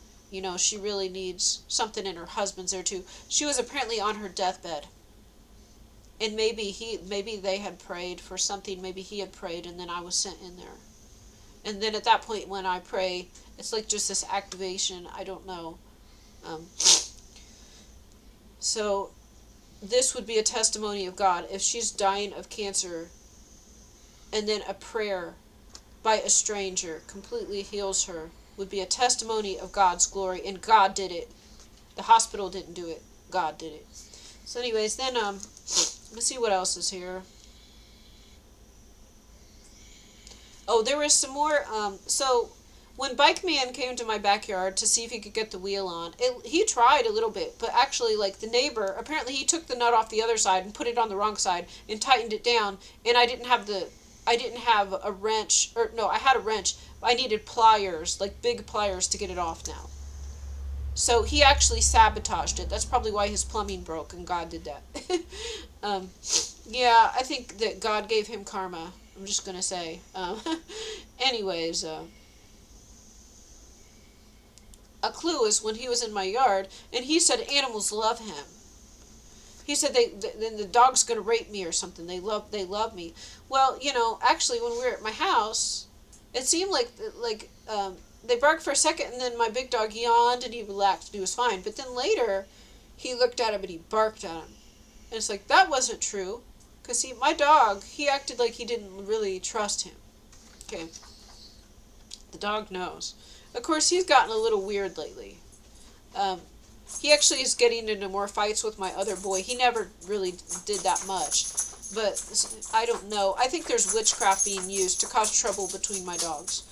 she really needs something, and her husband's there too. She was apparently on her deathbed. And maybe they had prayed for something. Maybe he had prayed, and then I was sent in there. And then at that point, when I pray, it's just this activation. I don't know. So this would be a testimony of God. If she's dying of cancer, and then a prayer by a stranger completely heals her, would be a testimony of God's glory. And God did it. The hospital didn't do it. God did it. So anyways, then let's see what else is here. Oh, there was some more. So When bikeman came to my backyard to see if he could get the wheel on, he tried a little bit, but actually, like, the neighbor, apparently he took the nut off the other side and put it on the wrong side and tightened it down, and I didn't have a wrench, or no, I had a wrench, but I needed pliers, like big pliers, to get it off now. So he actually sabotaged it. That's probably why his plumbing broke, and God did that. um, yeah, I think that God gave him karma. I'm just gonna say. Anyways, a clue is when he was in my yard, and he said animals love him. He said then the dog's gonna rape me or something. They love me. Well, actually, when we were at my house, it seemed like they barked for a second, and then my big dog yawned and he relaxed and he was fine. But then later, he looked at him and he barked at him, and it's like that wasn't true, cause see, my dog, he acted like he didn't really trust him. Okay, the dog knows. Of course, he's gotten a little weird lately. He actually is getting into more fights with my other boy. He never really did that much. But I don't know. I think there's witchcraft being used to cause trouble between my dogs.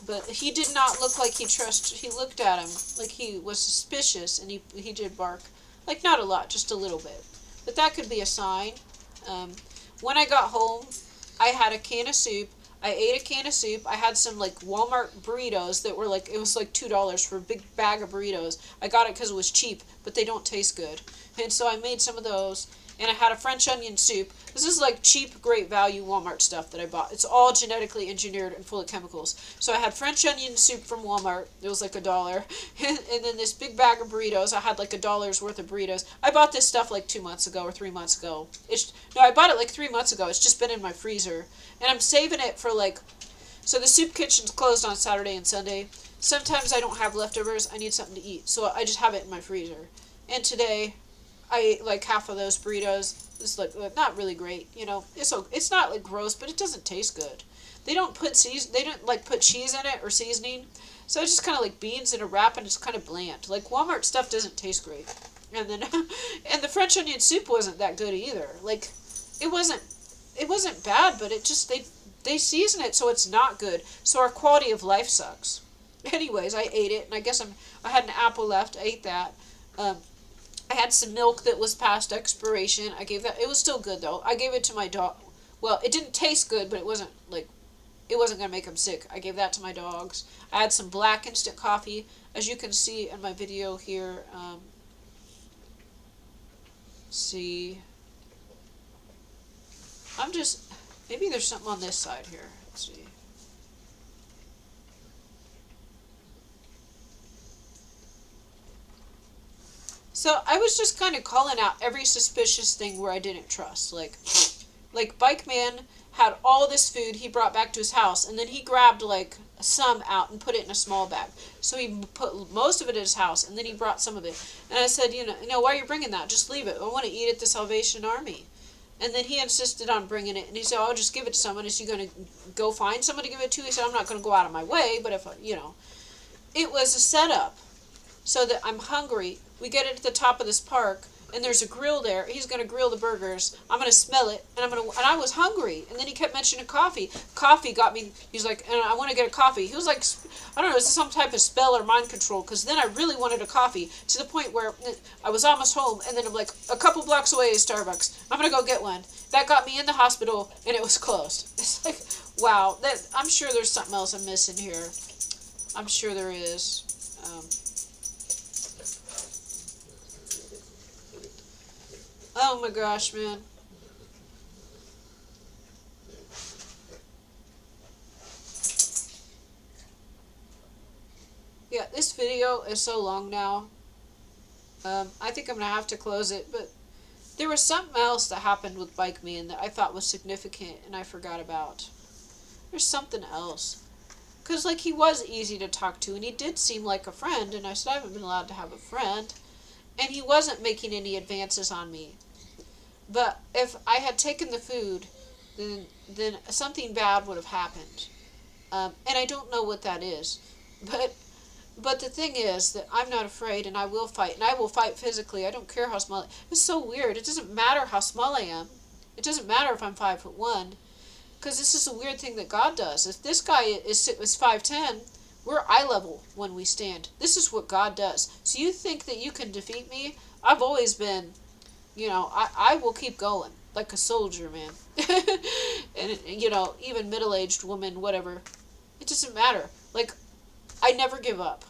But he did not look like he looked at him like he was suspicious, and he did bark. Like, not a lot, just a little bit. But that could be a sign. When I got home, I had a can of soup. I ate a can of soup. I had some, like, Walmart burritos that were, like, it was, like, $2 for a big bag of burritos. I got it because it was cheap, but they don't taste good. And so I made some of those. And I had a French onion soup. This is, like, cheap, great value Walmart stuff that I bought. It's all genetically engineered and full of chemicals. So I had French onion soup from Walmart. It was, like, $1. And then this big bag of burritos. I had, like, $1 worth of burritos. I bought this stuff, like, 2 months ago or 3 months ago. No, I bought it, like, 3 months ago. It's just been in my freezer. And I'm saving it for, like... So the soup kitchen's closed on Saturday and Sunday. Sometimes I don't have leftovers. I need something to eat. So I just have it in my freezer. And today, I ate, like, half of those burritos. It's, like, not really great, It's not, like, gross, but it doesn't taste good. They don't put cheese in it or seasoning. So it's just kind of like beans in a wrap, and it's kind of bland. Like, Walmart stuff doesn't taste great. And then, and the French onion soup wasn't that good either. Like, it wasn't bad, but it just, they season it so it's not good. So our quality of life sucks. Anyways, I ate it, and I guess I had an apple left. I ate that. I had some milk that was past expiration. I gave that. It was still good, though. I gave it to my dog. Well, it didn't taste good, but it wasn't going to make him sick. I gave that to my dogs. I had some black instant coffee, as you can see in my video here. See. Maybe there's something on this side here. Let's see. So I was just kind of calling out every suspicious thing where I didn't trust. Like bikeman had all this food he brought back to his house, and then he grabbed, like, some out and put it in a small bag. So he put most of it at his house, and then he brought some of it. And I said, why are you bringing that? Just leave it. I want to eat at the Salvation Army. And then he insisted on bringing it, and he said, I'll just give it to someone. Is he going to go find someone to give it to? He said, I'm not going to go out of my way, but if, It was a setup so that I'm hungry. We get it at the top of this park, and there's a grill there. He's going to grill the burgers. I'm going to smell it, and I was hungry. And then he kept mentioning coffee. Coffee got me. He's like, and I want to get a coffee. He was like, I don't know, is this some type of spell or mind control? Because then I really wanted a coffee to the point where I was almost home, and then I'm like, a couple blocks away is Starbucks. I'm going to go get one. That got me in the hospital, and it was closed. It's like, wow. I'm sure there's something else I'm missing here. I'm sure there is. Oh my gosh, man. Yeah, this video is so long now. I think I'm going to have to close it, but there was something else that happened with bikeman that I thought was significant and I forgot about. There's something else. Because, like, he was easy to talk to, and he did seem like a friend, and I said I haven't been allowed to have a friend. And he wasn't making any advances on me. But if I had taken the food, then something bad would have happened. And I don't know what that is. But the thing is that I'm not afraid, and I will fight. And I will fight physically. I don't care how small. It's so weird. It doesn't matter how small I am. It doesn't matter if I'm 5'1", because this is a weird thing that God does. If this guy is 5'10", We're eye level when we stand. This is what God does. So you think that you can defeat me? I've always been, I will keep going like a soldier, man. And, even middle-aged woman, whatever. It doesn't matter. Like, I never give up.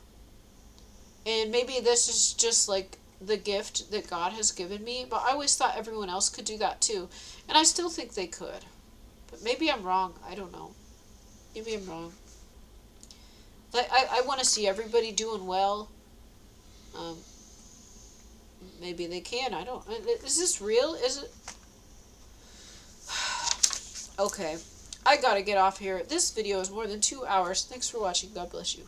And maybe this is just like the gift that God has given me, but I always thought everyone else could do that too. And I still think they could. But maybe I'm wrong. I don't know. Maybe I'm wrong. I want to see everybody doing well. Um, maybe they can. I don't. Is this real? Is it? Okay. I gotta get off here. This video is more than 2 hours. Thanks for watching. God bless you.